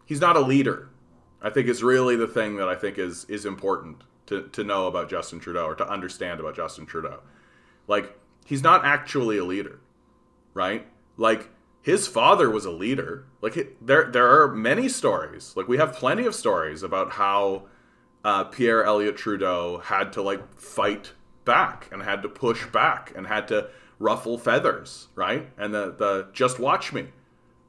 he's not a leader. I think is really the thing that I think is important to know about Justin Trudeau or to understand about Justin Trudeau. Like he's not actually a leader, right? Like his father was a leader. Like there are many stories. Like we have plenty of stories about how Pierre Elliott Trudeau had to fight back and had to push back and had to ruffle feathers, right? And the just watch me,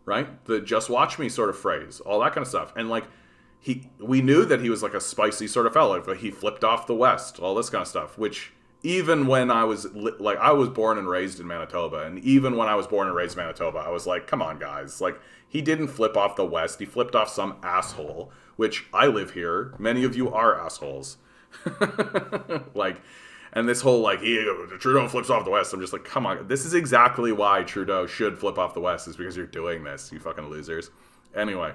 right? The just watch me sort of phrase, all that kind of stuff. And we knew that he was like a spicy sort of fellow. But he flipped off the West, all this kind of stuff, which even when I was I was born and raised in Manitoba, and even when I was born and raised in Manitoba, I was like, come on, guys. Like, he didn't flip off the West. He flipped off some asshole, which I live here. Many of you are assholes. And this whole, Trudeau flips off the West. I'm just like, come on. This is exactly why Trudeau should flip off the West, is because you're doing this, you fucking losers. Anyway.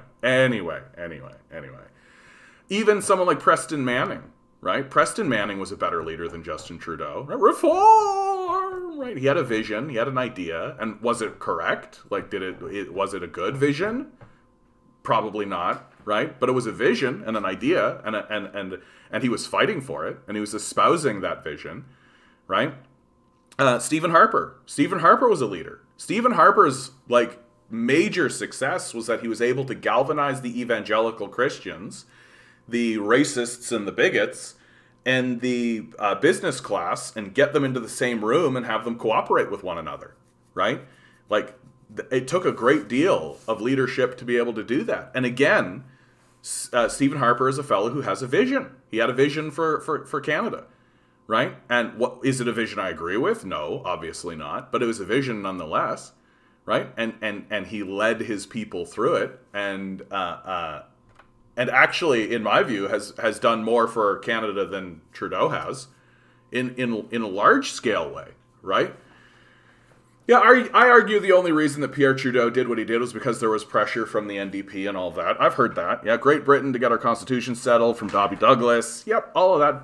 Even someone like Preston Manning, right? Preston Manning was a better leader than Justin Trudeau. Reform, right? He had a vision, he had an idea, and was it correct? Was it a good vision? Probably not, right? But it was a vision and an idea, and he was fighting for it, and he was espousing that vision, right? Stephen Harper was a leader. Stephen Harper's major success was that he was able to galvanize the evangelical Christians, the racists and the bigots, and the business class, and get them into the same room and have them cooperate with one another, right? It took a great deal of leadership to be able to do that. And again, Stephen Harper is a fellow who has a vision. He had a vision for Canada, right? And is it a vision I agree with? No, obviously not. But it was a vision nonetheless, right? And he led his people through it, and actually, in my view, has done more for Canada than Trudeau has, in a large scale way, right? Yeah, I argue the only reason that Pierre Trudeau did what he did was because there was pressure from the NDP and all that. I've heard that. Yeah, Great Britain to get our constitution settled from Dobby Douglas. Yep, all of that.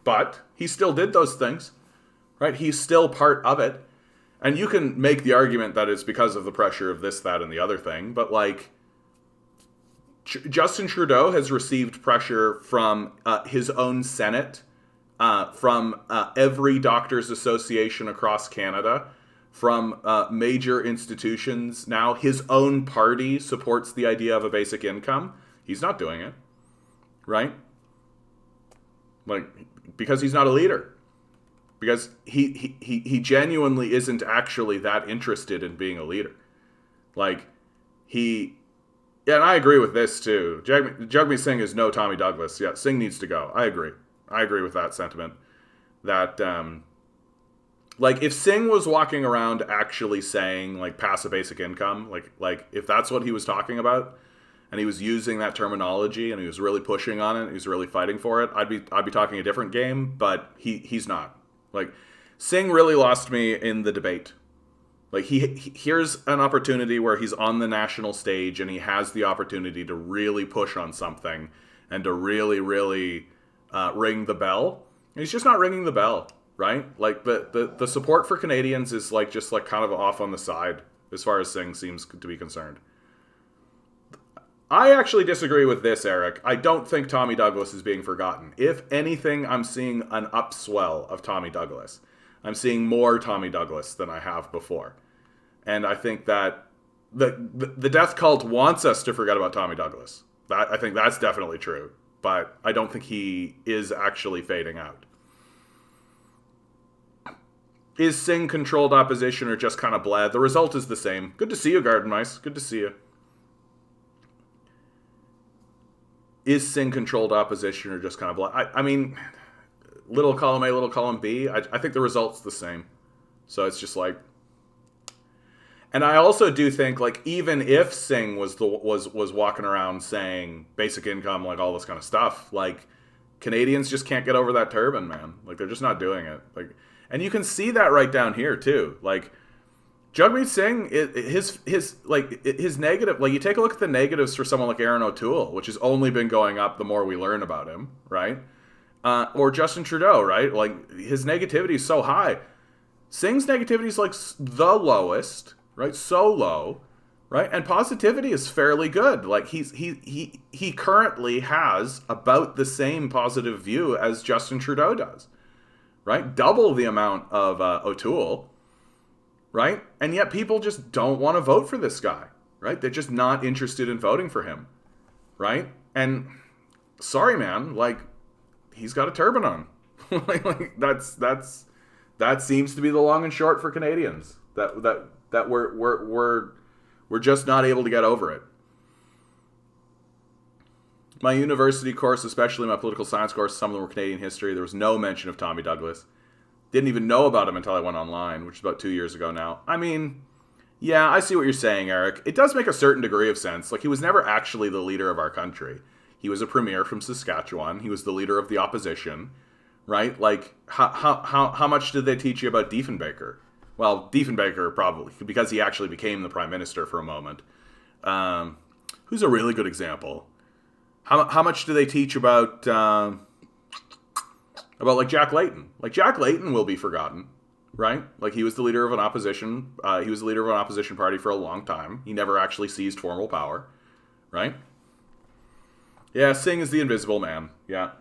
But he still did those things, right? He's still part of it. And you can make the argument that it's because of the pressure of this, that, and the other thing. But Justin Trudeau has received pressure from his own Senate, from every doctors' association across Canada, from major institutions. Now, his own party supports the idea of a basic income. He's not doing it, right? Because he's not a leader. Because he genuinely isn't actually that interested in being a leader. Yeah, and I agree with this too. Jagmeet Singh is no Tommy Douglas. Yeah, Singh needs to go. I agree with that sentiment. That, if Singh was walking around actually saying, pass a basic income, if that's what he was talking about, and he was using that terminology, and he was really pushing on it, he was really fighting for it, I'd be talking a different game, but he's not. Singh really lost me in the debate. Here's an opportunity where he's on the national stage, and he has the opportunity to really push on something, and to really, really ring the bell. And he's just not ringing the bell, right? The support for Canadians is just kind of off on the side as far as Singh seems to be concerned. I actually disagree with this, Eric. I don't think Tommy Douglas is being forgotten. If anything, I'm seeing an upswell of Tommy Douglas. I'm seeing more Tommy Douglas than I have before. And I think that the death cult wants us to forget about Tommy Douglas. I think that's definitely true. But I don't think he is actually fading out. Is Singh controlled opposition or just kind of blah? The result is the same. Good to see you, Garden Mice. Good to see you. Is Singh controlled opposition or just kind of blah? I mean, little column A, little column B. I think the result's the same. So it's just like, and I also do think, like, even if Singh was walking around saying basic income, like all this kind of stuff, like, Canadians just can't get over that turban, man. Like, they're just not doing it. Like, and you can see that right down here too. Like, Jagmeet Singh, his negative, like, you take a look at the negatives for someone like Aaron O'Toole, which has only been going up the more we learn about him, right? Or Justin Trudeau, right? Like, his negativity is so high. Singh's negativity is like the lowest, right? So low, right? And positivity is fairly good. Like, he currently has about the same positive view as Justin Trudeau does, right? Double the amount of O'Toole, right? And yet people just don't want to vote for this guy, right? They're just not interested in voting for him, right? And sorry, man, like, he's got a turban on. like that seems to be the long and short for Canadians. That we're just not able to get over it. My university course, especially my political science course, some of them were Canadian history. There was no mention of Tommy Douglas. Didn't even know about him until I went online, which is about 2 years ago now. I mean, yeah, I see what you're saying, Eric. It does make a certain degree of sense. Like, he was never actually the leader of our country. He was a premier from Saskatchewan. He was the leader of the opposition, right? Like, how much did they teach you about Diefenbaker? Well, Diefenbaker probably, because he actually became the prime minister for a moment. Who's a really good example? How much do they teach about like Jack Layton? Like, Jack Layton will be forgotten, right? Like, he was the leader of an opposition. He was the leader of an opposition party for a long time. He never actually seized formal power, right? Yeah, Singh is the invisible man. Yeah,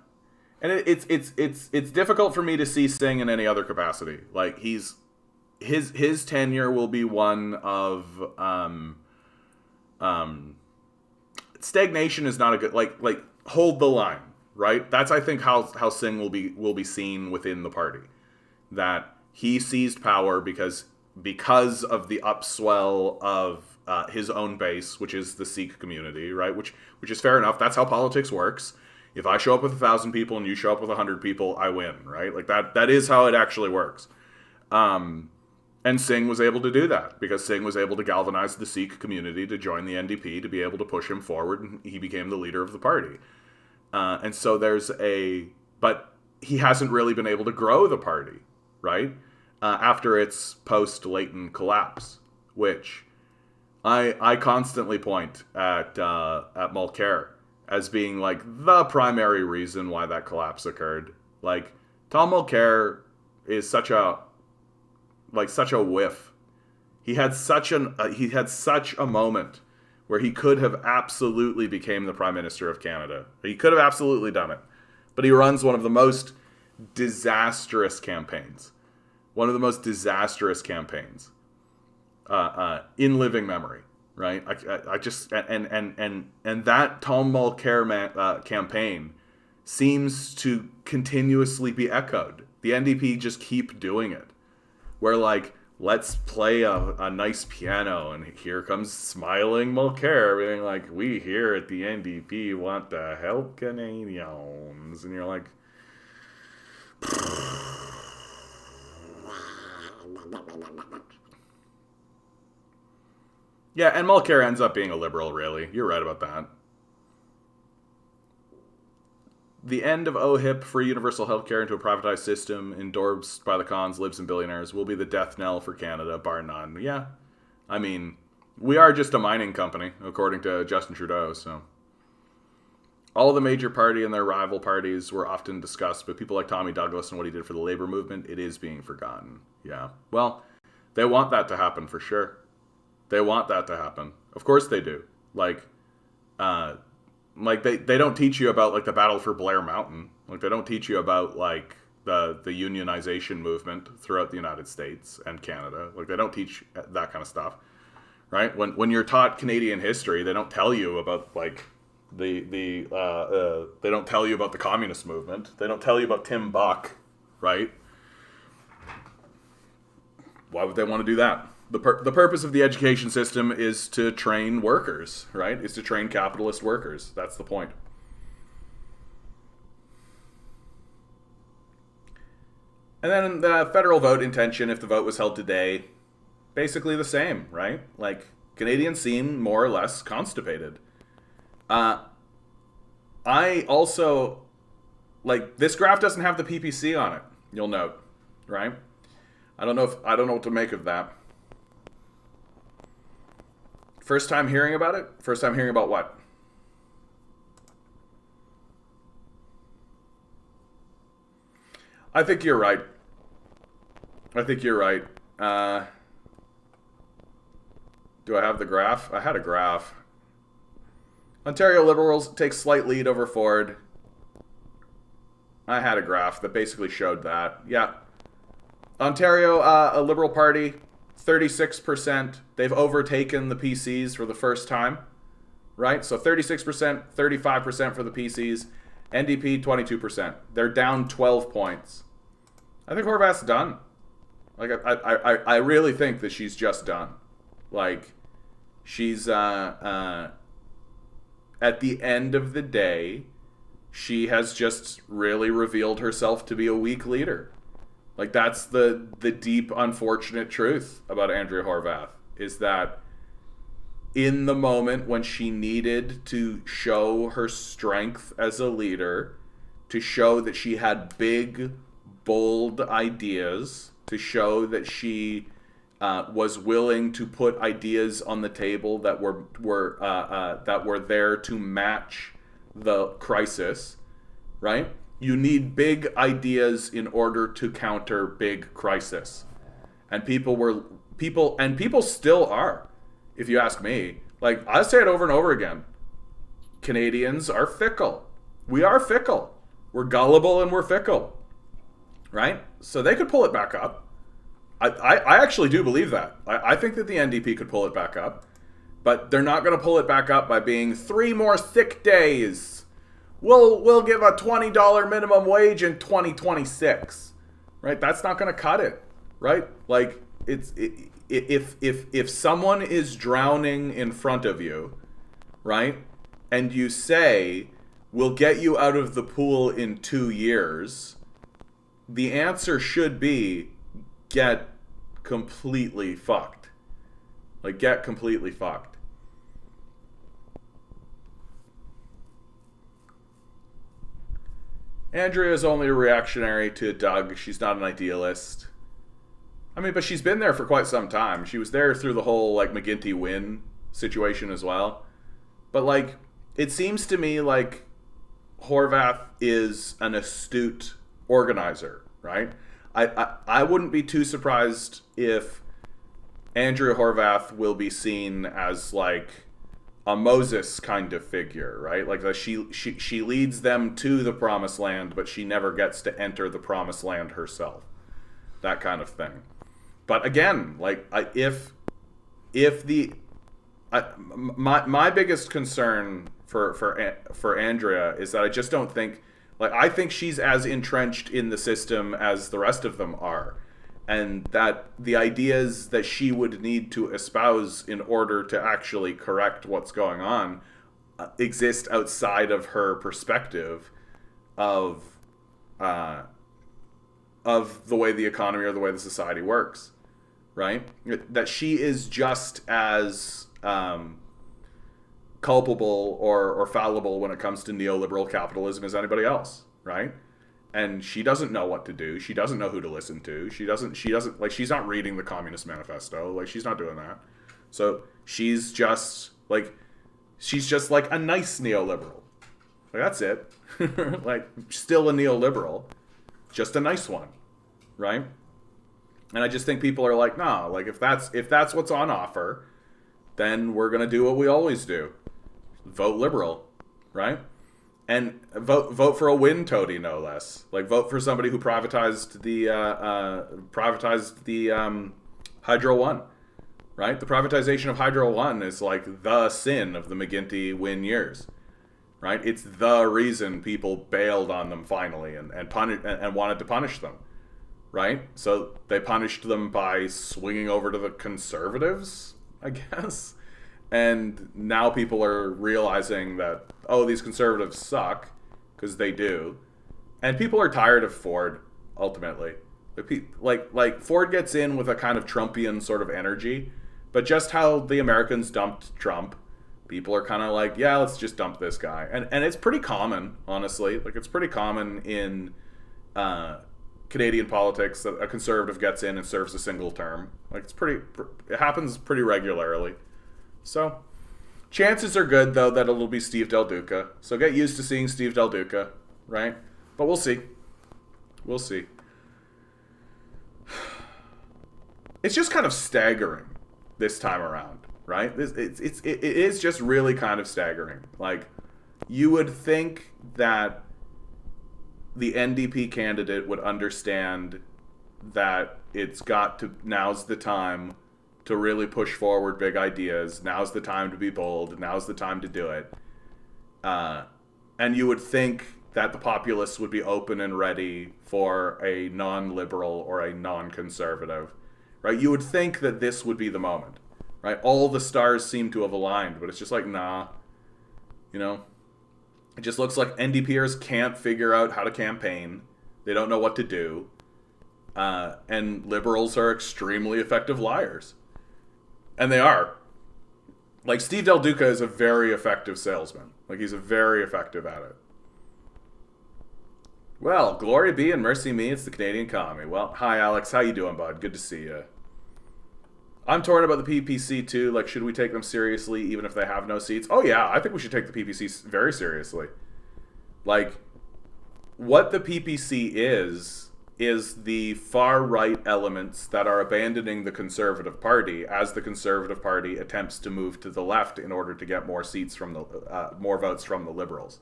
and it's difficult for me to see Singh in any other capacity. Like, his tenure will be one of stagnation is not a good, like hold the line, right? That's, I think, how Singh will be seen within the party. That he seized power because of the upswell of his own base, which is the Sikh community, right? Which is fair enough. That's how politics works. If I show up with 1,000 people and you show up with 100 people, I win, right? Like, that is how it actually works. And Singh was able to do that because Singh was able to galvanize the Sikh community to join the NDP, to be able to push him forward, and he became the leader of the party. And so but he hasn't really been able to grow the party, right? After its post-Layton collapse, which I constantly point at Mulcair as being, like, the primary reason why that collapse occurred. Like, Tom Mulcair is such a whiff. He had such a moment where he could have absolutely became the Prime Minister of Canada. He could have absolutely done it. But he runs one of the most disastrous campaigns. One of the most disastrous campaigns in living memory, right? I just and that Tom Mulcair campaign seems to continuously be echoed. The NDP just keep doing it. Where, like, let's play a nice piano, and here comes smiling Mulcair, being like, we here at the NDP want to help Canadians. And you're like, yeah, and Mulcair ends up being a liberal, really. You're right about that. The end of OHIP, free universal healthcare into a privatized system endorsed by the cons, libs, and billionaires will be the death knell for Canada, bar none. Yeah. I mean, we are just a mining company, according to Justin Trudeau, so. All the major party and their rival parties were often discussed, but people like Tommy Douglas and what he did for the labor movement, it is being forgotten. Yeah. Well, they want that to happen for sure. They want that to happen. Of course they do. Like they don't teach you about, like, the battle for Blair Mountain. Like, they don't teach you about, like, the unionization movement throughout the United States and Canada. Like, they don't teach that kind of stuff, right? When you're taught Canadian history, they don't tell you about, like, they don't tell you about the communist movement. They don't tell you about Tim Buck, right? Why would they want to do that? The purpose of the education system is to train workers, right? Is to train capitalist workers. That's the point. And then the federal vote intention, if the vote was held today, basically the same, right? Like, Canadians seem more or less constipated. I also, like, this graph doesn't have the PPC on it, you'll note, right? I don't know what to make of that. First time hearing about it? First time hearing about what? I think you're right. I think you're right. Do I have the graph? I had a graph. Ontario Liberals take slight lead over Ford. I had a graph that basically showed that. Yeah. Ontario, a Liberal Party, 36%. They've overtaken the PCs for the first time. Right? So 36%, 35% for the PCs. NDP, 22%. They're down 12 points. I think Horvath's done. Like, I really think that she's just done. Like, she's, at the end of the day, she has just really revealed herself to be a weak leader. Like, that's the deep, unfortunate truth about Andrea Horwath, is that in the moment when she needed to show her strength as a leader, to show that she had big, bold ideas, to show that she was willing to put ideas on the table that were there to match the crisis, right? You need big ideas in order to counter big crisis, and people still are. If you ask me, like, I say it over and over again, Canadians are fickle. We are fickle. We're gullible and we're fickle, right? So they could pull it back up. I actually do believe that. I think that the NDP could pull it back up, but they're not going to pull it back up by being 3 more sick days. We'll give a $20 minimum wage in 2026, right? That's not going to cut it, right? Like, if someone is drowning in front of you, right, and you say, we'll get you out of the pool in 2 years, the answer should be, get completely fucked. Like, get completely fucked. Andrea is only a reactionary to Doug. She's not an idealist. I mean, but she's been there for quite some time. She was there through the whole, like, McGuinty win situation as well. But, like, it seems to me like Horwath is an astute organizer, right? I wouldn't be too surprised if Andrea Horwath will be seen as, like, a Moses kind of figure, right? Like, she leads them to the promised land, but she never gets to enter the promised land herself. That kind of thing. But again, like, my biggest concern for Andrea is that I just don't think, like, I think she's as entrenched in the system as the rest of them are, and that the ideas that she would need to espouse in order to actually correct what's going on exist outside of her perspective of the way the economy or the way the society works, right? That she is just as culpable or fallible when it comes to neoliberal capitalism as anybody else, right? And she doesn't know what to do. She doesn't know who to listen to. She doesn't like, she's not reading the Communist Manifesto. Like, she's not doing that. So she's just like a nice neoliberal. Like, that's it. Like, still a neoliberal, just a nice one, right? And I just think people are like, nah, like, if that's what's on offer, then we're gonna do what we always do. Vote liberal, right? And vote for a win toady, no less. Like, vote for somebody who privatized the Hydro One, right? The privatization of Hydro One is like the sin of the McGuinty win years, right? It's the reason people bailed on them finally and wanted to punish them, right? So they punished them by swinging over to the conservatives, I guess. And now people are realizing that, oh, these conservatives suck, because they do. And people are tired of Ford, ultimately. Like Ford gets in with a kind of Trumpian sort of energy, but just how the Americans dumped Trump, people are kind of like, yeah, let's just dump this guy. And it's pretty common, honestly. Like, it's pretty common in Canadian politics that a conservative gets in and serves a single term. Like, it happens pretty regularly. So, chances are good, though, that it'll be Steve Del Duca. So get used to seeing Steve Del Duca, right? But we'll see. We'll see. It's just kind of staggering this time around, right? It is just really kind of staggering. Like, you would think that the NDP candidate would understand that now's the time to really push forward big ideas. Now's the time to be bold. Now's the time to do it. And you would think that the populists would be open and ready for a non-liberal or a non-conservative, right? You would think that this would be the moment, right? All the stars seem to have aligned, but it's just like, nah, it just looks like NDPers can't figure out how to campaign. They don't know what to do. And liberals are extremely effective liars. And they are. Like, Steve Del Duca is a very effective salesman. Like, he's very effective at it. Well, glory be and mercy me, it's the Canadian Commie. Well, hi Alex, how you doing, bud? Good to see you. I'm torn about the PPC too. Like, should we take them seriously even if they have no seats? Oh yeah, I think we should take the PPC very seriously. Like, what the PPC is the far-right elements that are abandoning the Conservative Party as the Conservative Party attempts to move to the left in order to get more seats from more votes from the Liberals.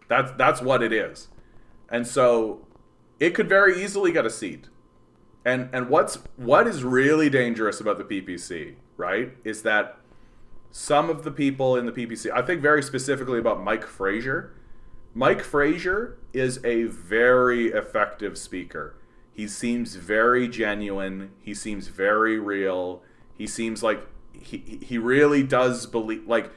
That's what it is. And so it could very easily get a seat. And what is really dangerous about the PPC, right, is that some of the people in the PPC, I think very specifically about Mike Fraser. Mike Fraser is a very effective speaker. He seems very genuine. He seems very real. He seems like he really does believe, like,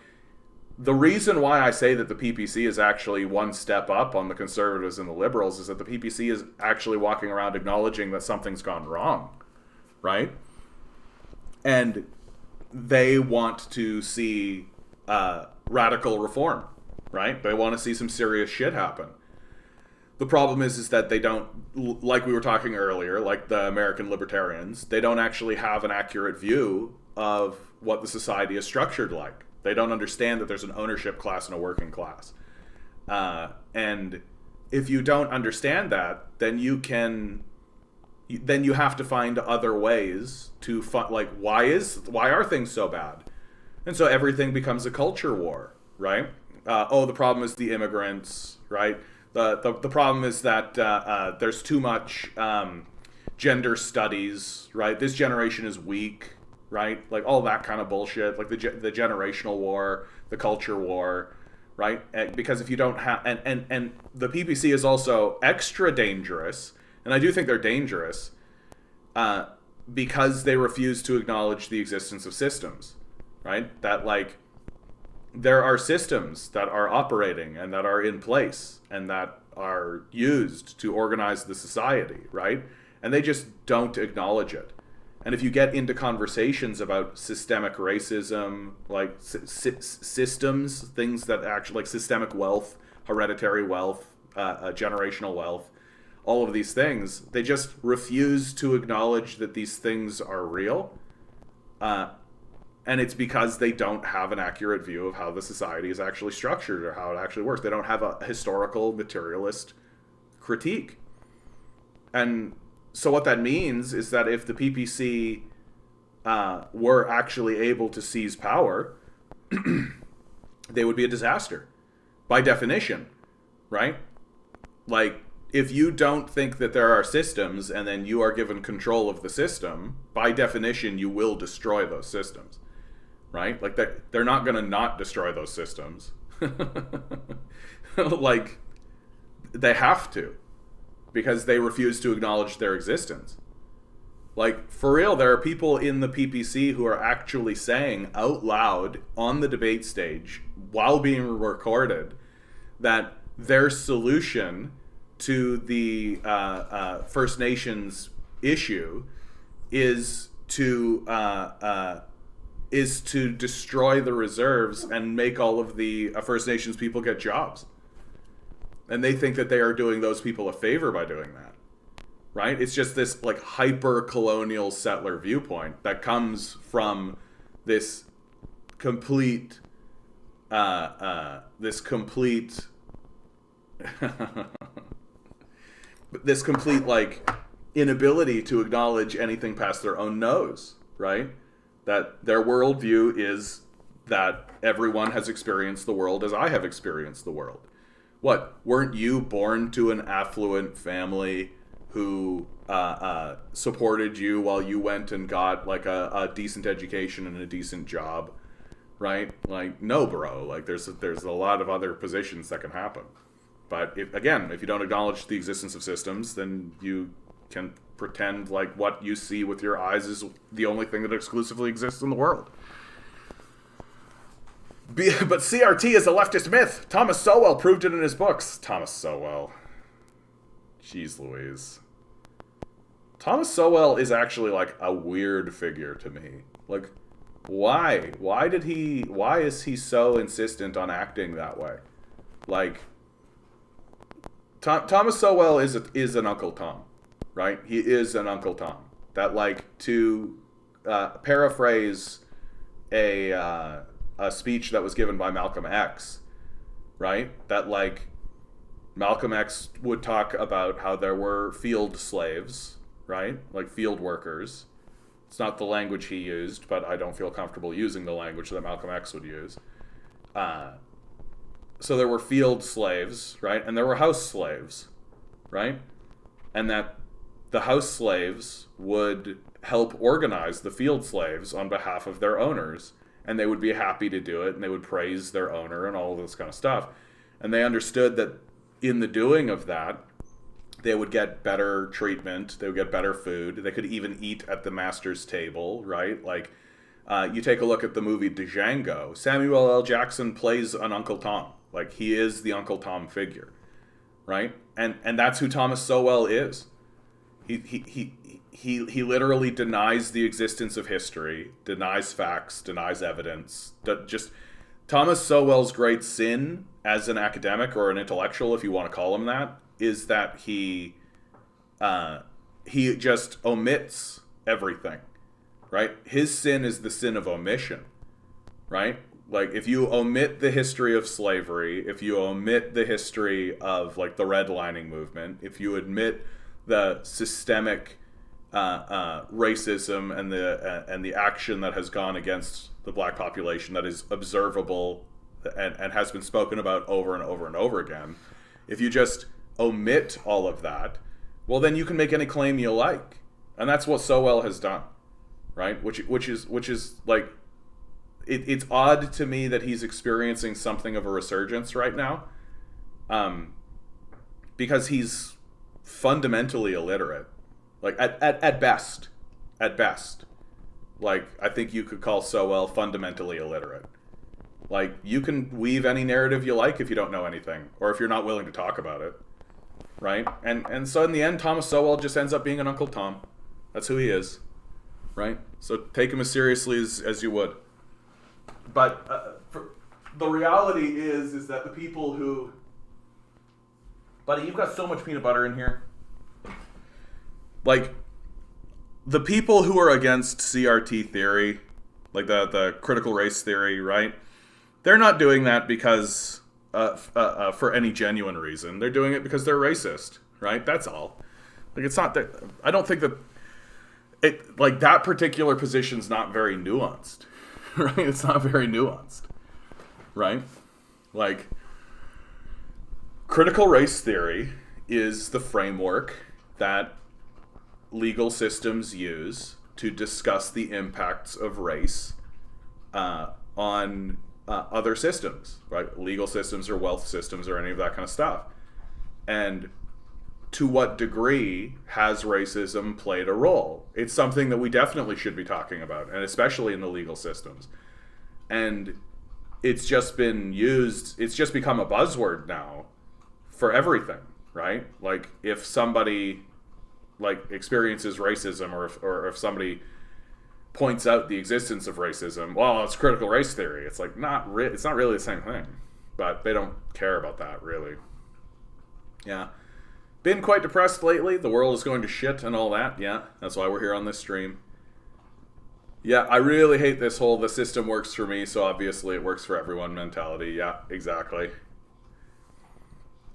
the reason why I say that the PPC is actually one step up on the Conservatives and the Liberals is that the PPC is actually walking around acknowledging that something's gone wrong, right? And they want to see radical reform, right? They want to see some serious shit happen. The problem is that they don't, like we were talking earlier, like the American libertarians, they don't actually have an accurate view of what the society is structured like. They don't understand that there's an ownership class and a working class. And if you don't understand that, then you have to find other ways to like, why are things so bad? And so everything becomes a culture war, right? The problem is the immigrants, right? The problem is that there's too much gender studies, right? This generation is weak, right? Like, all that kind of bullshit, like the generational war, the culture war, right? Because if you don't have, and the PPC is also extra dangerous, and I do think they're dangerous, because they refuse to acknowledge the existence of systems, right? That, like, there are systems that are operating and that are in place and that are used to organize the society, right? And they just don't acknowledge it. And if you get into conversations about systemic racism, like systems, things that actually, like systemic wealth, hereditary wealth, generational wealth, all of these things, they just refuse to acknowledge that these things are real. And it's because they don't have an accurate view of how the society is actually structured or how it actually works. They don't have a historical materialist critique. And so what that means is that if the PPC were actually able to seize power, they would be a disaster, by definition, right? Like, if you don't think that there are systems and then you are given control of the system, by definition, you will destroy those systems, right? Like, they're not going to not destroy those systems. Like, they have to. because they refuse to acknowledge their existence. Like, for real, there are people in the PPC who are actually saying out loud on the debate stage, while being recorded, that their solution to the First Nations issue is to destroy the reserves and make all of the First Nations people get jobs. And they think that they are doing those people a favor by doing that. Right? It's just this like hyper-colonial settler viewpoint that comes from this complete this complete like inability to acknowledge anything past their own nose, right? That their worldview is that everyone has experienced the world as I have experienced the world. What? Weren't you born to an affluent family who supported you while you went and got like a decent education and a decent job, right? Like, no, bro. Like, there's a lot of other positions that can happen. But if you don't acknowledge the existence of systems, then you can pretend like what you see with your eyes is the only thing that exclusively exists in the world. But CRT is a leftist myth. Thomas Sowell proved it in his books. Thomas Sowell. Jeez Louise. Thomas Sowell is actually like a weird figure to me. Like, why? Why is he so insistent on acting that way? Like, Thomas Sowell is an Uncle Tom, right? He is an Uncle Tom. That, like, to paraphrase a speech that was given by Malcolm X, right? That, like, Malcolm X would talk about how there were field slaves, right? Like field workers. It's not the language he used, but I don't feel comfortable using the language that Malcolm X would use. So there were field slaves, right? And there were house slaves, right? And that the house slaves would help organize the field slaves on behalf of their owners. And they would be happy to do it, and they would praise their owner and all of this kind of stuff. And they understood that in the doing of that, they would get better treatment, they would get better food, they could even eat at the master's table, right? Like, you take a look at the movie Django, Samuel L. Jackson plays an Uncle Tom. Like, he is the Uncle Tom figure, right? And that's who Thomas Sowell is. He literally denies the existence of history, denies facts, denies evidence. Just Thomas Sowell's great sin as an academic or an intellectual, if you want to call him that, is that he just omits everything, right? His sin is the sin of omission, right? Like, if you omit the history of slavery, if you omit the history of, like, the redlining movement, if you admit the systemic racism and the action that has gone against the black population that is observable and has been spoken about over and over and over again, if you just omit all of that, well, then you can make any claim you like, and that's what Sowell has done, right? Which is like, it's odd to me that he's experiencing something of a resurgence right now, because he's fundamentally illiterate, like at best, like, I think you could call Sowell fundamentally illiterate. Like, you can weave any narrative you like if you don't know anything, or if you're not willing to talk about it, right? And so in the end, Thomas Sowell just ends up being an Uncle Tom. That's who he is, right? So take him as seriously as you would. But the reality is that the people who... Buddy, you've got so much peanut butter in here. Like, the people who are against CRT theory, like the critical race theory, right? They're not doing that because for any genuine reason. They're doing it because they're racist, right? That's all. Like, it's not that... I don't think that... it, like, that particular position's not very nuanced, right? It's not very nuanced, right? Like, critical race theory is the framework that legal systems use to discuss the impacts of race on other systems, right? Legal systems or wealth systems or any of that kind of stuff. And to what degree has racism played a role? It's something that we definitely should be talking about, and especially in the legal systems. And it's just been used, it's just become a buzzword now for everything, right? Like if somebody like experiences racism, or if somebody points out the existence of racism, well, it's critical race theory. It's like it's not really the same thing, but they don't care about that really. Yeah, been quite depressed lately. The world is going to shit and all that. Yeah, that's why we're here on this stream. Yeah, I really hate this whole the system works for me, so obviously it works for everyone mentality. Yeah, exactly.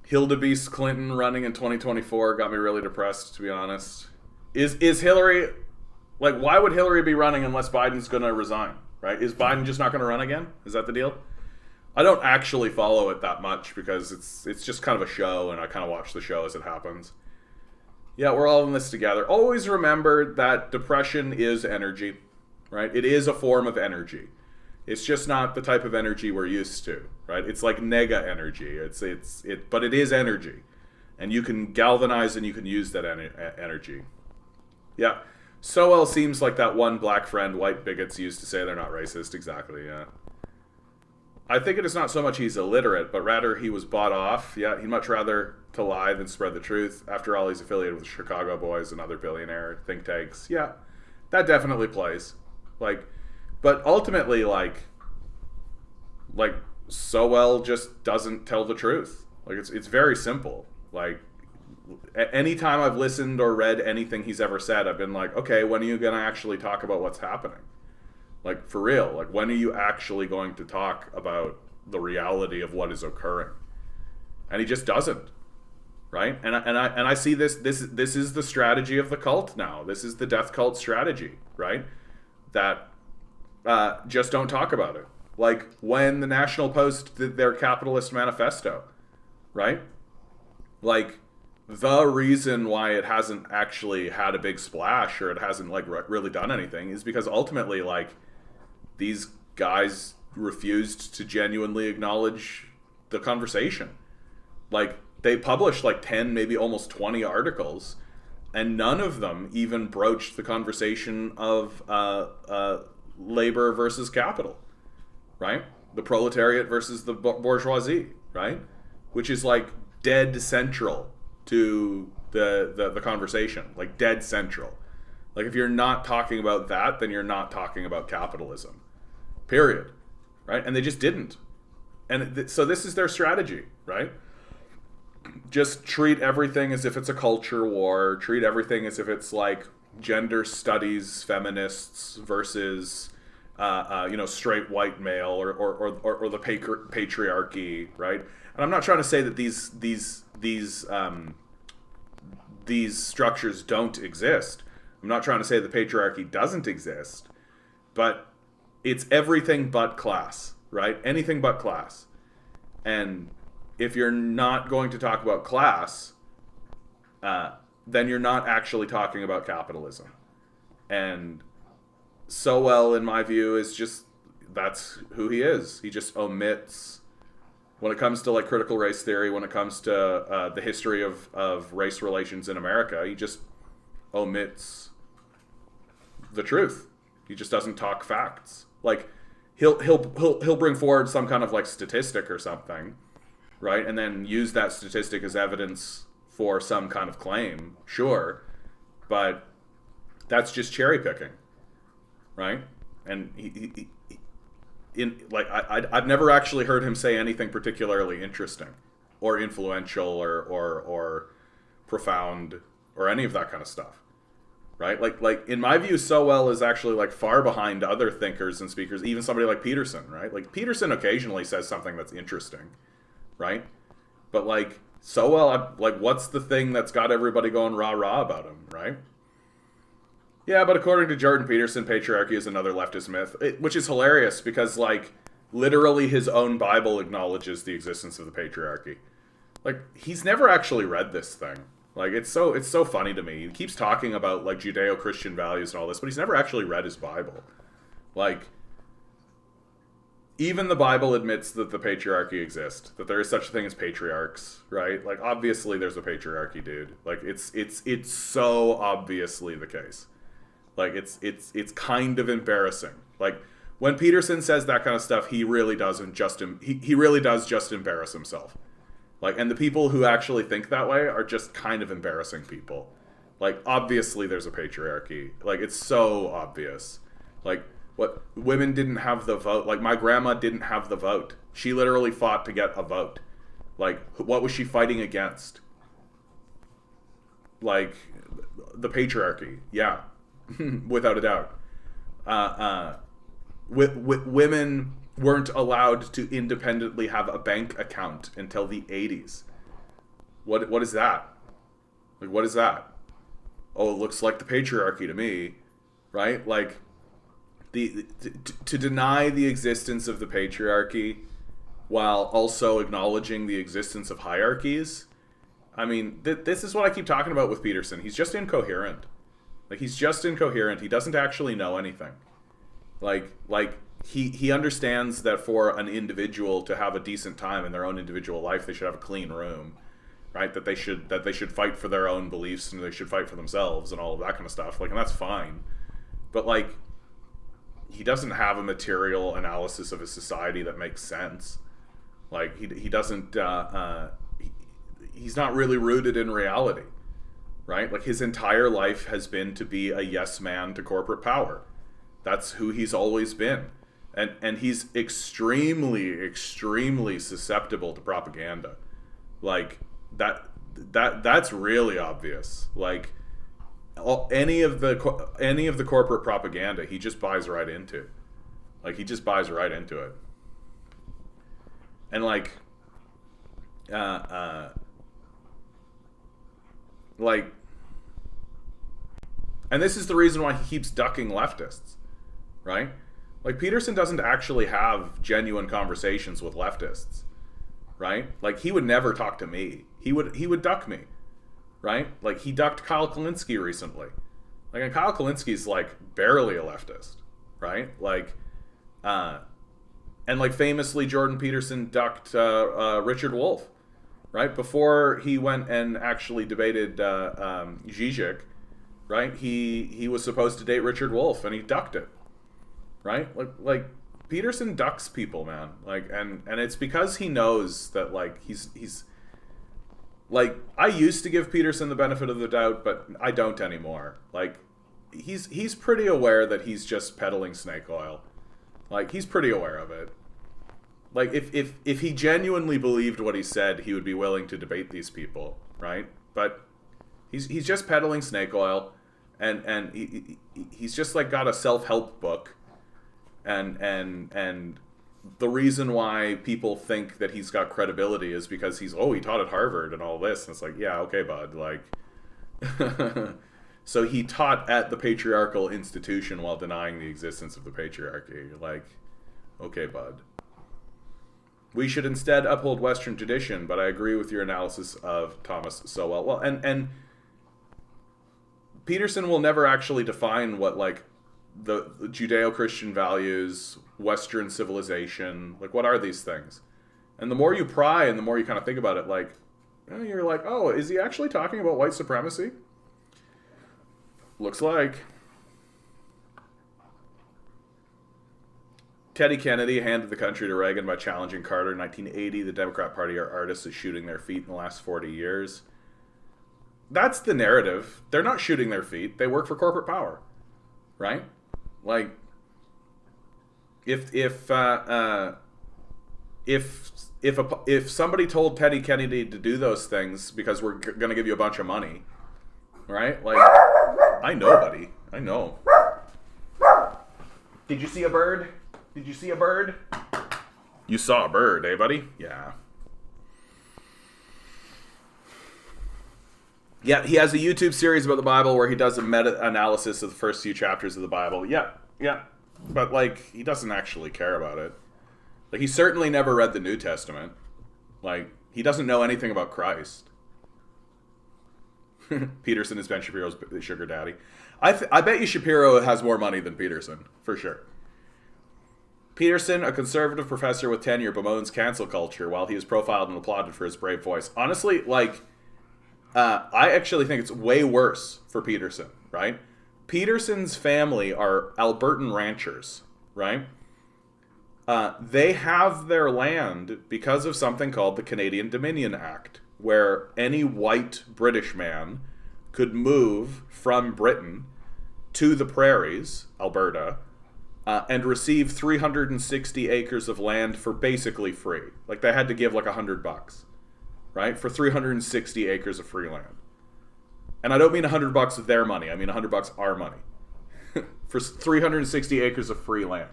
Hildebeest Clinton running in 2024 got me really depressed, to be honest. Is Hillary, like, why would Hillary be running unless Biden's going to resign, right? Is Biden just not going to run again? Is that the deal? I don't actually follow it that much because it's just kind of a show, and I kind of watch the show as it happens. Yeah, we're all in this together. Always remember that depression is energy, right? It is a form of energy. It's just not the type of energy we're used to, right? It's like nega energy. But it is energy, and you can galvanize and you can use that energy. Yeah. Sowell seems like that one black friend white bigots used to say they're not racist. Exactly. Yeah. I think it is not so much he's illiterate, but rather he was bought off. Yeah, he'd much rather to lie than spread the truth. After all, he's affiliated with the Chicago Boys and other billionaire think tanks. Yeah, that definitely plays. But ultimately, like Sowell just doesn't tell the truth. Like it's very simple. Like anytime I've listened or read anything he's ever said, I've been like, okay, when are you gonna actually talk about what's happening? Like for real. Like when are you actually going to talk about the reality of what is occurring? And he just doesn't. Right? And I see this is the strategy of the cult now. This is the death cult strategy, right? That just don't talk about it. Like when the National Post did their capitalist manifesto, right? Like the reason why it hasn't actually had a big splash, or it hasn't like really done anything, is because ultimately like these guys refused to genuinely acknowledge the conversation. Like they published like 10, maybe almost 20 articles, and none of them even broached the conversation of labor versus capital, right? The proletariat versus the bourgeoisie, right? Which is like dead central to the conversation, like dead central. Like if you're not talking about that, then you're not talking about capitalism, period, right? And they just didn't. And so this is their strategy, right? Just treat everything as if it's a culture war. Treat everything as if it's like gender studies feminists versus straight white male or the patriarchy, right? And I'm not trying to say that these structures don't exist. I'm not trying to say the patriarchy doesn't exist, but it's everything but class, right? Anything but class. And if you're not going to talk about class, then you're not actually talking about capitalism. And Sowell, in my view, is just, that's who he is. He just omits, when it comes to like critical race theory, when it comes to the history of race relations in America, he just omits the truth. He just doesn't talk facts. Like he'll bring forward some kind of like statistic or something, right? And then use that statistic as evidence for some kind of claim, sure, but that's just cherry picking, right? And I've never actually heard him say anything particularly interesting or influential or profound or any of that kind of stuff, right? Like in my view, Sowell is actually like far behind other thinkers and speakers, even somebody like Peterson, right? Like Peterson occasionally says something that's interesting, right? But like Sowell, like what's the thing that's got everybody going rah-rah about him, right? Yeah, but according to Jordan Peterson, patriarchy is another leftist myth, which is hilarious because like literally his own Bible acknowledges the existence of the patriarchy. Like he's never actually read this thing. Like it's so funny to me. He keeps talking about like Judeo-Christian values and all this, but he's never actually read his Bible. Like even the Bible admits that the patriarchy exists, that there is such a thing as patriarchs, right? Like, obviously there's a patriarchy, dude. Like, it's so obviously the case. Like, it's kind of embarrassing. Like, when Peterson says that kind of stuff, he really doesn't just he really does just embarrass himself. Like, and the people who actually think that way are just kind of embarrassing people. Like, obviously there's a patriarchy. Like, it's so obvious. Like, what, women didn't have the vote. Like, my grandma didn't have the vote. She literally fought to get a vote. Like, what was she fighting against? Like, the patriarchy. Yeah. Without a doubt. Women weren't allowed to independently have a bank account until the 80s. What is that? Like, what is that? Oh, it looks like the patriarchy to me, right? Like, to deny the existence of the patriarchy while also acknowledging the existence of hierarchies. I mean, this is what I keep talking about with Peterson. He's just incoherent. Like, he's just incoherent. He doesn't actually know anything. Like he understands that for an individual to have a decent time in their own individual life, they should have a clean room, right? That they should fight for their own beliefs and they should fight for themselves and all of that kind of stuff. Like, and that's fine. But, like, he doesn't have a material analysis of his society that makes sense. Like, he doesn't he's not really rooted in reality, right? Like, his entire life has been to be a yes man to corporate power. That's who he's always been. And he's extremely susceptible to propaganda. Like, that's really obvious. Like, any of the corporate propaganda, he just buys right into. Like, he just buys right into it. And like and this is the reason why he keeps ducking leftists, right? Like, Peterson doesn't actually have genuine conversations with leftists, right? Like, he would never talk to me. He would duck me, right? Like, he ducked Kyle Kulinski recently. Like, and Kyle Kulinski's, like, barely a leftist, right? Like, and, like, famously, Jordan Peterson ducked Richard Wolff, right? Before he went and actually debated Zizek, right? He was supposed to date Richard Wolff, and he ducked it. Right? Like Peterson ducks people, man. Like, and it's because he knows that, like, he's like, I used to give Peterson the benefit of the doubt, but I don't anymore. Like, he's pretty aware that he's just peddling snake oil. Like, he's pretty aware of it. Like, if he genuinely believed what he said, he would be willing to debate these people, right? But he's just peddling snake oil, and he's just, like, got a self-help book. And the reason why people think that he's got credibility is because he taught at Harvard and all this. And it's like, yeah, okay, bud. Like, so he taught at the patriarchal institution while denying the existence of the patriarchy. Like, okay, bud. We should instead uphold Western tradition, but I agree with your analysis of Thomas so well. Well, and Peterson will never actually define what, like, the Judeo-Christian values, Western civilization, like, what are these things? And the more you pry and the more you kind of think about it, like, you're like, oh, is he actually talking about white supremacy? Looks like. Teddy Kennedy handed the country to Reagan by challenging Carter in 1980. The Democrat Party are artists at shooting their feet in the last 40 years. That's the narrative. They're not shooting their feet. They work for corporate power. Right? Like, if somebody told Teddy Kennedy to do those things because we're going to give you a bunch of money, right? Like, I know, buddy. I know. Did you see a bird? Did you see a bird? You saw a bird, eh, buddy? Yeah. Yeah, he has a YouTube series about the Bible where he does a meta-analysis of the first few chapters of the Bible. Yeah. But, like, he doesn't actually care about it. Like, he certainly never read the New Testament. Like, he doesn't know anything about Christ. Peterson is Ben Shapiro's sugar daddy. I bet you Shapiro has more money than Peterson, for sure. Peterson, a conservative professor with tenure, bemoans cancel culture while he is profiled and applauded for his brave voice. Honestly, like, I actually think it's way worse for Peterson, right? Peterson's family are Albertan ranchers, right? They have their land because of something called the Canadian Dominion Act, where any white British man could move from Britain to the prairies, Alberta, and receive 360 acres of land for basically free. Like, they had to give like $100, right, for 360 acres of free land. And I don't mean $100 of their money. I mean $100 our money for 360 acres of free land.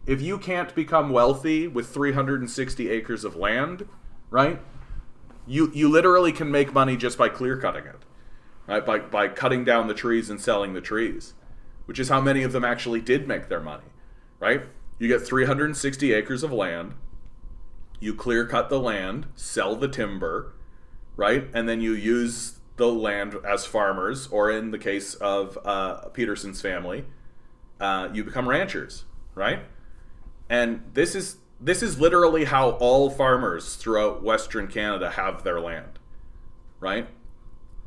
If you can't become wealthy with 360 acres of land, right, you literally can make money just by clear cutting it, right, by cutting down the trees and selling the trees, which is how many of them actually did make their money, right? You get 360 acres of land, you clear cut the land, sell the timber, right, and then you use the land as farmers, or in the case of Peterson's family, you become ranchers, right? And this is literally how all farmers throughout Western Canada have their land, right?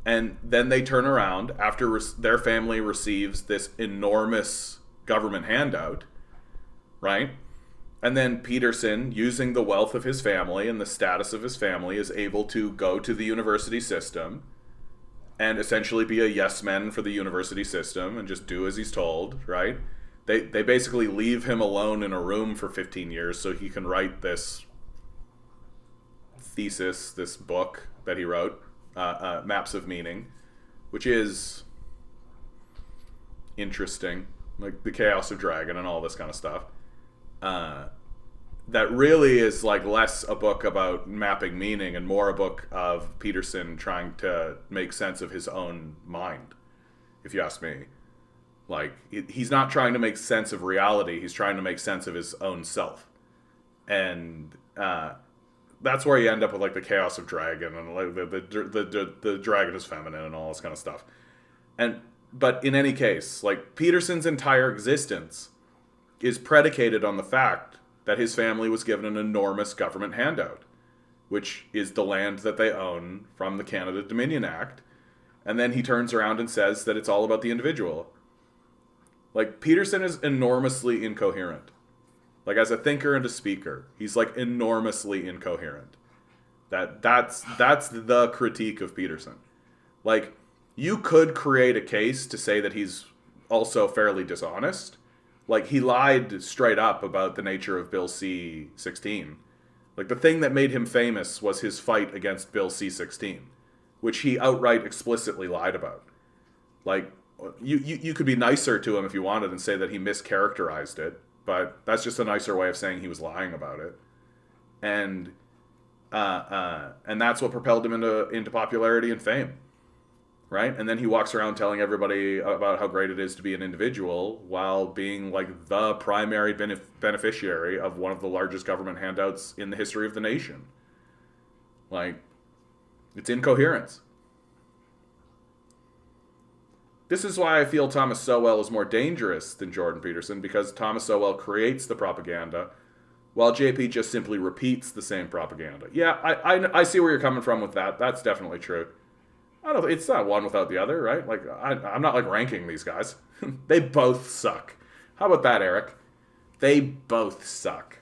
And then they turn around after their family receives this enormous government handout, right? And then Peterson, using the wealth of his family and the status of his family, is able to go to the university system and essentially be a yes man for the university system and just do as he's told, right? They basically leave him alone in a room for 15 years so he can write this thesis, this book that he wrote, Maps of Meaning, which is interesting, like the Chaos of Dragon and all this kind of stuff. That really is like less a book about mapping meaning and more a book of Peterson trying to make sense of his own mind, if you ask me. Like, he's not trying to make sense of reality. He's trying to make sense of his own self. And that's where you end up with, like, the Chaos of Dragon and, like, the dragon is feminine and all this kind of stuff. But in any case, like, Peterson's entire existence is predicated on the fact that his family was given an enormous government handout, which is the land that they own from the Canada Dominion Act. And then he turns around and says that it's all about the individual. Like, Peterson is enormously incoherent. Like, as a thinker and a speaker, he's, like, enormously incoherent. That's the critique of Peterson. Like, you could create a case to say that he's also fairly dishonest. Like, he lied straight up about the nature of Bill C-16. Like, the thing that made him famous was his fight against Bill C-16, which he outright explicitly lied about. Like, you could be nicer to him if you wanted and say that he mischaracterized it, but that's just a nicer way of saying he was lying about it. And that's what propelled him into popularity and fame, right? And then he walks around telling everybody about how great it is to be an individual while being like the primary beneficiary of one of the largest government handouts in the history of the nation. Like, it's incoherence. This is why I feel Thomas Sowell is more dangerous than Jordan Peterson, because Thomas Sowell creates the propaganda, while JP just simply repeats the same propaganda. Yeah, I see where you're coming from with that. That's definitely true. It's not one without the other, right? Like, I'm not, like, ranking these guys. They both suck. How about that, Eric? They both suck.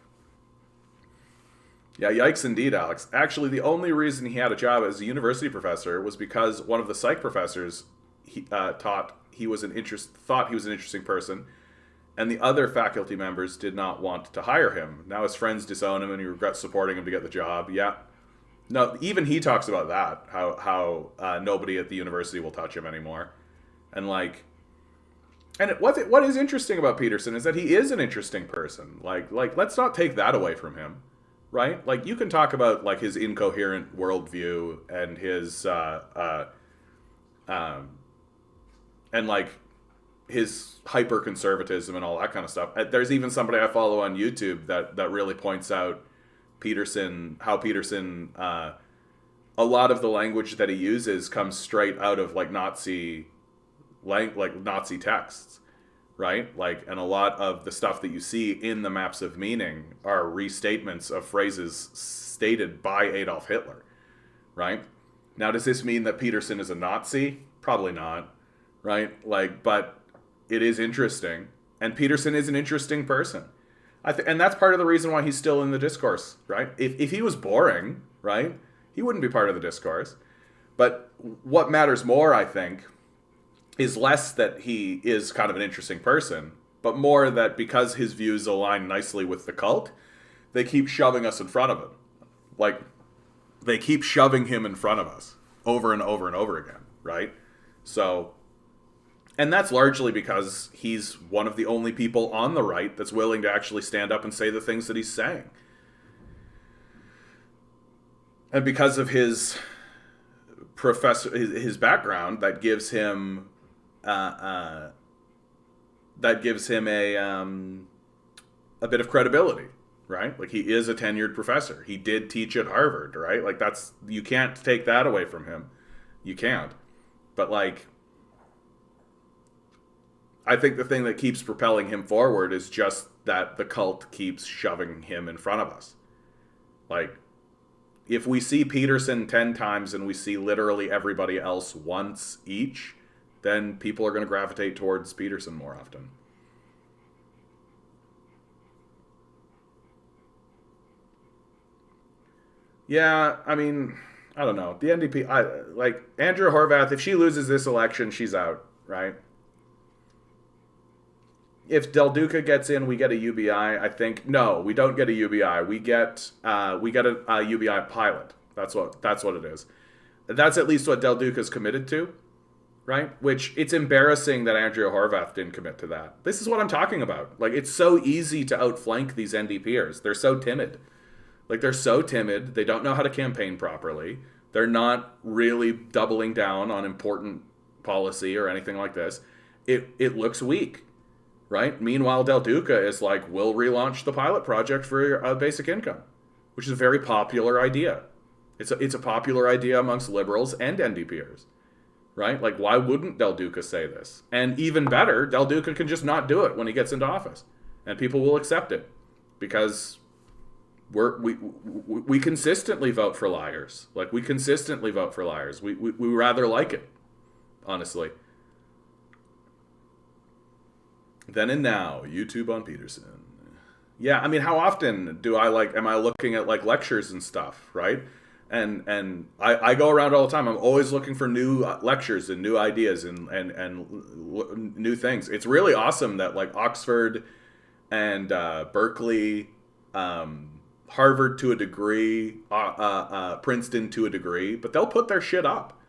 Yeah, yikes indeed, Alex. Actually, the only reason he had a job as a university professor was because one of the psych professors thought he was an interesting person, and the other faculty members did not want to hire him. Now his friends disown him, and he regrets supporting him to get the job. Yeah, no, even he talks about that, how nobody at the university will touch him anymore, and like, and what is interesting about Peterson is that he is an interesting person. Like let's not take that away from him, right? Like, you can talk about like his incoherent worldview and his and like his hyper conservatism and all that kind of stuff. There's even somebody I follow on YouTube that really points out how Peterson, a lot of the language that he uses comes straight out of like Nazi texts, right? Like, and a lot of the stuff that you see in the maps of meaning are restatements of phrases stated by Adolf Hitler, right? Now, does this mean that Peterson is a Nazi? Probably not, right? Like, but it is interesting, and Peterson is an interesting person. And that's part of the reason why he's still in the discourse, right? If he was boring, right, he wouldn't be part of the discourse. But what matters more, I think, is less that he is kind of an interesting person, but more that because his views align nicely with the cult, they keep shoving us in front of him. Like, they keep shoving him in front of us over and over and over again, right? So, and that's largely because he's one of the only people on the right that's willing to actually stand up and say the things that he's saying. And because of his his background, that gives him a bit of credibility, right? Like, he is a tenured professor. He did teach at Harvard, right? Like, that's, you can't take that away from him. You can't. But, like, I think the thing that keeps propelling him forward is just that the cult keeps shoving him in front of us. Like, if we see Peterson 10 times and we see literally everybody else once each, then people are going to gravitate towards Peterson more often. Yeah, I mean, I don't know. The NDP, like, Andrea Horvath, if she loses this election, she's out, right? If Del Duca gets in, we get a UBI. I think no, we don't get a UBI. We get a UBI pilot. That's what it is. That's at least what Del Duca's committed to, right? Which, it's embarrassing that Andrea Horvath didn't commit to that. This is what I'm talking about. Like, it's so easy to outflank these NDPers. They're so timid. Like, they're so timid. They don't know how to campaign properly. They're not really doubling down on important policy or anything like this. It looks weak. Right? Meanwhile, Del Duca is like, we'll relaunch the pilot project for basic income, which is a very popular idea. It's a popular idea amongst liberals and NDPers, right? Like, why wouldn't Del Duca say this? And even better, Del Duca can just not do it when he gets into office, and people will accept it because we consistently vote for liars. Like, we consistently vote for liars. We rather like it, honestly. Then and now, YouTube on Peterson. Yeah, I mean, how often am I looking at, like, lectures and stuff, right? And I go around all the time. I'm always looking for new lectures and new ideas and new things. It's really awesome that, like, Oxford and Berkeley, Harvard to a degree, Princeton to a degree, but they'll put their shit up.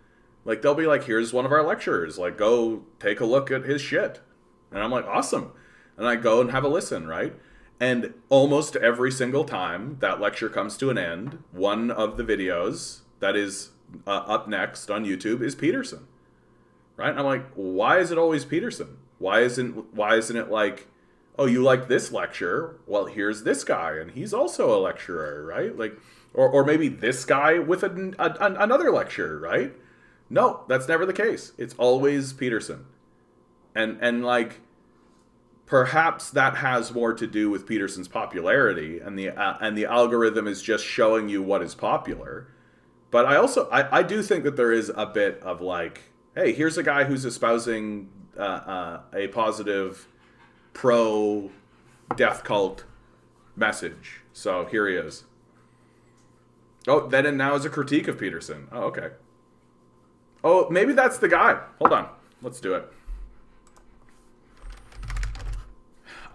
Like, they'll be like, here's one of our lecturers. Like, go take a look at his shit. And I'm like, awesome. And I go and have a listen, right? And almost every single time that lecture comes to an end, one of the videos that is up next on YouTube is Peterson, right? And I'm like, why is it always Peterson? Why isn't it like, oh, you like this lecture? Well, here's this guy, and he's also a lecturer, right? Like, or maybe this guy with another lecture, right? No, that's never the case. It's always Peterson. And like, perhaps that has more to do with Peterson's popularity, and the algorithm is just showing you what is popular. But I do think that there is a bit of, like, hey, here's a guy who's espousing a positive pro death cult message. So here he is. Oh, then and now is a critique of Peterson. Oh, okay. Oh, maybe that's the guy. Hold on. Let's do it.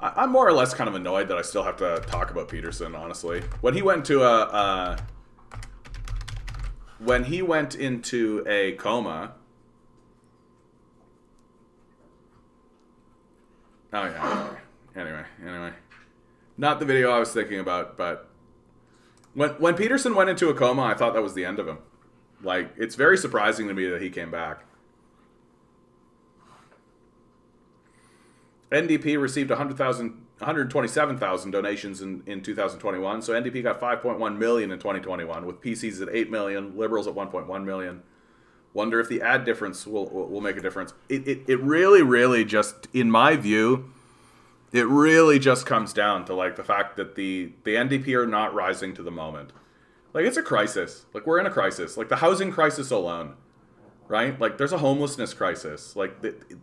I'm more or less kind of annoyed that I still have to talk about Peterson, honestly. When he went into a coma. Oh yeah. Anyway. Not the video I was thinking about, but when Peterson went into a coma, I thought that was the end of him. Like, it's very surprising to me that he came back. NDP received 127,000 donations in 2021. So NDP got 5.1 million in 2021, with PCs at 8 million, Liberals at 1.1 million. Wonder if the ad difference will make a difference. It really, really just, in my view, it really just comes down to like the fact that the NDP are not rising to the moment. Like, it's a crisis. Like, we're in a crisis. Like, the housing crisis alone, right? Like, there's a homelessness crisis. Like,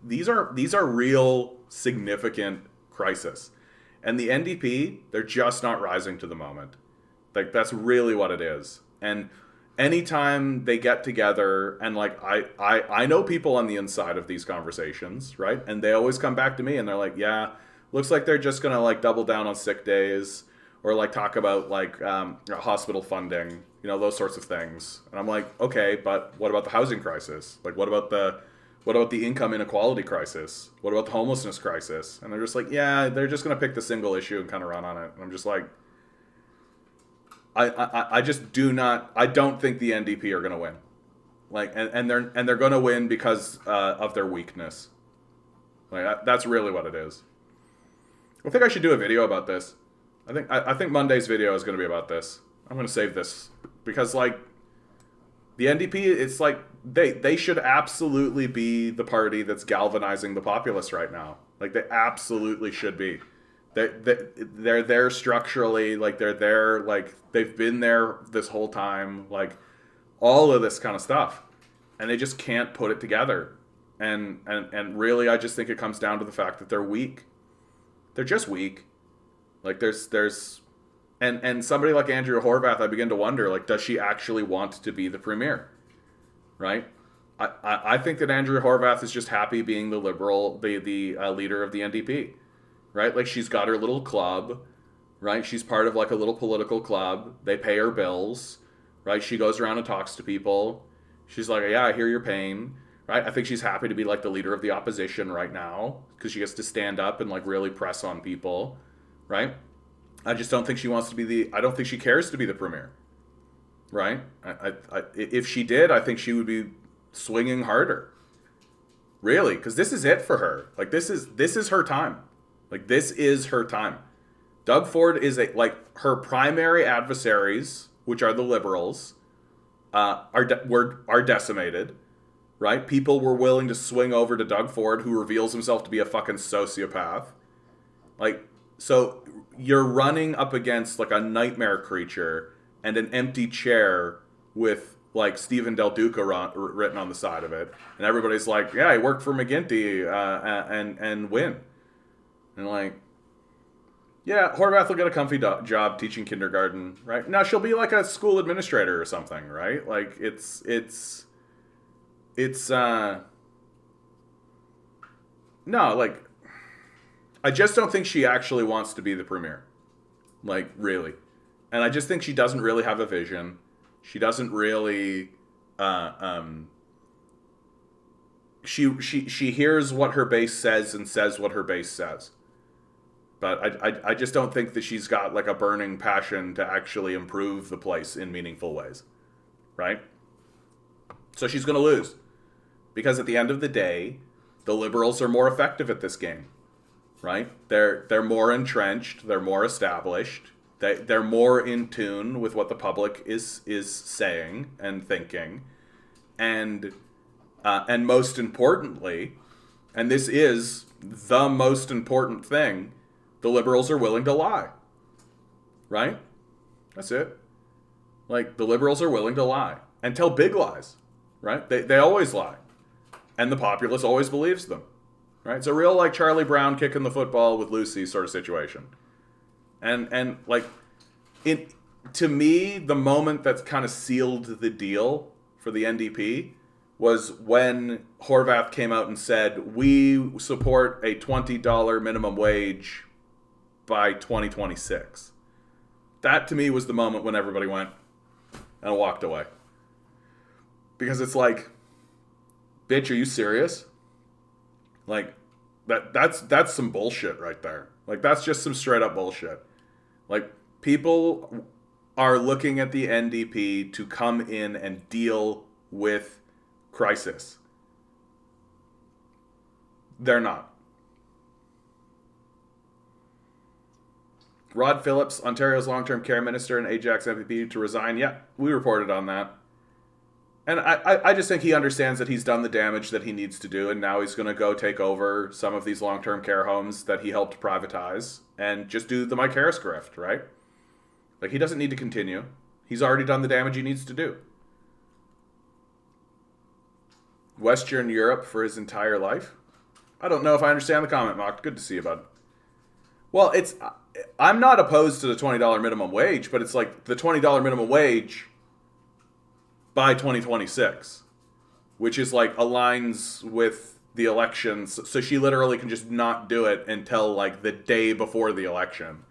these are real significant crisis. And the NDP, they're just not rising to the moment. Like, that's really what it is. And anytime they get together, and like I know people on the inside of these conversations, right? And they always come back to me and they're like, yeah, looks like they're just gonna like double down on sick days, or like talk about like hospital funding, you know, those sorts of things. And I'm like, okay, but what about the housing crisis? Like, what about the income inequality crisis? What about the homelessness crisis? And they're just like, yeah, they're just gonna pick the single issue and kind of run on it. And I'm just like, I just do not. I don't think the NDP are gonna win. Like, and they're gonna win because of their weakness. Like, that's really what it is. I think I should do a video about this. I think Monday's video is going to be about this. I'm going to save this because like the NDP, it's like they should absolutely be the party that's galvanizing the populace right now. Like, they absolutely should be. They're there structurally. Like, they're there. Like, they've been there this whole time. Like, all of this kind of stuff, and they just can't put it together. And really, I just think it comes down to the fact that they're weak. They're just weak. Like, there's and somebody like Andrea Horwath, I begin to wonder, like, does she actually want to be the premier? Right? I think that Andrea Horwath is just happy being the liberal, the leader of the NDP. Right? Like, she's got her little club, right? She's part of like a little political club. They pay her bills, right? She goes around and talks to people. She's like, yeah, I hear your pain. Right? I think she's happy to be like the leader of the opposition right now because she gets to stand up and like really press on people, right? I just don't think she wants to be I don't think she cares to be the premier, right? If she did, I think she would be swinging harder, really, because this is it for her. Like, this is her time. Like, this is her time. Doug Ford is like her primary adversaries, which are the liberals, are decimated. Right? People were willing to swing over to Doug Ford, who reveals himself to be a fucking sociopath. Like, so you're running up against like a nightmare creature and an empty chair with like Stephen Del Duca written on the side of it, and everybody's like, yeah, he worked for McGuinty and win. And like, yeah, Horwath will get a comfy job teaching kindergarten, right? Now she'll be like a school administrator or something, right? Like, it's no, like, I just don't think she actually wants to be the premier. Like, really. And I just think she doesn't really have a vision. She doesn't really she hears what her base says and says what her base says. But I just don't think that she's got like a burning passion to actually improve the place in meaningful ways. Right? So she's going to lose. Because at the end of the day, the liberals are more effective at this game, right? They're more entrenched, they're more established, they're more in tune with what the public is saying and thinking, and most importantly, and this is the most important thing, the liberals are willing to lie, right? That's it. Like, the liberals are willing to lie and tell big lies, right? They always lie. And the populace always believes them, right? It's a real like Charlie Brown kicking the football with Lucy sort of situation. And like, to me, the moment that's kind of sealed the deal for the NDP was when Horwath came out and said, we support a $20 minimum wage by 2026. That to me was the moment when everybody went and walked away. Because it's like, bitch, are you serious? Like, that's some bullshit right there. Like, that's just some straight up bullshit. Like, people are looking at the NDP to come in and deal with crisis. They're not. Rod Phillips, Ontario's long-term care minister and Ajax MPP, to resign. Yeah, we reported on that. And I just think he understands that he's done the damage that he needs to do, and now he's going to go take over some of these long-term care homes that he helped privatize and just do the Mike Harris grift, right? Like, he doesn't need to continue. He's already done the damage he needs to do. Western Europe for his entire life? I don't know if I understand the comment, Mock. Good to see you, bud. Well, I'm not opposed to the $20 minimum wage, but it's like the $20 minimum wage by 2026, which is like aligns with the elections. So she literally can just not do it until like the day before the election,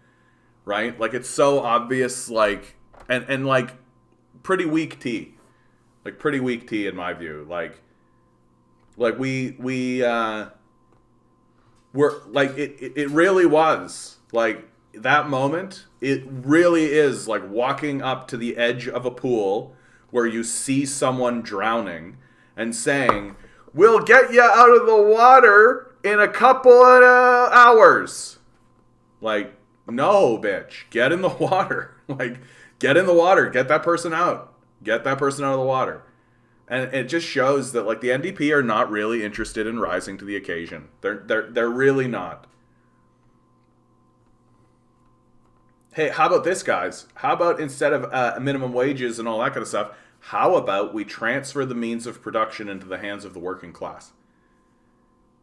right? Like, it's so obvious, like, and like pretty weak tea, in my view. Like we're like, it really was like that moment. It really is like walking up to the edge of a pool where you see someone drowning and saying, "We'll get you out of the water in a couple of hours." Like, no, bitch, get in the water. Like, get in the water. Get that person out. Get that person out of the water. And it just shows that, like, the NDP are not really interested in rising to the occasion. They're really not. Hey, how about this, guys? How about, instead of minimum wages and all that kind of stuff, how about we transfer the means of production into the hands of the working class?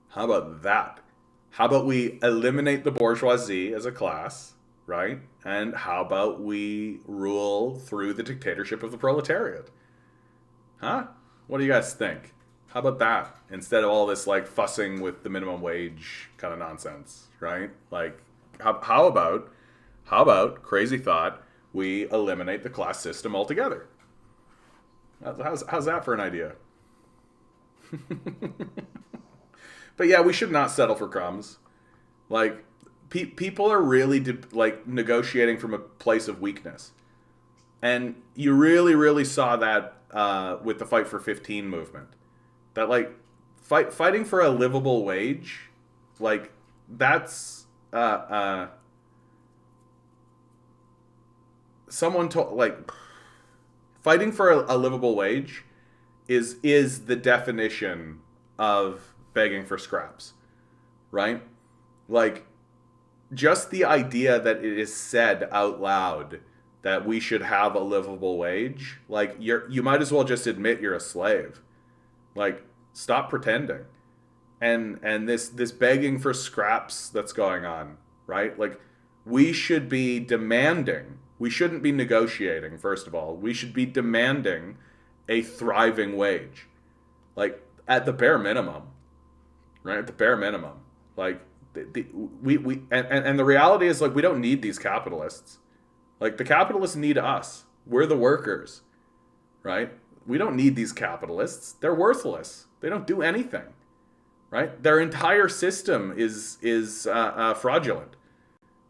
How about that? How about we eliminate the bourgeoisie as a class, right? And how about we rule through the dictatorship of the proletariat? Huh? What do you guys think? How about that? Instead of all this, like, fussing with the minimum wage kind of nonsense, right? Like, how about, crazy thought, we eliminate the class system altogether? How's that for an idea? But yeah, we should not settle for crumbs. Like, people are really like negotiating from a place of weakness, and you really, really saw that with the Fight for 15 movement. That, like, fighting for a livable wage, like, that's someone told, like, fighting for a livable wage is the definition of begging for scraps, right? Like, just the idea that it is said out loud that we should have a livable wage, like, you might as well just admit you're a slave. Like, stop pretending. And this begging for scraps that's going on, right? Like, we should be demanding. We shouldn't be negotiating, first of all. We should be demanding a thriving wage. Like, at the bare minimum. Right? At the bare minimum. Like, and the reality is, like, we don't need these capitalists. Like, the capitalists need us. We're the workers. Right? We don't need these capitalists. They're worthless. They don't do anything. Right? Their entire system is fraudulent.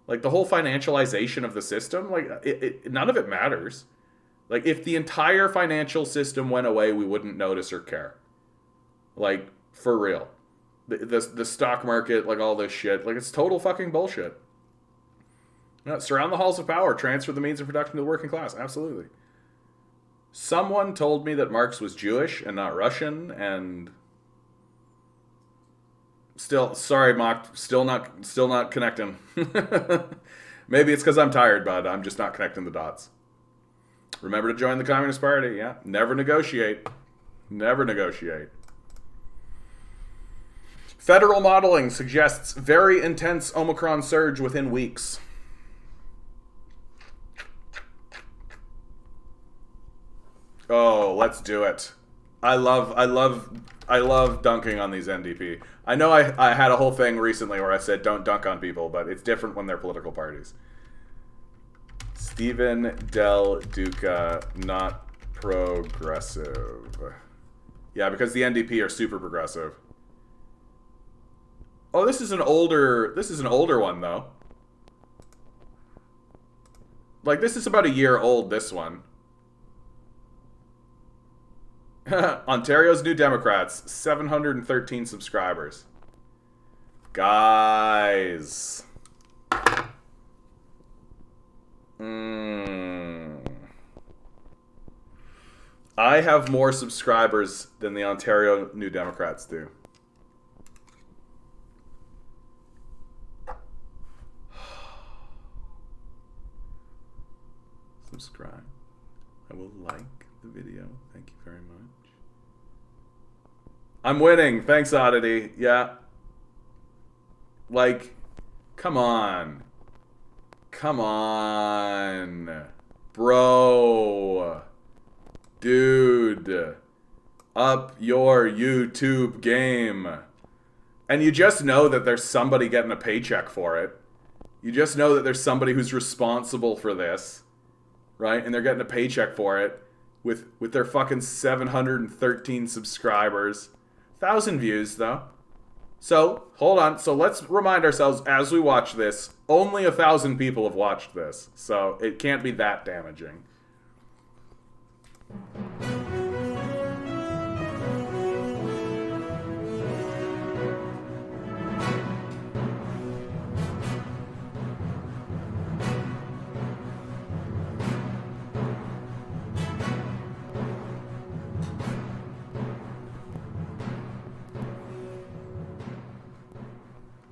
Like, the whole financialization of the system, like, none of it matters. Like, if the entire financial system went away, we wouldn't notice or care. Like, for real. The stock market, like, all this shit, like, it's total fucking bullshit. Surround the halls of power, transfer the means of production to the working class. Absolutely. Someone told me that Marx was Jewish and not Russian, and sorry, Mock, still not connecting. Maybe it's because I'm tired, bud. I'm just not connecting the dots. Remember to join the Communist Party. Yeah, never negotiate. Never negotiate. Federal modeling suggests very intense Omicron surge within weeks. Oh, let's do it. I love dunking on these NDP. I know I had a whole thing recently where I said don't dunk on people, but it's different when they're political parties. Stephen Del Duca, not progressive. Yeah, because the NDP are super progressive. Oh, this is an older one, though. Like, this is about a year old, this one. Ontario's New Democrats, 713 subscribers. Guys. I have more subscribers than the Ontario New Democrats do. Subscribe. I will like the video. Thank you very much. I'm winning. Thanks, Oddity. Yeah. Like, come on. Come on. Bro. Dude. Up your YouTube game. And you just know that there's somebody getting a paycheck for it. You just know that there's somebody who's responsible for this. Right? And they're getting a paycheck for it with their fucking 713 subscribers. 1,000 views, though. So, hold on. So let's remind ourselves as we watch this, only 1,000 people have watched this. So it can't be that damaging.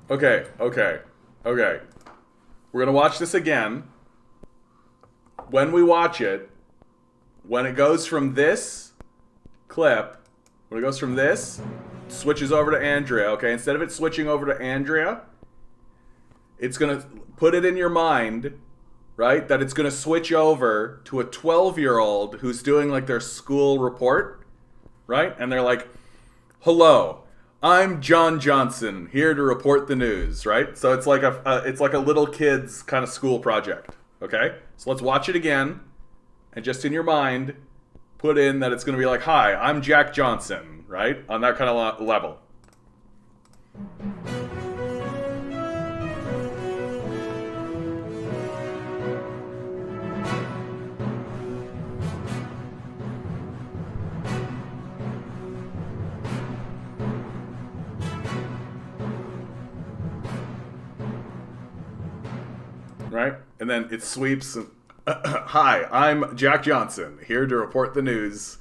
Okay. We're going to watch this again. When we watch it, when it goes from this clip, when it goes from this, switches over to Andrea, okay? Instead of it switching over to Andrea, it's going to put it in your mind, right, that it's going to switch over to a 12-year-old who's doing, like, their school report, right? And they're like, hello. I'm John Johnson, here to report the news, right? So it's like a little kid's kind of school project, okay? So let's watch it again, and just in your mind, put in that it's going to be like, hi, I'm Jack Johnson, right? On that kind of level. Right? And then it sweeps. And, hi, I'm Jack Johnson, here to report the news.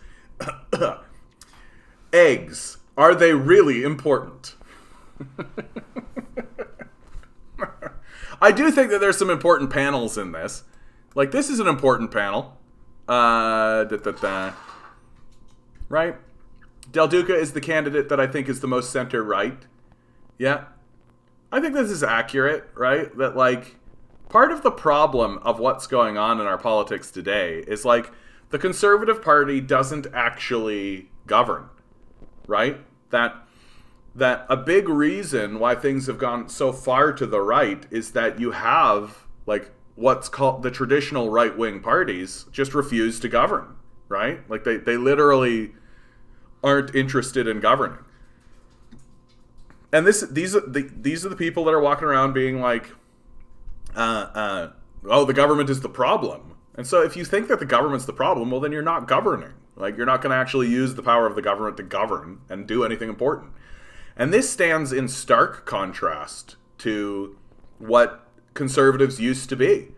Eggs, are they really important? I do think that there's some important panels in this. Like, this is an important panel. Right? Del Duca is the candidate that I think is the most center-right. Yeah. I think this is accurate, right? That, like, part of the problem of what's going on in our politics today is, like, the Conservative Party doesn't actually govern, right? That a big reason why things have gone so far to the right is that you have, like, what's called the traditional right-wing parties just refuse to govern, right? Like, they literally aren't interested in governing. And these are the people that are walking around being like, oh, the government is the problem. And so if you think that the government's the problem, well, then you're not governing. Like, you're not going to actually use the power of the government to govern and do anything important. And this stands in stark contrast to what conservatives used to be,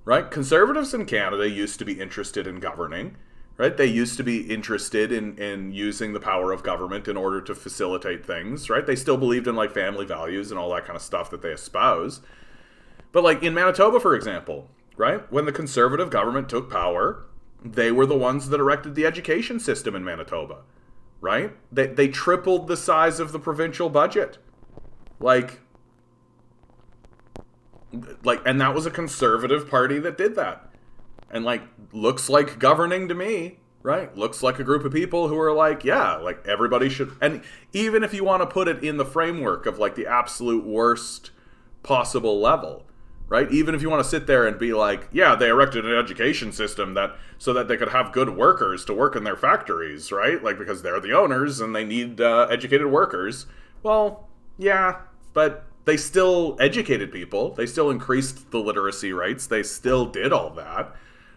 right? Conservatives in Canada used to be interested in governing, right? They used to be interested in using the power of government in order to facilitate things, right? They still believed in, like, family values and all that kind of stuff that they espouse. But, like, in Manitoba, for example, right? When the Conservative government took power, they were the ones that erected the education system in Manitoba, right? They tripled the size of the provincial budget. Like, and that was a Conservative party that did that. And, like, looks like governing to me, right? Looks like a group of people who are like, yeah, like, everybody should... And even if you want to put it in the framework of, like, the absolute worst possible level, right? Even if you want to sit there and be like, yeah, they erected an education system so that they could have good workers to work in their factories, right? Like, because they're the owners and they need educated workers. Well, yeah, but they still educated people. They still increased the literacy rates. They still did all that,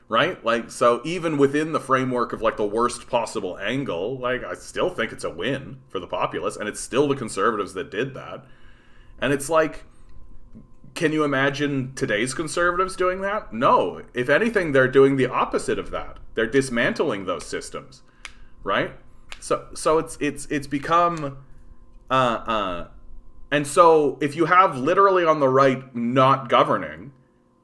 right? Like, so even within the framework of, like, the worst possible angle, like, I still think it's a win for the populace, and it's still the Conservatives that did that. And it's like, Can you imagine today's conservatives doing that? No. If anything, they're doing the opposite of that. They're dismantling those systems, right? So it's become and so if you have literally on the right not governing,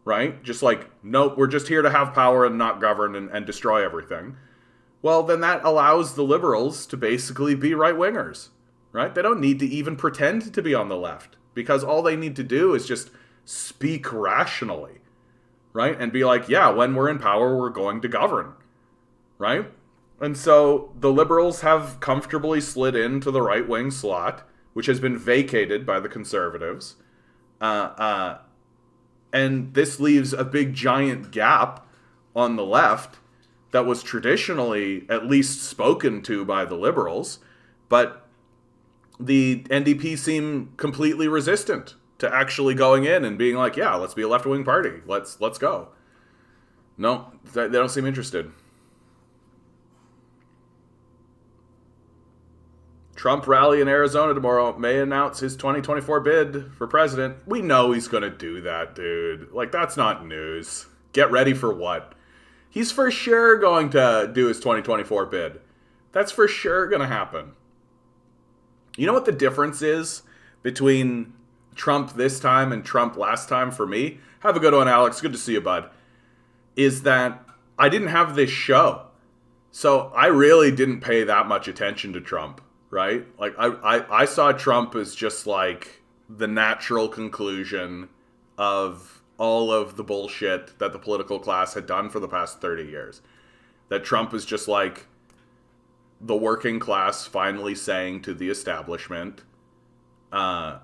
right? Just like, nope, we're just here to have power and not govern and destroy everything. Well, then that allows the liberals to basically be right-wingers, right? They don't need to even pretend to be on the left, because all they need to do is just speak rationally, right? And be like, yeah, when we're in power, we're going to govern, right? And so the liberals have comfortably slid into the right-wing slot, which has been vacated by the conservatives. And this leaves a big giant gap on the left that was traditionally at least spoken to by the liberals, but the NDP seem completely resistant to actually going in and being like, yeah, let's be a left-wing party. Let's go. No, they don't seem interested. Trump rally in Arizona tomorrow, may announce his 2024 bid for president. We know he's going to do that, dude. Like, that's not news. Get ready for what? He's for sure going to do his 2024 bid. That's for sure going to happen. You know what the difference is between Trump this time and Trump last time for me? Have a good one, Alex. Good to see you, bud. Is that I didn't have this show. So I really didn't pay that much attention to Trump. Right? Like, I saw Trump as just like the natural conclusion of all of the bullshit that the political class had done for the past 30 years. That Trump is just like the working class finally saying to the establishment, okay,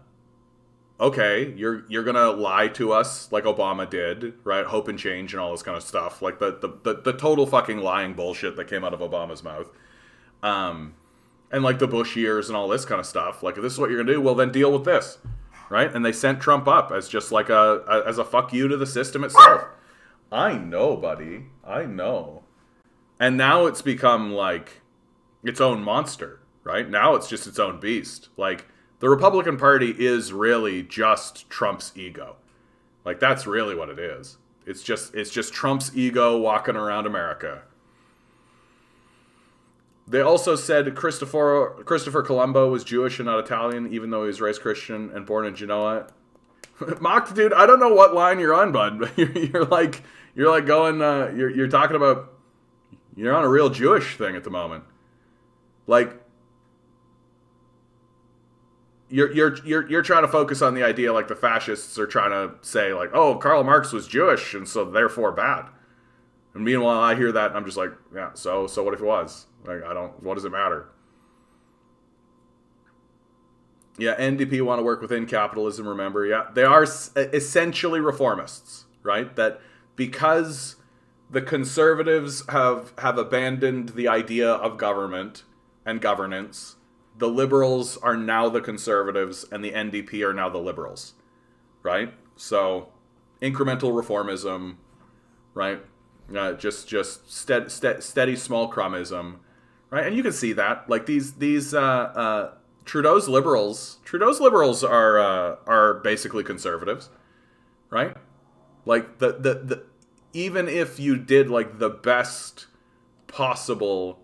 you're gonna lie to us like Obama did, right? Hope and change and all this kind of stuff. Like the total fucking lying bullshit that came out of Obama's mouth. And like the Bush years and all this kind of stuff. Like, if this is what you're gonna do, well then deal with this, right? And they sent Trump up as just like as a fuck you to the system itself. I know, buddy. I know. And now it's become like its own monster, right? Now it's just its own beast. Like, the Republican Party is really just Trump's ego. Like, that's really what it is. It's just Trump's ego walking around America. They also said Christopher Colombo was Jewish and not Italian, even though he was raised Christian and born in Genoa. Mocked, dude, I don't know what line you're on, bud. You're going, you're talking about, you're on a real Jewish thing at the moment. Like, you're trying to focus on the idea like the fascists are trying to say like, oh, Karl Marx was Jewish and so therefore bad. And meanwhile, I hear that and I'm just like, yeah, so what if it was? Like, what does it matter? Yeah, NDP want to work within capitalism, remember? Yeah, they are essentially reformists, right? That because the conservatives have abandoned the idea of government and governance, the liberals are now the conservatives and the NDP are now the liberals, right? So, incremental reformism, right? Just steady small crumism, right? And you can see that, like these Trudeau's liberals are basically conservatives, right? Like the even if you did like the best possible,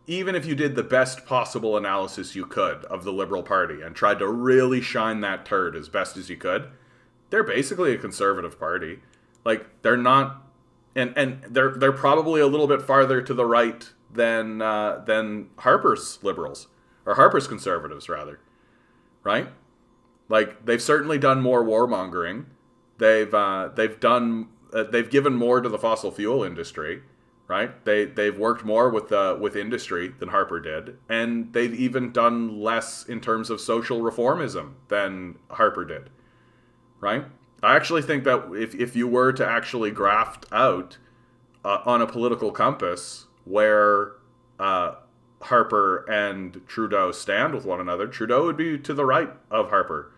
even if you did the best possible analysis you could of the Liberal Party and tried to really shine that turd as best as you could, they're basically a conservative party. Like, they're not, and they're probably a little bit farther to the right than Harper's liberals, or Harper's conservatives rather, right? Like, they've certainly done more warmongering. They've given more to the fossil fuel industry, right? They've worked more with industry than Harper did, and they've even done less in terms of social reformism than Harper did. Right? I actually think that if you were to actually graft out on a political compass where Harper and Trudeau stand with one another, Trudeau would be to the right of Harper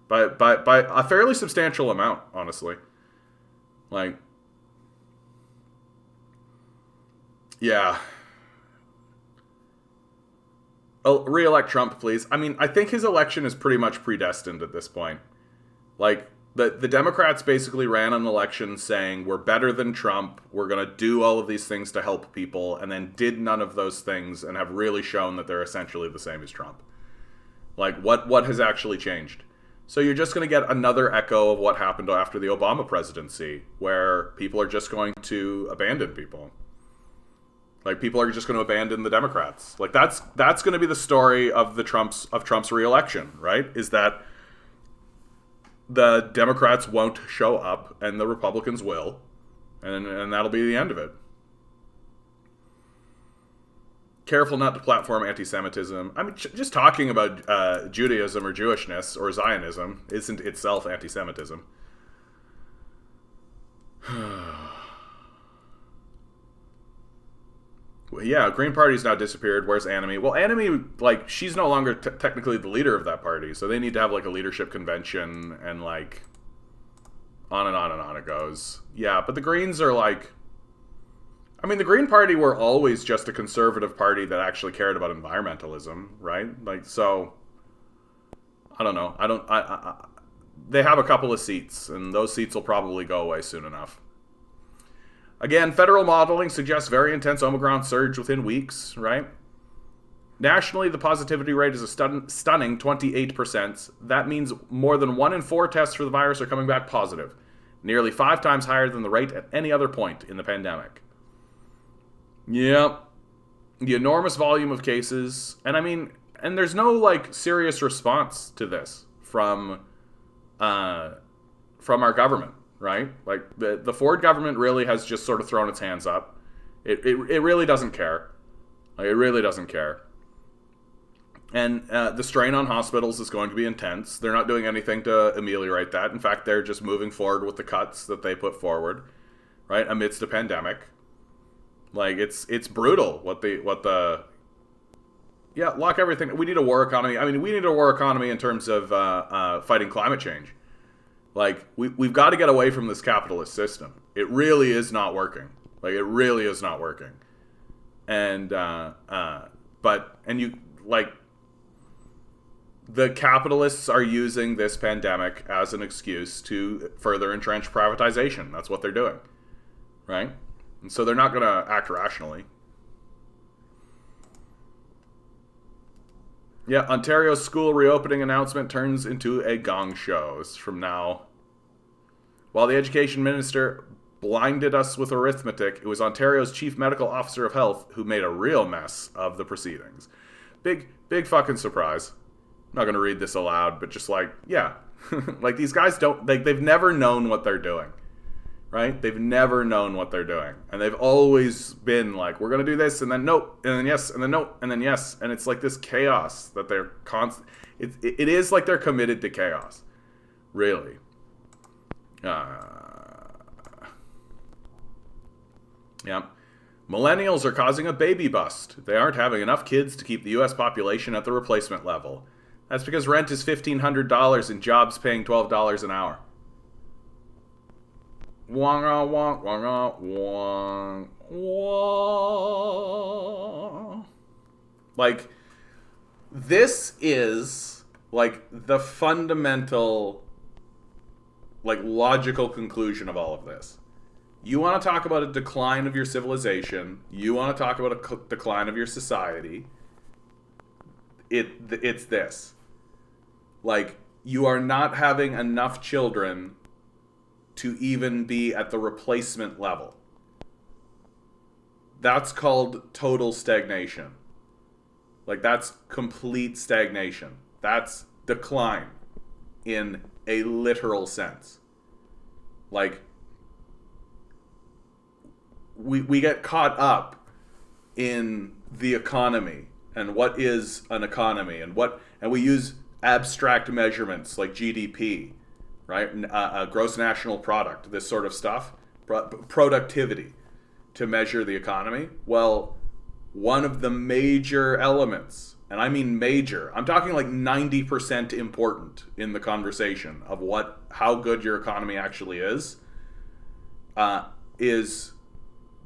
by a fairly substantial amount, honestly. Like, yeah. Re-elect Trump, please. I mean, I think his election is pretty much predestined at this point. Like, the Democrats basically ran an election saying, we're better than Trump, we're going to do all of these things to help people, and then did none of those things and have really shown that they're essentially the same as Trump. Like, what has actually changed? So you're just going to get another echo of what happened after the Obama presidency, where people are just going to abandon people. Like, people are just going to abandon the Democrats. Like, that's going to be the story of Trump's re-election, right? Is that the Democrats won't show up and the Republicans will, and that'll be the end of it. Careful not to platform anti-Semitism. I mean, just talking about Judaism or Jewishness or Zionism isn't itself anti-Semitism. Well, yeah, Green Party's now disappeared. Where's Anime? Well, Anime, like, she's no longer technically the leader of that party, so they need to have, like, a leadership convention, and, like, on and on and on it goes. Yeah, but the Greens are, like... I mean, the Green Party were always just a conservative party that actually cared about environmentalism, right? Like, so... I don't know. They have a couple of seats, and those seats will probably go away soon enough. Again, federal modeling suggests very intense Omicron surge within weeks, right? Nationally, the positivity rate is a stunning 28%. That means more than 1 in 4 tests for the virus are coming back positive, nearly 5 times higher than the rate at any other point in the pandemic. Yep. The enormous volume of cases, and I mean, and there's no, like, serious response to this from our government. Right? Like, the Ford government really has just sort of thrown its hands up. It really doesn't care. Like, it really doesn't care. And the strain on hospitals is going to be intense. They're not doing anything to ameliorate that. In fact, they're just moving forward with the cuts that they put forward, right, amidst a pandemic. Like, it's brutal what the yeah, lock everything. We need a war economy. I mean, we need a war economy in terms of fighting climate change. Like, we've got to get away from this capitalist system. It really is not working. Like, it really is not working. And, the capitalists are using this pandemic as an excuse to further entrench privatization. That's what they're doing. Right? And so they're not going to act rationally. Yeah, Ontario's school reopening announcement turns into a gong show from now. While the education minister blinded us with arithmetic, it was Ontario's chief medical officer of health who made a real mess of the proceedings. Big fucking surprise. I'm not going to read this aloud, but just like, yeah. Like, these guys they've never known what they're doing. Right? They've never known what they're doing. And they've always been like, we're going to do this, and then nope, and then yes, and then nope, and then yes. And it's like this chaos that they're it is like they're committed to chaos. Really. Yeah. Millennials are causing a baby bust. They aren't having enough kids to keep the U.S. population at the replacement level. That's because rent is $1,500 and jobs paying $12 an hour. Wonga, wong, wonga, wong, wong. Like, this is, like, the fundamental, like, logical conclusion of all of this. You want to talk about a decline of your civilization. You want to talk about a decline of your society. It's this. Like, you are not having enough children to even be at the replacement level. That's called total stagnation. Like, that's complete stagnation. That's decline in a literal sense. Like, we get caught up in the economy and what is an economy and we use abstract measurements like GDP, right? Gross national product, this sort of stuff, productivity to measure the economy. Well, one of the major elements, and I mean major, I'm talking like 90% important in the conversation of how good your economy actually is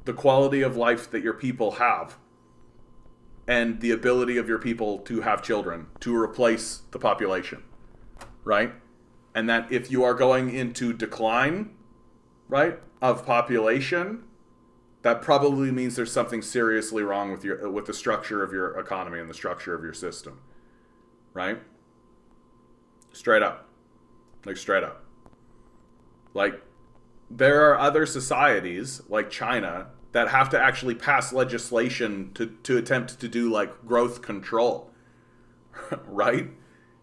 the quality of life that your people have. and the ability of your people to have children to replace the population, right? And that if you are going into decline, right, of population, that probably means there's something seriously wrong with the structure of your economy and the structure of your system, right? Straight up. Like, straight up. Like, there are other societies, like China, that have to actually pass legislation to attempt to do, like, growth control. Right?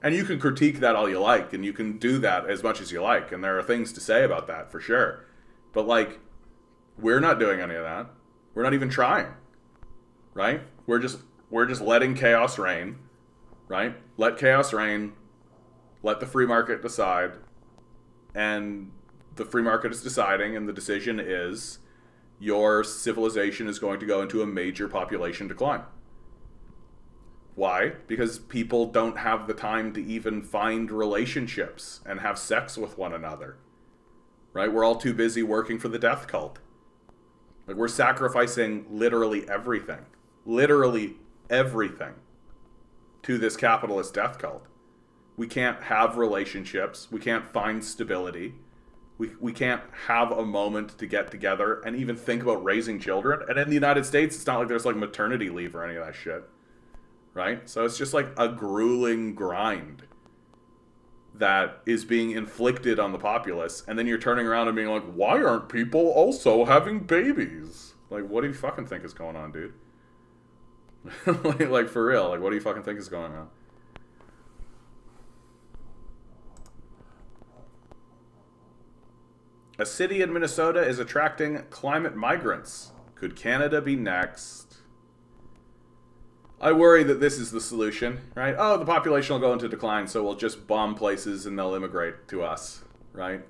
And you can critique that all you like, and you can do that as much as you like, and there are things to say about that, for sure. But, like, we're not doing any of that. We're not even trying. Right? We're just letting chaos reign. Right? Let chaos reign. Let the free market decide. And the free market is deciding, and the decision is your civilization is going to go into a major population decline. Why? Because people don't have the time to even find relationships and have sex with one another. Right? We're all too busy working for the death cult. Like, we're sacrificing literally everything to this capitalist death cult. We can't have relationships. We can't find stability. We can't have a moment to get together and even think about raising children. And in the United States, it's not like there's like maternity leave or any of that shit. Right? So it's just like a grueling grind that is being inflicted on the populace. And then you're turning around and being like, why aren't people also having babies? Like, what do you fucking think is going on, dude? like, for real. Like, what do you fucking think is going on? A city in Minnesota is attracting climate migrants. Could Canada be next? I worry that this is the solution, right? Oh, the population will go into decline, so we'll just bomb places and they'll immigrate to us, right?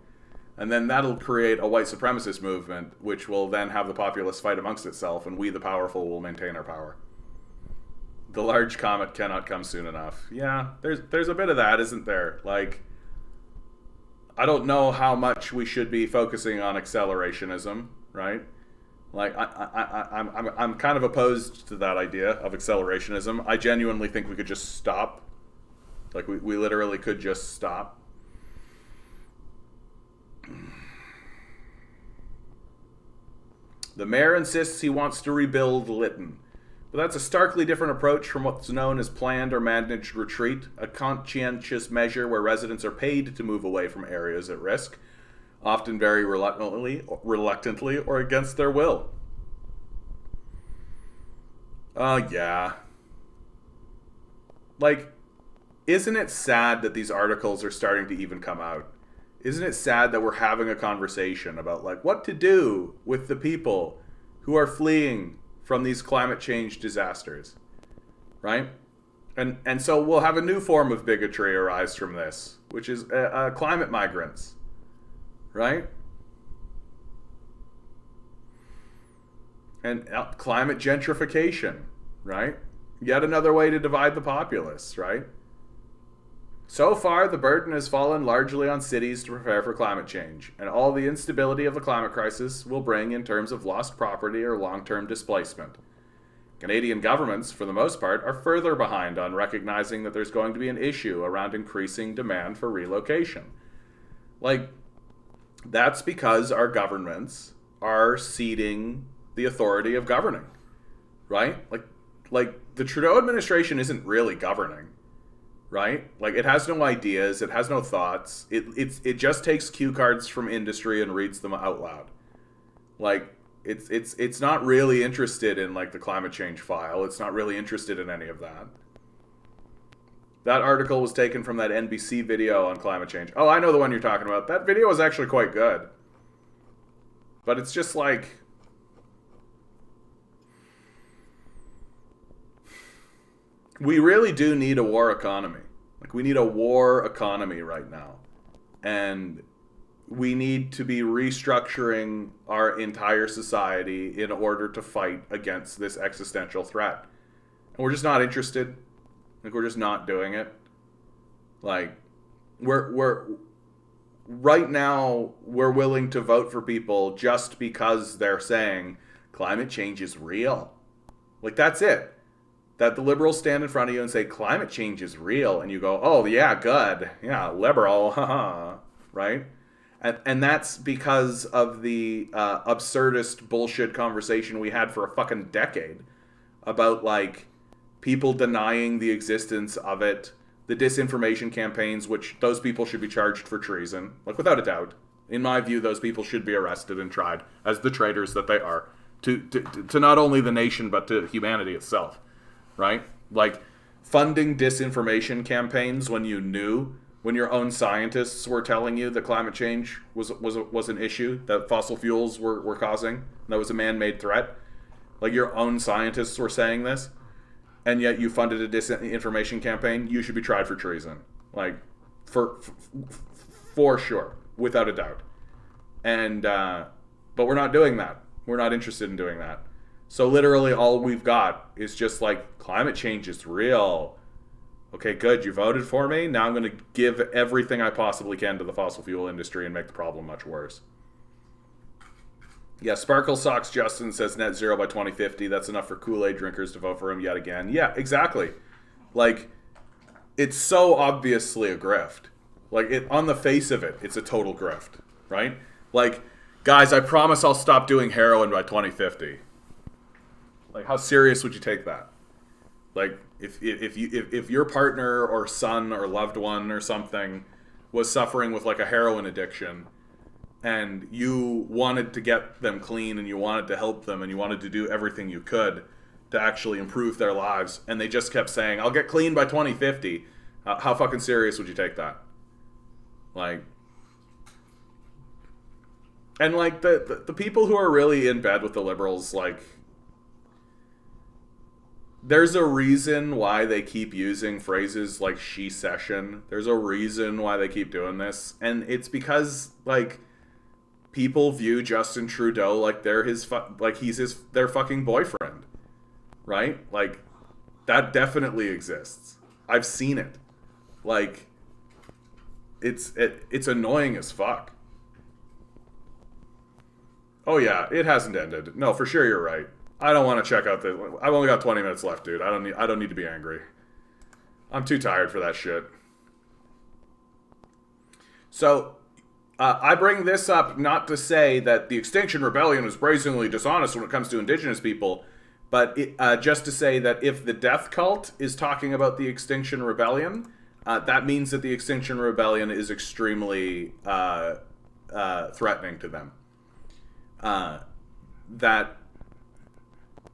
And then that'll create a white supremacist movement, which will then have the populace fight amongst itself, and we, the powerful, will maintain our power. The large comet cannot come soon enough. Yeah, there's a bit of that, isn't there? Like, I don't know how much we should be focusing on accelerationism, right? Like, I'm kind of opposed to that idea of accelerationism. I genuinely think we could just stop. Like, we literally could just stop. The mayor insists he wants to rebuild Lytton. But that's a starkly different approach from what's known as planned or managed retreat, a conscientious measure where residents are paid to move away from areas at risk, often very reluctantly or against their will. Yeah. Like, isn't it sad that these articles are starting to even come out? Isn't it sad that we're having a conversation about, like, what to do with the people who are fleeing from these climate change disasters, right? And so we'll have a new form of bigotry arise from this, which is climate migrants, right? And climate gentrification, right? Yet another way to divide the populace, right? So far, the burden has fallen largely on cities to prepare for climate change, and all the instability of the climate crisis will bring in terms of lost property or long-term displacement. Canadian governments, for the most part, are further behind on recognizing that there's going to be an issue around increasing demand for relocation. Like, that's because our governments are ceding the authority of governing, right? Like the Trudeau administration isn't really governing. Right? Like, it has no ideas, it has no thoughts. It just takes cue cards from industry and reads them out loud. Like, it's not really interested in, like, the climate change file. It's not really interested in any of that. That article was taken from that NBC video on climate change. Oh, I know the one you're talking about. That video was actually quite good. But it's just like, we really do need a war economy. Like, we need a war economy right now. And we need to be restructuring our entire society in order to fight against this existential threat. And we're just not interested. Like, we're just not doing it. Like, we're right now, we're willing to vote for people just because they're saying climate change is real. Like, that's it. that the liberals stand in front of you and say climate change is real, and you go, oh yeah, good, yeah, liberal, haha, right? And that's because of the absurdist bullshit conversation we had for a fucking decade about like people denying the existence of it, the disinformation campaigns, which those people should be charged for treason, like without a doubt. In my view, those people should be arrested and tried as the traitors that they are to not only the nation but to humanity itself, right? Like funding disinformation campaigns when you knew, when your own scientists were telling you that climate change was an issue that fossil fuels were causing, that was a man-made threat. Like your own scientists were saying this, and yet you funded a disinformation campaign. You should be tried for treason, like for sure, without a doubt. And but we're not doing that. We're not interested in doing that. So literally all we've got is just like, climate change is real. Okay, good. You voted for me. Now I'm going to give everything I possibly can to the fossil fuel industry and make the problem much worse. Yeah, Sparkle Socks Justin says net zero by 2050. That's enough for Kool-Aid drinkers to vote for him yet again. Yeah, exactly. Like, it's so obviously a grift. Like, on the face of it, it's a total grift, right? Like, guys, I promise I'll stop doing heroin by 2050. Like, how serious would you take that? Like, if your partner or son or loved one or something was suffering with like a heroin addiction, and you wanted to get them clean and you wanted to help them and you wanted to do everything you could to actually improve their lives, and they just kept saying, I'll get clean by 2050, how fucking serious would you take that? Like, and like the people who are really in bed with the liberals, like, there's a reason why they keep using phrases like she-cession. There's a reason why they keep doing this. And it's because, like, people view Justin Trudeau like they're he's their fucking boyfriend. Right? Like, that definitely exists. I've seen it. Like, it's annoying as fuck. Oh yeah, it hasn't ended. No, for sure you're right. I don't want to check out I've only got 20 minutes left, dude. I don't need to be angry. I'm too tired for that shit. So, I bring this up not to say that the Extinction Rebellion is brazenly dishonest when it comes to indigenous people, but just to say that if the Death Cult is talking about the Extinction Rebellion, that means that the Extinction Rebellion is extremely threatening to them. That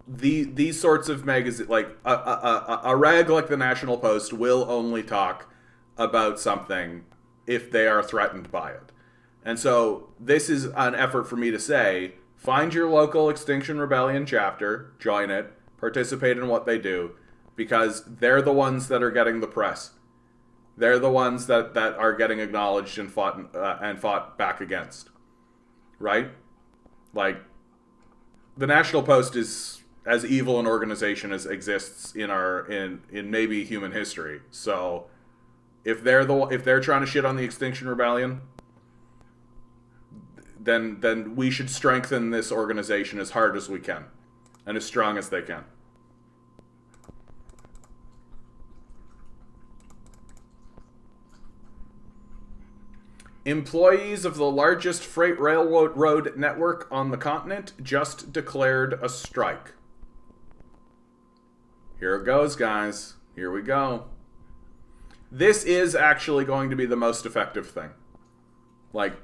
these sorts of magazines, like a rag like the National Post, will only talk about something if they are threatened by it. And so this is an effort for me to say, find your local Extinction Rebellion chapter, join it, participate in what they do, because they're the ones that are getting the press. They're the ones that are getting acknowledged and fought back against. Right? Like, the National Post is as evil an organization as exists in maybe human history. So if they're trying to shit on the Extinction Rebellion, then we should strengthen this organization as hard as we can and as strong as they can. Employees of the largest freight railroad network on the continent just declared a strike. Here it goes, guys. Here we go. This is actually going to be the most effective thing. Like,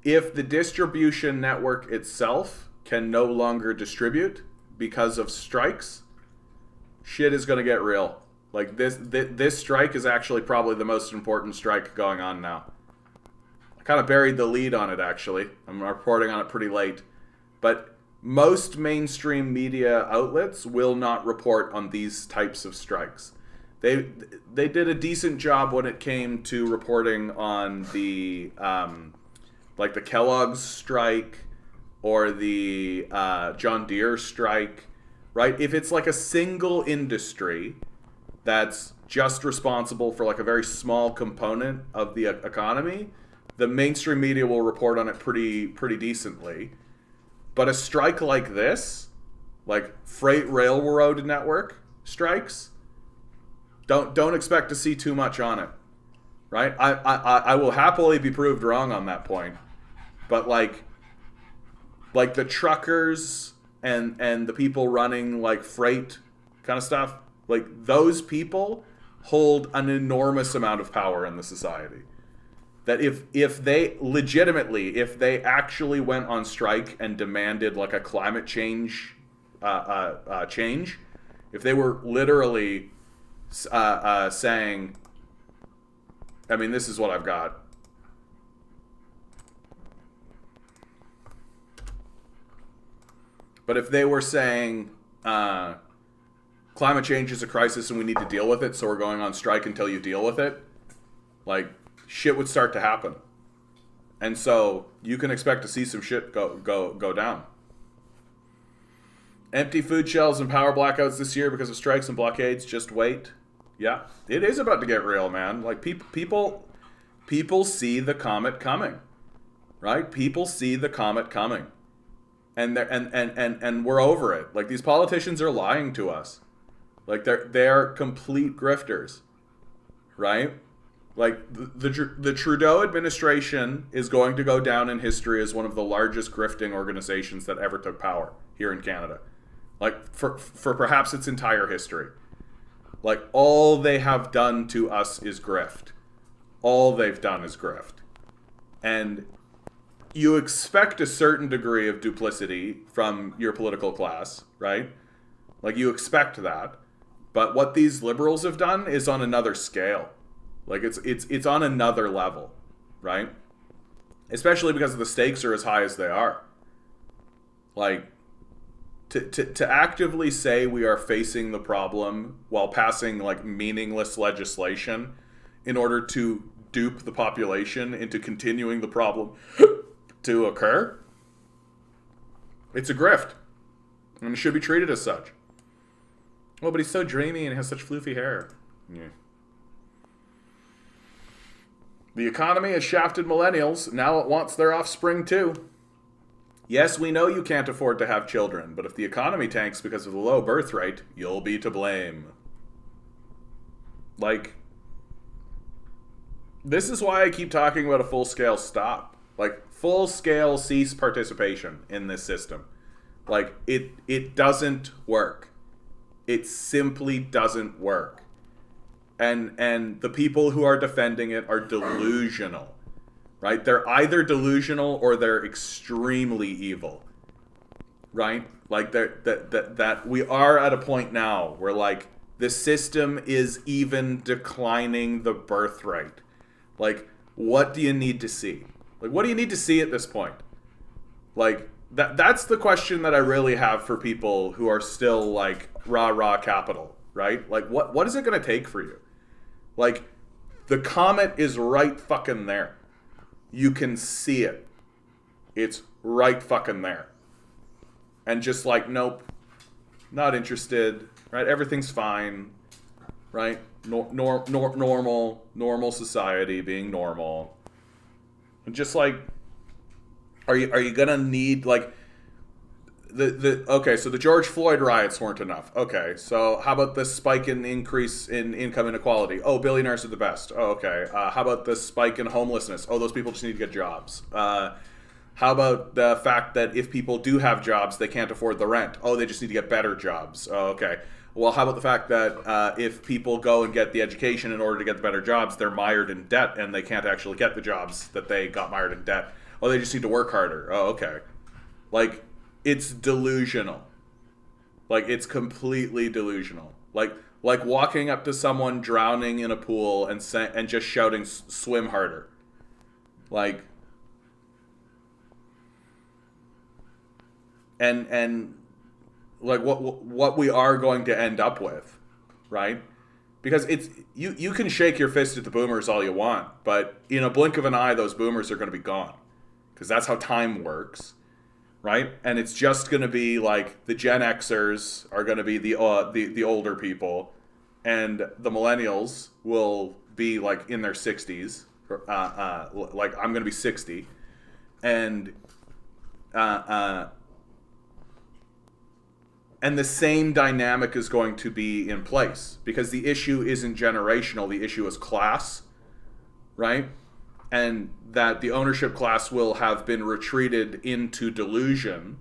if the distribution network itself can no longer distribute because of strikes, shit is going to get real. Like, this strike is actually probably the most important strike going on now. I kind of buried the lead on it, actually. I'm reporting on it pretty late. But most mainstream media outlets will not report on these types of strikes. They did a decent job when it came to reporting on the like the Kellogg's strike or the John Deere strike, right? If it's like a single industry that's just responsible for like a very small component of the economy, the mainstream media will report on it pretty decently. But a strike like this, like freight railroad network strikes, don't expect to see too much on it, right? I will happily be proved wrong on that point, but like the truckers and the people running like freight kind of stuff, like those people hold an enormous amount of power in the society. That if they legitimately, if they actually went on strike and demanded like a climate change change, if they were literally saying, I mean, this is what I've got. But if they were saying climate change is a crisis and we need to deal with it, so we're going on strike until you deal with it, like shit would start to happen. And so you can expect to see some shit go down. Empty food shelves and power blackouts this year because of strikes and blockades. Just wait. Yeah, it is about to get real, man. Like people see the comet coming, right? People see the comet coming, and we're over it. Like these politicians are lying to us, like they're complete grifters, right? Like the Trudeau administration is going to go down in history as one of the largest grifting organizations that ever took power here in Canada. Like for perhaps its entire history. Like all they have done to us is grift. All they've done is grift. And you expect a certain degree of duplicity from your political class, right? Like you expect that. But what these liberals have done is on another scale. Like it's on another level, right? Especially because the stakes are as high as they are. Like to actively say we are facing the problem while passing like meaningless legislation in order to dupe the population into continuing the problem to occur, it's a grift. And it should be treated as such. Oh, but he's so dreamy and has such floofy hair. Yeah. The economy has shafted millennials. Now it wants their offspring too. Yes, we know you can't afford to have children, but if the economy tanks because of the low birth rate, you'll be to blame. Like, this is why I keep talking about a full-scale stop. Like, full-scale cease participation in this system. Like, it doesn't work. It simply doesn't work. And the people who are defending it are delusional. Right? They're either delusional or they're extremely evil. Right? Like that we are at a point now where like the system is even declining the birth rate. Like, what do you need to see? Like, what do you need to see at this point? Like, that's the question that I really have for people who are still like rah capital, right? Like, what is it going to take for you? Like, the comet is right fucking there. You can see it. It's right fucking there. And just like, nope, not interested, right? Everything's fine, right? Normal society being normal. And just like, are you gonna need like okay, so the George Floyd riots weren't enough. Okay, so how about this spike in increase in income inequality? Oh, billionaires are the best. Oh, okay. How about this spike in homelessness? Oh, those people just need to get jobs. How about the fact that if people do have jobs, they can't afford the rent? Oh, they just need to get better jobs. Oh, okay. Well, how about the fact that if people go and get the education in order to get the better jobs, they're mired in debt and they can't actually get the jobs that they got mired in debt? Oh, they just need to work harder. Oh, okay. Like, it's delusional. Like, it's completely delusional. Like walking up to someone drowning in a pool and just shouting, "Swim harder." Like, and like what we are going to end up with, right? Because it's you can shake your fist at the boomers all you want, but in a blink of an eye, those boomers are going to be gone, because that's how time works. Right? And it's just going to be like the Gen Xers are going to be the older people, and the millennials will be like in their 60s. Like, I'm going to be 60, and And the same dynamic is going to be in place because the issue isn't generational, the issue is class, right? And that the ownership class will have been retreated into delusion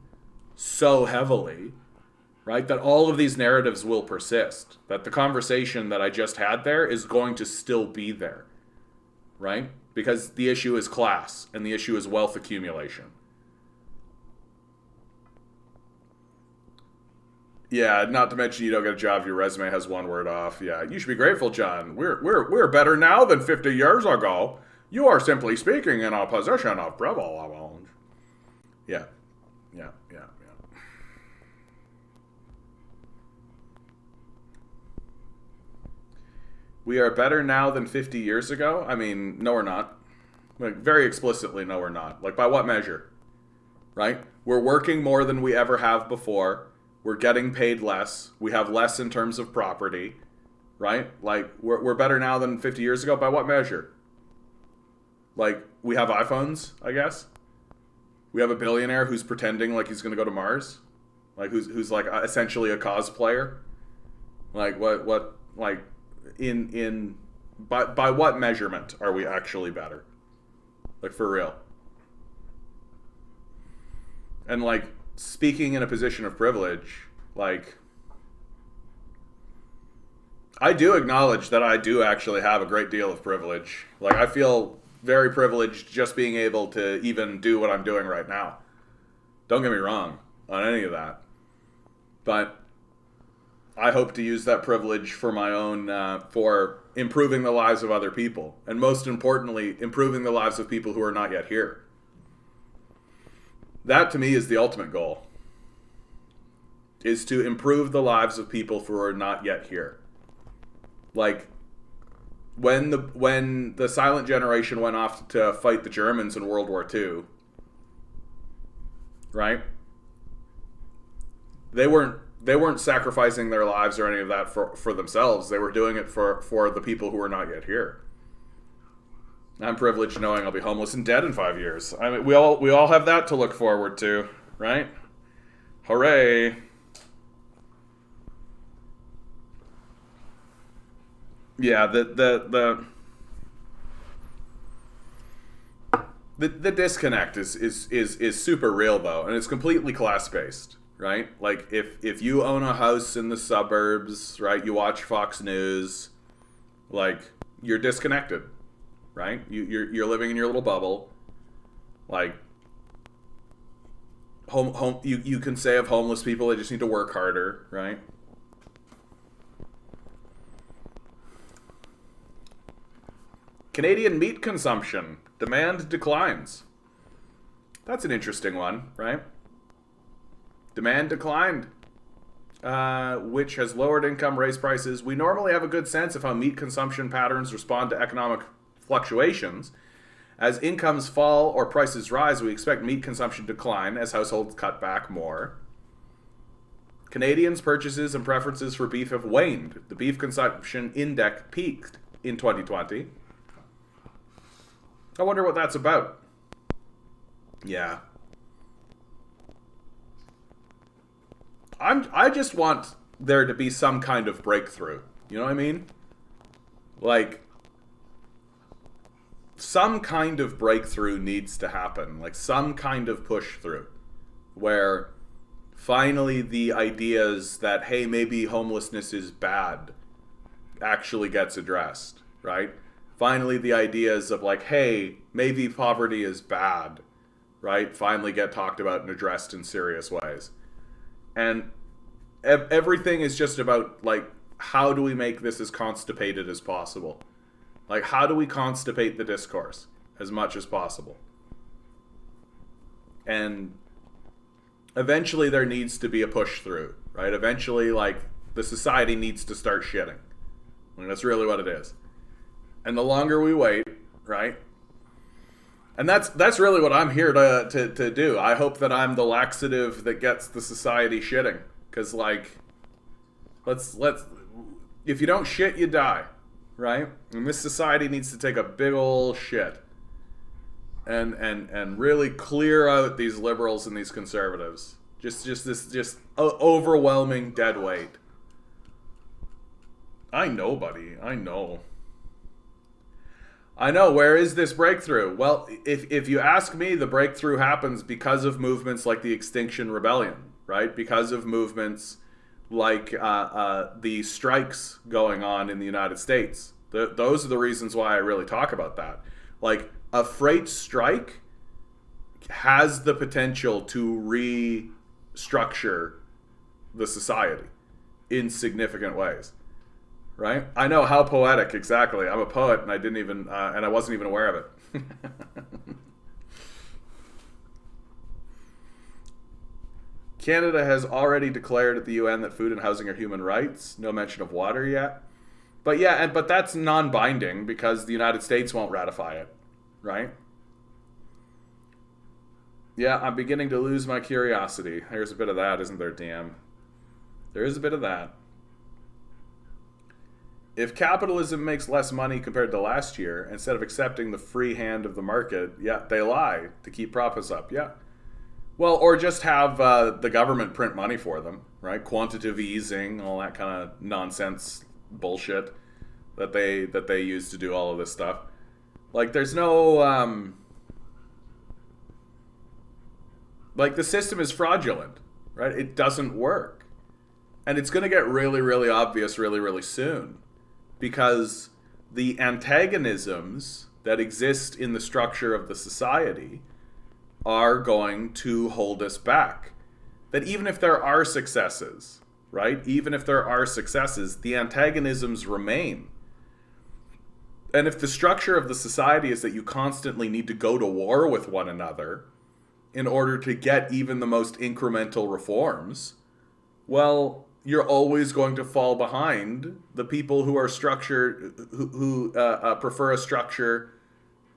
so heavily, right, that all of these narratives will persist. That the conversation that I just had there is going to still be there, right? Because the issue is class and the issue is wealth accumulation. Yeah, not to mention you don't get a job if your resume has one word off. Yeah, you should be grateful, John. We're better now than 50 years ago. You are simply speaking in a position of privilege. Yeah. We are better now than 50 years ago? I mean, no, we're not. Like, very explicitly, no, we're not. Like, by what measure? Right? We're working more than we ever have before. We're getting paid less. We have less in terms of property. Right? Like, we're better now than 50 years ago? By what measure? Like, we have iPhones, I guess? We have a billionaire who's pretending like he's going to go to Mars? Like, who's like, essentially a cosplayer? Like, what, like... by what measurement are we actually better? Like, for real. And like, speaking in a position of privilege, like, I do acknowledge that I do actually have a great deal of privilege. Like, I feel very privileged just being able to even do what I'm doing right now. Don't get me wrong on any of that. But I hope to use that privilege for my own, for improving the lives of other people. And most importantly, improving the lives of people who are not yet here. That to me is the ultimate goal. Is to improve the lives of people who are not yet here. Like, when the silent generation went off to fight the Germans in World War II, right? They weren't sacrificing their lives or any of that for themselves. They were doing it for the people who were not yet here. I'm privileged knowing I'll be homeless and dead in 5 years. I mean, we all have that to look forward to, right? Hooray. Yeah, the disconnect is super real though, and it's completely class based. Right? Like, if you own a house in the suburbs, right, you watch Fox News, like, you're disconnected, right? You're living in your little bubble. Like, you can say of homeless people, they just need to work harder, right? Canadian meat consumption. Demand declines. That's an interesting one, right? Demand declined, which has lowered income, raised prices. We normally have a good sense of how meat consumption patterns respond to economic fluctuations. As incomes fall or prices rise, we expect meat consumption to decline as households cut back more. Canadians' purchases and preferences for beef have waned. The beef consumption index peaked in 2020. I wonder what that's about. Yeah. I just want there to be some kind of breakthrough. You know what I mean? Like, some kind of breakthrough needs to happen. Like, some kind of push through. Where finally the ideas that, hey, maybe homelessness is bad actually gets addressed, right? Finally the ideas of like, hey, maybe poverty is bad, right? Finally get talked about and addressed in serious ways. And everything is just about, like, how do we make this as constipated as possible? Like, how do we constipate the discourse as much as possible? And eventually there needs to be a push through, right? Eventually, like, the society needs to start shitting. I mean, that's really what it is. And the longer we wait, right? And that's really what I'm here to do. I hope that I'm the laxative that gets the society shitting. Because, like, let's if you don't shit, you die, right? And this society needs to take a big ol' shit and really clear out these liberals and these conservatives, Just this overwhelming dead weight. I know, buddy. I know. I know. Where is this breakthrough? Well, if you ask me, the breakthrough happens because of movements like the Extinction Rebellion, right? Because of movements like the strikes going on in the United States. Those are the reasons why I really talk about that. Like, a freight strike has the potential to restructure the society in significant ways. Right? I know, how poetic, exactly. I'm a poet, and I didn't even, and I wasn't even aware of it. Canada has already declared at the UN that food and housing are human rights. No mention of water yet. But yeah, but that's non-binding because the United States won't ratify it, right? Yeah, I'm beginning to lose my curiosity. There's a bit of that, isn't there, DM? There is a bit of that. If capitalism makes less money compared to last year, instead of accepting the free hand of the market, yeah, they lie to keep profits up. Yeah. Well, or just have the government print money for them, right? Quantitative easing, all that kind of nonsense bullshit that they use to do all of this stuff. Like, there's no like, the system is fraudulent, right? It doesn't work, and it's going to get really, really obvious really, really soon. Because the antagonisms that exist in the structure of the society are going to hold us back. That even if there are successes, right? Even if there are successes, the antagonisms remain. And if the structure of the society is that you constantly need to go to war with one another in order to get even the most incremental reforms, well, you're always going to fall behind the people who are structured, who prefer a structure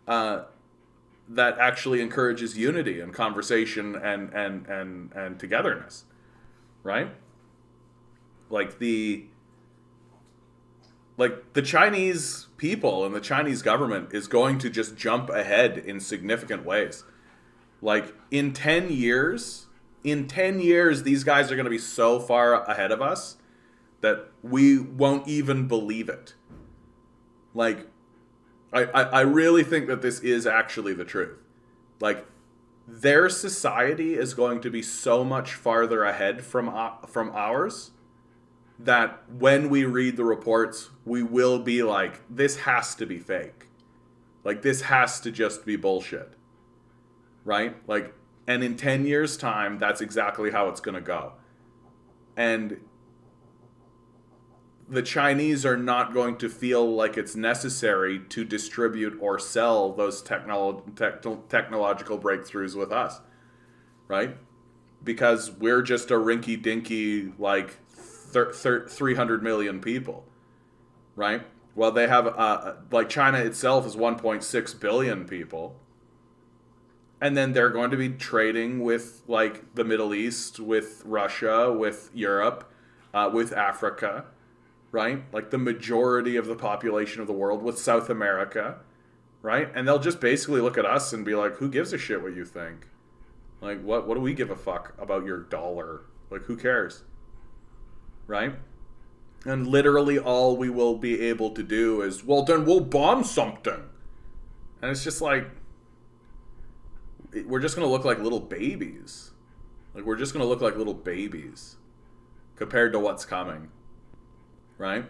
that actually encourages unity and conversation and togetherness, right? Like the Chinese people and the Chinese government is going to just jump ahead in significant ways. Like, in 10 years, these guys are going to be so far ahead of us that we won't even believe it. Like, I really think that this is actually the truth. Like, their society is going to be so much farther ahead from ours that when we read the reports, we will be like, this has to be fake. Like, this has to just be bullshit. Right? Like, and in 10 years' time, that's exactly how it's going to go. And the Chinese are not going to feel like it's necessary to distribute or sell those technological breakthroughs with us. Right? Because we're just a rinky-dinky, like, 300 million people. Right? Well, they have, like, China itself is 1.6 billion people. And then they're going to be trading with, like, the Middle East, with Russia, with Europe, with Africa, right? Like, the majority of the population of the world, with South America, right? And they'll just basically look at us and be like, who gives a shit what you think? Like, what do we give a fuck about your dollar? Like, who cares? Right? And literally all we will be able to do is, well, then we'll bomb something. And it's just like, we're just going to look like little babies. Like, we're just going to look like little babies compared to what's coming. Right?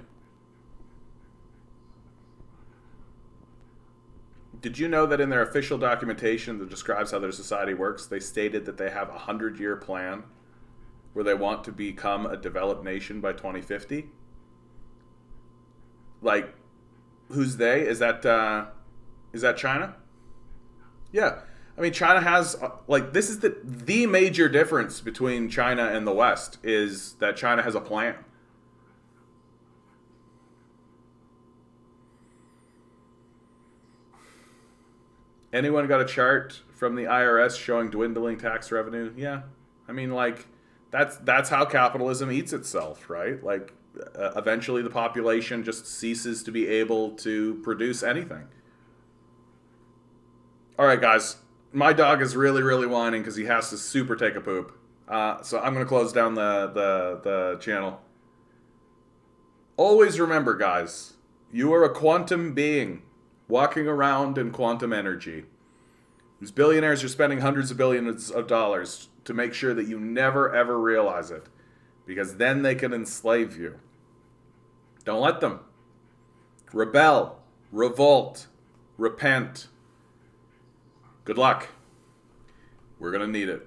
Did you know that in their official documentation that describes how their society works, they stated that they have a 100-year plan where they want to become a developed nation by 2050? Like, who's they? Is that China? Yeah. I mean, China has, like, this is the major difference between China and the West is that China has a plan. Anyone got a chart from the IRS showing dwindling tax revenue? Yeah. I mean, like, that's how capitalism eats itself, right? Like, eventually the population just ceases to be able to produce anything. All right, guys. My dog is really, really whining because he has to super take a poop. So I'm going to close down the channel. Always remember, guys, you are a quantum being walking around in quantum energy. These billionaires are spending hundreds of billions of dollars to make sure that you never ever realize it, because then they can enslave you. Don't let them. Rebel, revolt, repent. Good luck. We're going to need it.